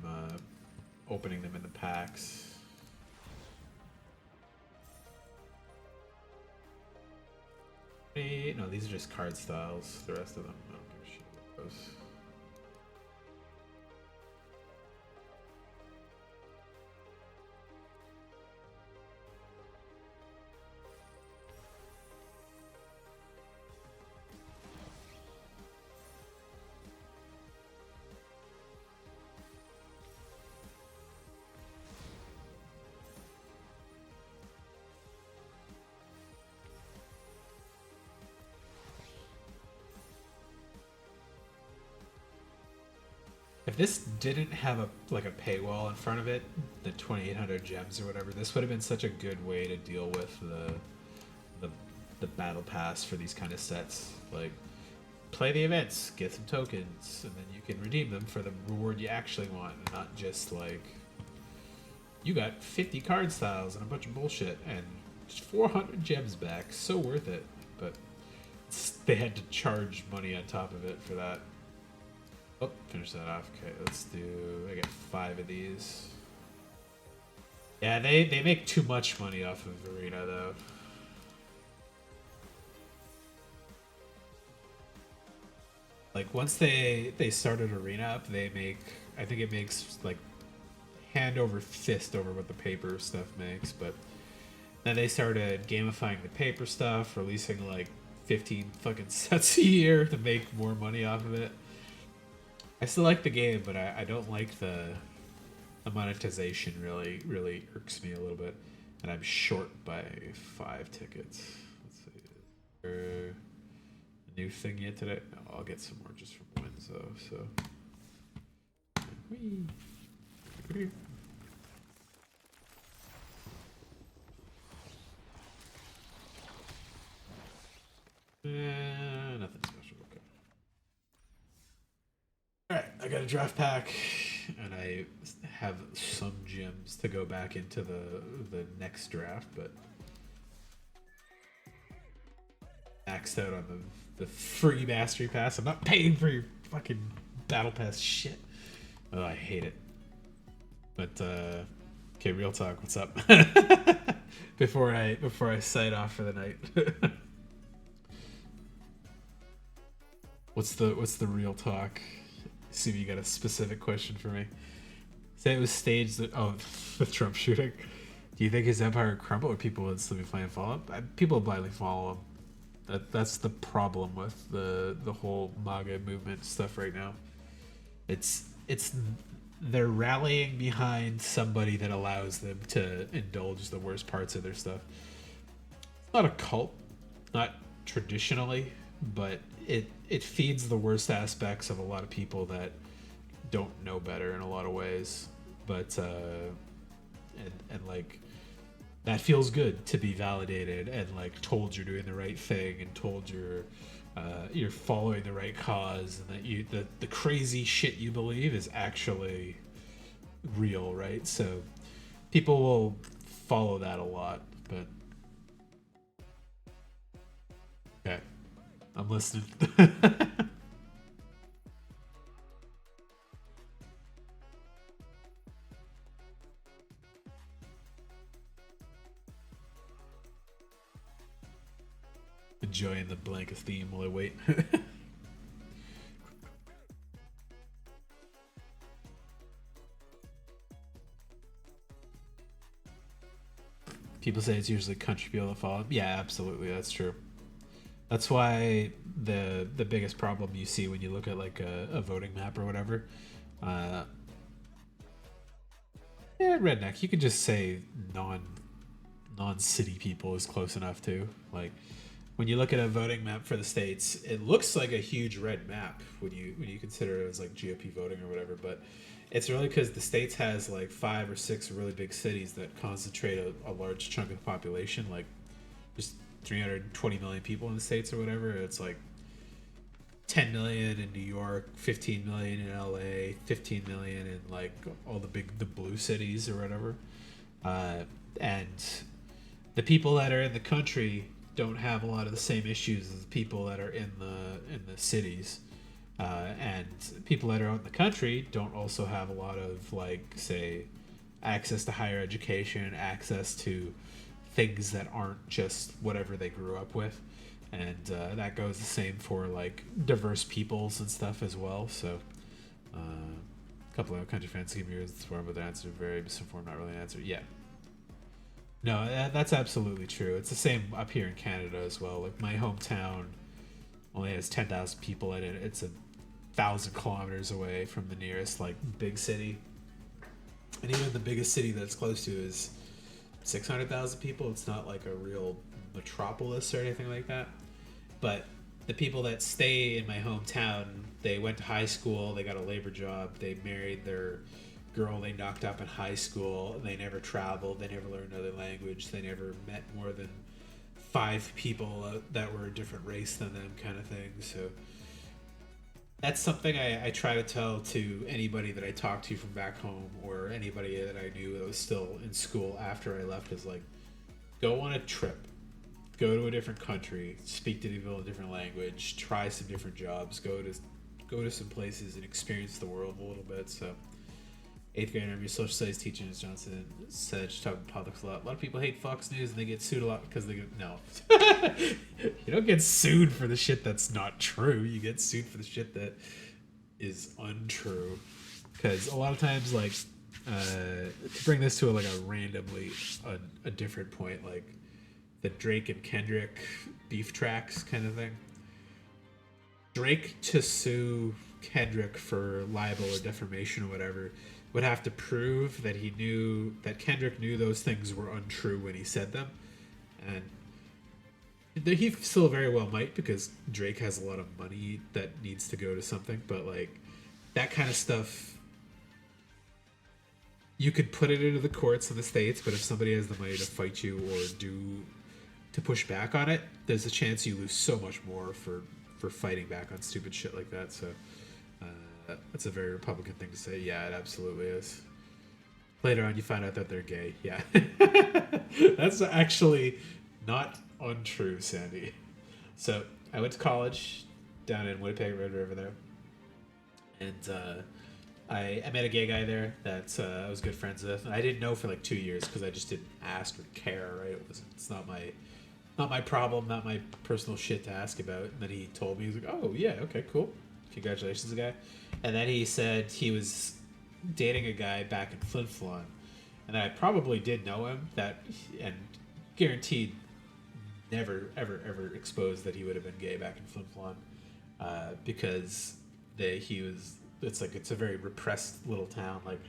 opening them in the packs. No, these are just card styles. The rest of them, I don't give a shit about those. If this didn't have a paywall in front of it, the 2,800 gems or whatever, this would have been such a good way to deal with the battle pass for these kind of sets. Like, play the events, get some tokens, and then you can redeem them for the reward you actually want, and not just like you got 50 card styles and a bunch of bullshit and just 400 gems back. So worth it, but they had to charge money on top of it for that. Oh, finish that off. Okay, let's do... I got 5 of these. Yeah, they make too much money off of Arena, though. Like, once they started Arena up, they make... I think it makes, like, hand over fist over what the paper stuff makes, but then they started gamifying the paper stuff, releasing, like, 15 fucking sets a year to make more money off of it. I still like the game, but I don't like the monetization. Really irks me a little bit, and I'm short by 5 tickets. Let's see, a new thing yet today? No, I'll get some more just from wins though. So, whee. Nothing special. Okay. Alright, I got a draft pack, and I have some gems to go back into the next draft, but maxed out on the free mastery pass. I'm not paying for your fucking battle pass shit. Oh, I hate it. But okay, real talk. What's up? before I sign off for the night. What's the real talk? See if you got a specific question for me. Say it was staged. The Trump shooting. Do you think his empire would crumble, or people would still be playing Fallout? People would blindly follow him. That's the problem with the whole MAGA movement stuff right now. It's they're rallying behind somebody that allows them to indulge the worst parts of their stuff. It's not a cult, not traditionally, but it feeds the worst aspects of a lot of people that don't know better in a lot of ways. But and like, that feels good to be validated and like told you're doing the right thing and told you're following the right cause, and that the crazy shit you believe is actually real, right? So people will follow that a lot. But okay, I'm listening. Enjoying the blanket theme while I wait. People say it's usually country people that follow. Yeah, absolutely, that's true. That's why the biggest problem you see when you look at like a voting map or whatever, uh, yeah, redneck. You could just say non-city people is close enough too. Like, when you look at a voting map for the states, it looks like a huge red map when you consider it as like GOP voting or whatever. But it's really because the states has like 5 or 6 really big cities that concentrate a large chunk of the population, like just 320 million people in the states or whatever. It's like 10 million in New York, 15 million in LA, 15 million in like all the blue cities or whatever. And the people that are in the country don't have a lot of the same issues as the people that are in the cities, and people that are out in the country don't also have a lot of, like, say, access to higher education, access to things that aren't just whatever they grew up with, and that goes the same for like diverse peoples and stuff as well. So a couple of country fans give me informed, but the answer very misinformed, not really an answer. Yeah. No, that's absolutely true. It's the same up here in Canada as well. Like, my hometown only has 10,000 people in it. It's 1,000 kilometers away from the nearest like big city, and even the biggest city that's close to is 600,000 people. It's not like a real metropolis or anything like that. But the people that stay in my hometown, they went to high school, they got a labor job, they married their girl they knocked up in high school, they never traveled, they never learned another language, they never met more than 5 people that were a different race than them, kind of thing. So that's something I try to tell to anybody that I talk to from back home, or anybody that I knew that was still in school after I left, is like, go on a trip, go to a different country, speak to people in a different language, try some different jobs, go to some places and experience the world a little bit. So 8th grade interview, social studies teacher, as Johnson said, she talked about politics a lot. A lot of people hate Fox News and they get sued a lot because they get, no. You don't get sued for the shit that's not true. You get sued for the shit that is untrue. Because a lot of times, like, to bring this to a randomly a different point, like the Drake and Kendrick beef tracks kind of thing. Drake to sue Kendrick for libel or defamation or whatever would have to prove that Kendrick knew those things were untrue when he said them, and he still very well might, because Drake has a lot of money that needs to go to something. But like, that kind of stuff, you could put it into the courts in the States, but if somebody has the money to fight you or to push back on it, there's a chance you lose so much more for fighting back on stupid shit like that. So that's a very Republican thing to say. Yeah, it absolutely is. Later on, you find out that they're gay. Yeah. That's actually not untrue, Sandy. So I went to college down in Winnipeg, Red River there. And I met a gay guy there that I was good friends with. And I didn't know for like 2 years because I just didn't ask or care, right? It's not not my problem, not my personal shit to ask about. And then he told me, he's like, oh yeah, okay, cool, congratulations, guy. And then he said he was dating a guy back in Flin Flon, and I probably did know him, and guaranteed never ever exposed that he would have been gay back in Flin Flon, because it's a very repressed little town. Like,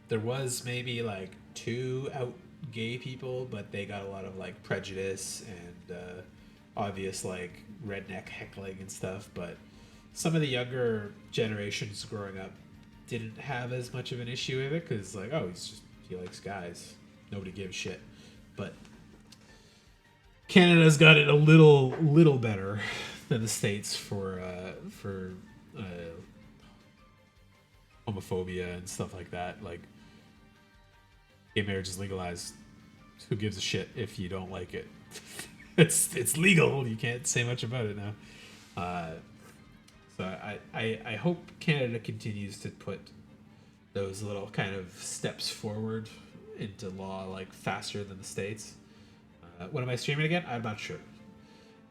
there was maybe like 2 out gay people, but they got a lot of like prejudice and obvious like redneck heckling and stuff. But some of the younger generations growing up didn't have as much of an issue with it, because like, oh, he likes guys, nobody gives a shit. But Canada's got it a little better than the States for homophobia and stuff like that. Like, gay marriage is legalized. Who gives a shit if you don't like it? It's legal. You can't say much about it now. So I hope Canada continues to put those little kind of steps forward into law like faster than the States. When am I streaming again? I'm not sure.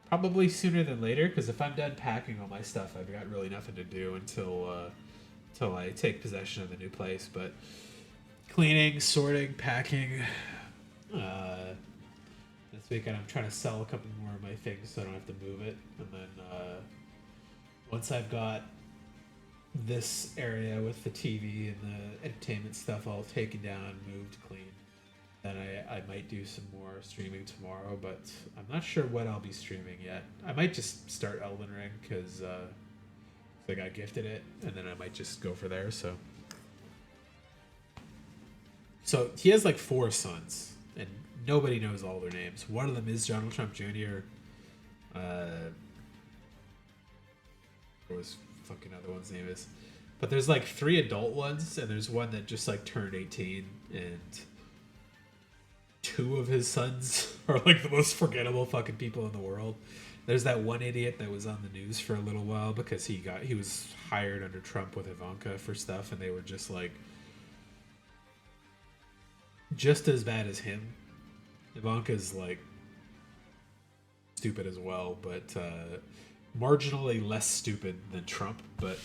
Probably sooner than later, because if I'm done packing all my stuff, I've got really nothing to do until I take possession of the new place. But cleaning, sorting, packing. This weekend I'm trying to sell a couple more of my things so I don't have to move it. And then once I've got this area with the TV and the entertainment stuff all taken down, moved, clean, then I might do some more streaming tomorrow, but I'm not sure what I'll be streaming yet. I might just start Elden Ring, because I got gifted it, and then I might just go for there. So he has like 4 sons, and nobody knows all their names. One of them is Donald Trump Jr. What was fucking other one's name is? But there's like 3 adult ones, and there's one that just like turned 18, and 2 of his sons are like the most forgettable fucking people in the world. There's that one idiot that was on the news for a little while because he was hired under Trump with Ivanka for stuff, and they were just like just as bad as him. Ivanka's like stupid as well, but marginally less stupid than Trump. But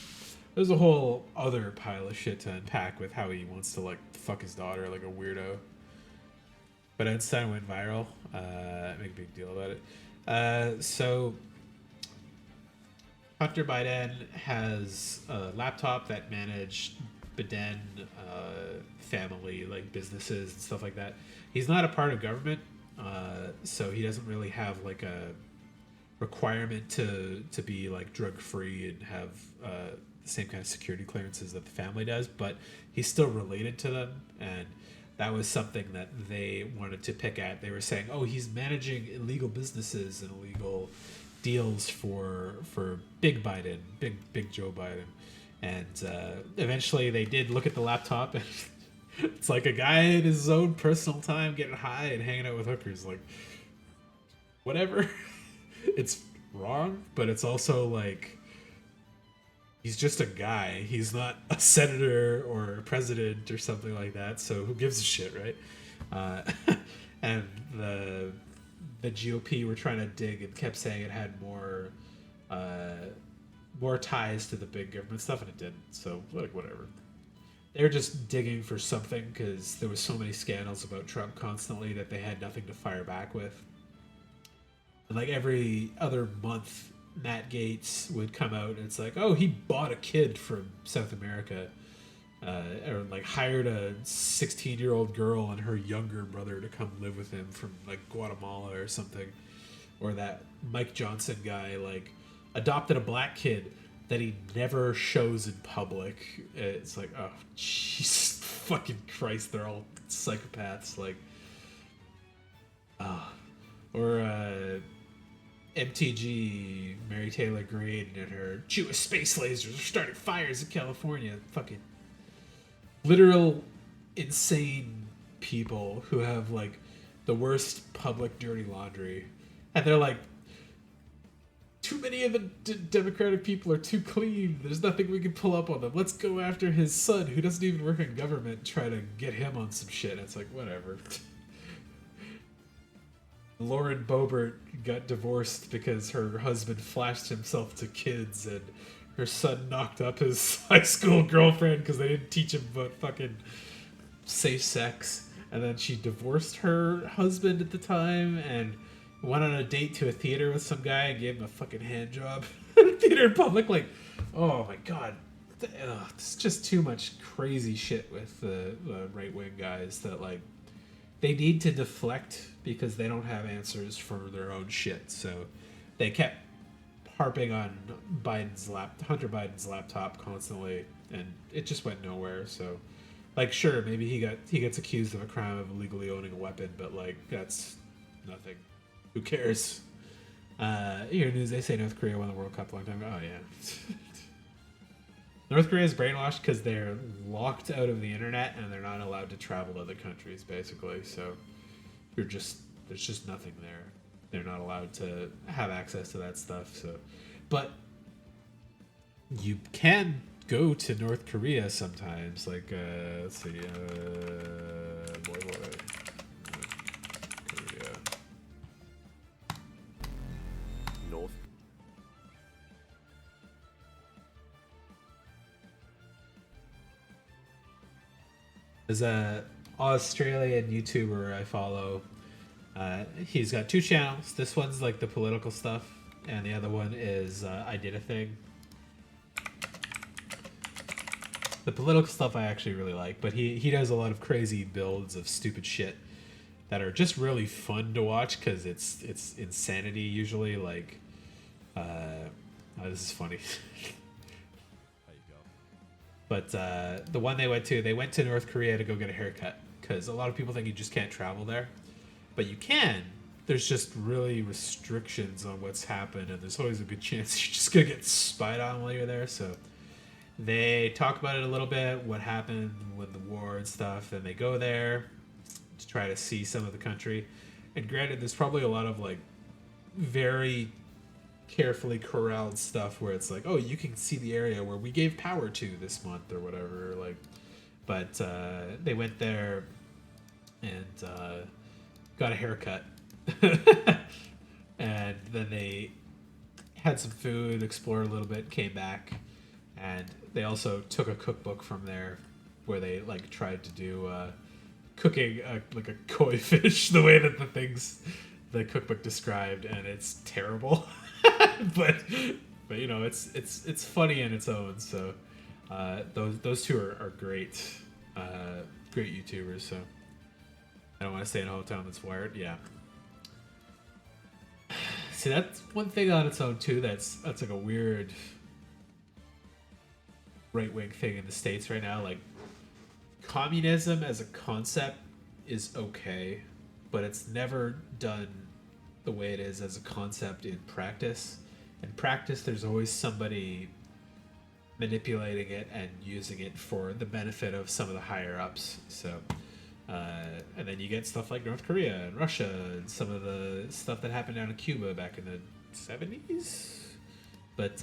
there's a whole other pile of shit to unpack with how he wants to like fuck his daughter like a weirdo. But Einstein went viral. Make a big deal about it. So Hunter Biden has a laptop that managed Biden family like businesses and stuff like that. He's not a part of government, so he doesn't really have like a requirement to be like drug free and have the same kind of security clearances that the family does. But he's still related to them, and that was something that they wanted to pick at. They were saying, oh, he's managing illegal businesses and illegal deals for Big Biden, big Joe Biden. And eventually they did look at the laptop, and it's like a guy in his own personal time getting high and hanging out with hookers. Like, whatever. It's wrong, but it's also like, he's just a guy. He's not a senator or a president or something like that, so who gives a shit, right? And the GOP were trying to dig and kept saying it had more ties to the big government stuff, and it didn't. So, like, whatever. They were just digging for something because there was so many scandals about Trump constantly that they had nothing to fire back with. And like every other month, Matt Gaetz would come out and it's like, oh, he bought a kid from South America, or like hired a 16-year-old girl and her younger brother to come live with him from like Guatemala or something. Or that Mike Johnson guy like adopted a black kid that he never shows in public. It's like, oh, Jesus fucking Christ, they're all psychopaths. Like, or MTG, Mary Taylor Greene and her Jewish space lasers are starting fires in California. Fucking literal insane people who have like the worst public dirty laundry. And they're like, too many of the Democratic people are too clean. There's nothing we can pull up on them. Let's go after his son, who doesn't even work in government, try to get him on some shit. It's like, whatever. Lauren Boebert got divorced because her husband flashed himself to kids, and her son knocked up his high school girlfriend because they didn't teach him about fucking safe sex. And then she divorced her husband at the time and went on a date to a theater with some guy and gave him a fucking hand job theater in public. Like, oh my god, it's just too much crazy shit with the right wing guys that like they need to deflect because they don't have answers for their own shit. So they kept harping on Hunter Biden's laptop constantly, and it just went nowhere. So, like, sure, maybe he gets accused of a crime of illegally owning a weapon, but like that's nothing. Who cares? Here news, they say North Korea won the World Cup a long time ago. Oh yeah. North Korea is brainwashed because they're locked out of the internet and they're not allowed to travel to other countries, basically. So there's just nothing there. They're not allowed to have access to that stuff. So, but you can go to North Korea sometimes. Like, let's see, Korea. North. There's a Australian YouTuber I follow. He's got 2 channels. This one's like the political stuff, and the other one is I Did a Thing. The political stuff I actually really like, but he does a lot of crazy builds of stupid shit that are just really fun to watch because it's insanity usually. Like, oh, this is funny. But the one they went to North Korea to go get a haircut because a lot of people think you just can't travel there, but you can. There's just really restrictions on what's happened, and there's always a good chance you're just gonna get spied on while you're there. So they talk about it a little bit, what happened with the war and stuff, and they go there to try to see some of the country. And granted, there's probably a lot of like very carefully corralled stuff where it's like, oh, you can see the area where we gave power to this month or whatever, like, but they went there and got a haircut and then they had some food, explored a little bit, came back, and they also took a cookbook from there where they like tried to do cooking like a koi fish the way that the cookbook described, and it's terrible. but you know, it's funny in its own. So those two are great great YouTubers. So I don't want to stay in a hotel that's wired. Yeah. See, that's one thing on its own too. That's like a weird right wing thing in the States right now. Like, communism as a concept is okay, but it's never done the way it is as a concept in practice. In practice, there's always somebody manipulating it and using it for the benefit of some of the higher ups. So, and then you get stuff like North Korea and Russia and some of the stuff that happened down in Cuba back in the 70s. But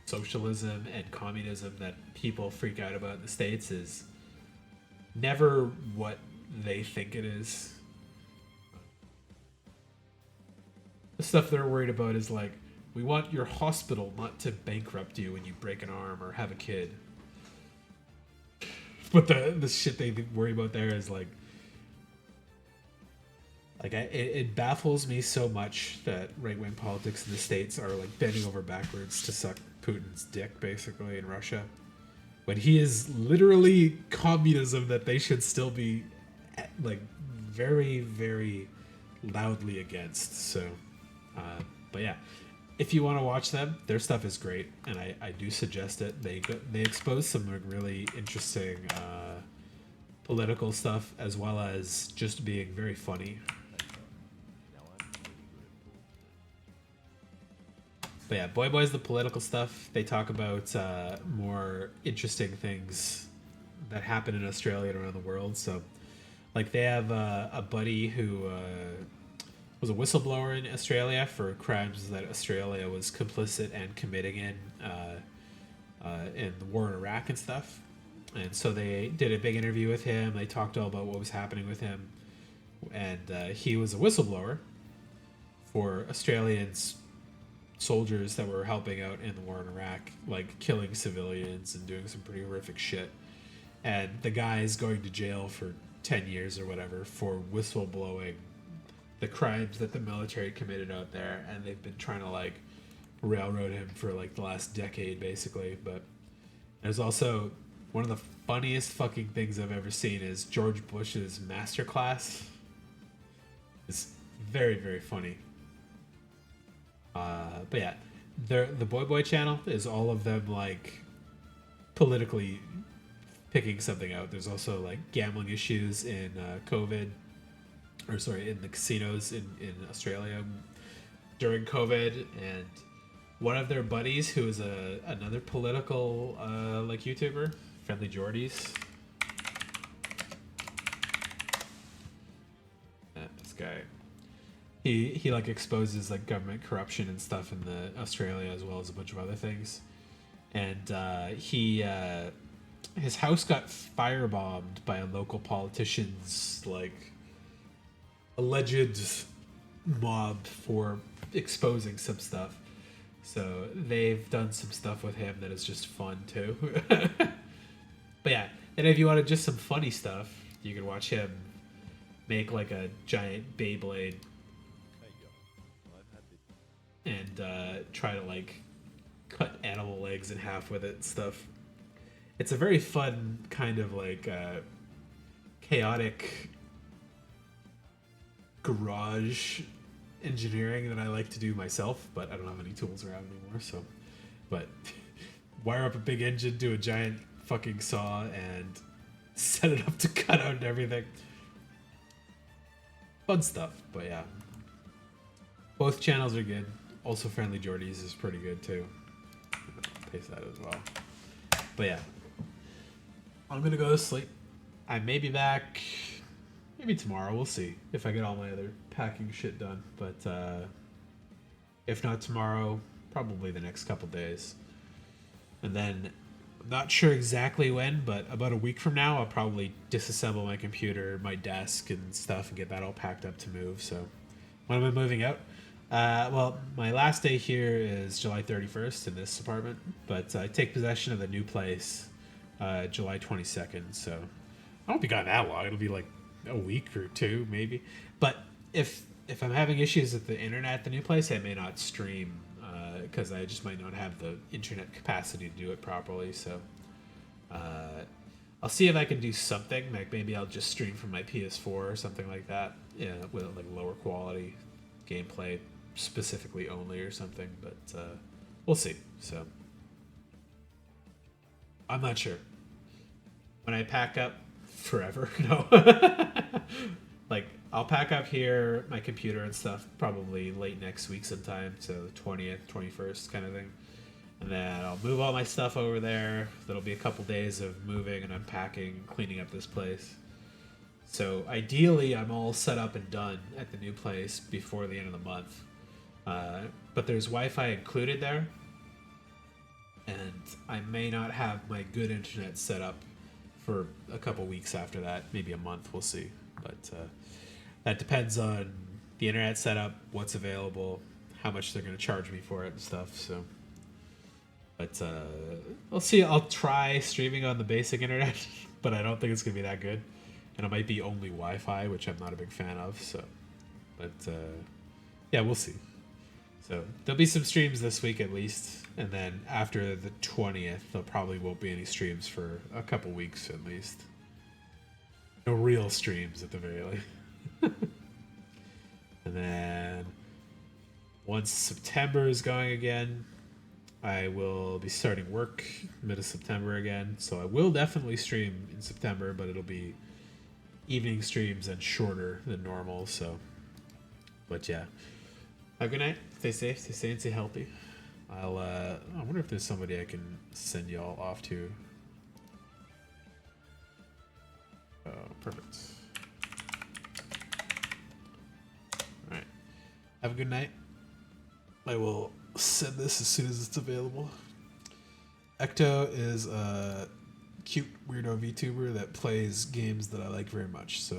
socialism and communism that people freak out about in the States is never what they think it is. The stuff they're worried about is like, we want your hospital not to bankrupt you when you break an arm or have a kid. But the shit they worry about there is like it baffles me so much that right-wing politics in the States are like bending over backwards to suck Putin's dick basically in Russia, when he is literally communism that they should still be like very, very loudly against. So but yeah, if you want to watch them, their stuff is great, and I do suggest it. They expose some like really interesting political stuff as well as just being very funny. But yeah, Boy's the political stuff. They talk about more interesting things that happen in Australia and around the world. So, like, they have a buddy who was a whistleblower in Australia for crimes that Australia was complicit and committing in the war in Iraq and stuff. And so they did a big interview with him. They talked all about what was happening with him. and he was a whistleblower for Australians soldiers that were helping out in the war in Iraq, like killing civilians and doing some pretty horrific shit. And the guy is going to jail for 10 years or whatever for whistleblowing the crimes that the military committed out there, and they've been trying to like railroad him for like the last decade basically. But there's also one of the funniest fucking things I've ever seen is George Bush's masterclass. It's very, very funny. But yeah, the Boy Boy channel is all of them like politically picking something out. There's also like gambling issues in COVID, or sorry, in the casinos in Australia during COVID, and one of their buddies who is another political like YouTuber, Friendly Jordies. This guy. He like exposes like government corruption and stuff in the Australia as well as a bunch of other things, and his house got firebombed by a local politician's like alleged mob for exposing some stuff. So they've done some stuff with him that is just fun too. But yeah, and if you wanted just some funny stuff, you can watch him make like a giant Beyblade and try to like cut animal legs in half with it and stuff. It's a very fun kind of like chaotic garage engineering that I like to do myself, but I don't have any tools around anymore. So, but wire up a big engine, do a giant fucking saw, and set it up to cut out and everything. Fun stuff, but yeah. Both channels are good. Also, Friendly Jordies is pretty good too. Paste that as well. But yeah, I'm gonna go to sleep. I may be back maybe tomorrow. We'll see if I get all my other packing shit done. But if not tomorrow, probably the next couple days. And then I'm not sure exactly when, but about a week from now, I'll probably disassemble my computer, my desk, and stuff, and get that all packed up to move. So when am I moving out? Well, my last day here is July 31st in this apartment, but I take possession of the new place July 22nd, so I won't be gone that long. It'll be like a week or two, maybe. But if I'm having issues with the internet at the new place, I may not stream because I just might not have the internet capacity to do it properly. So I'll see if I can do something. Like maybe I'll just stream from my PS4 or something like that. Yeah, with like lower quality gameplay specifically only or something. But we'll see. So I'm not sure. When I pack up forever, no. Like I'll pack up here, my computer and stuff, probably late next week sometime, so the 20th, 21st kind of thing. And then I'll move all my stuff over there. That'll be a couple days of moving and unpacking, cleaning up this place. So ideally, I'm all set up and done at the new place before the end of the month. But there's Wi-Fi included there. And I may not have my good internet set up for a couple weeks after that, maybe a month, we'll see. But that depends on the internet setup, what's available, how much they're going to charge me for it and stuff. So, but I'll see. I'll try streaming on the basic internet, but I don't think it's going to be that good. And it might be only Wi-Fi, which I'm not a big fan of. So, but yeah, we'll see. So there'll be some streams this week at least, and then after the 20th, there probably won't be any streams for a couple weeks at least. No real streams at the very least. And then once September is going again, I will be starting work mid of September again. So I will definitely stream in September, but it'll be evening streams and shorter than normal. So, but yeah. Have a good night. Stay safe, stay sane, stay healthy. I wonder if there's somebody I can send y'all off to. Oh, perfect. Alright. Have a good night. I will send this as soon as it's available. Ecto is a cute weirdo VTuber that plays games that I like very much, so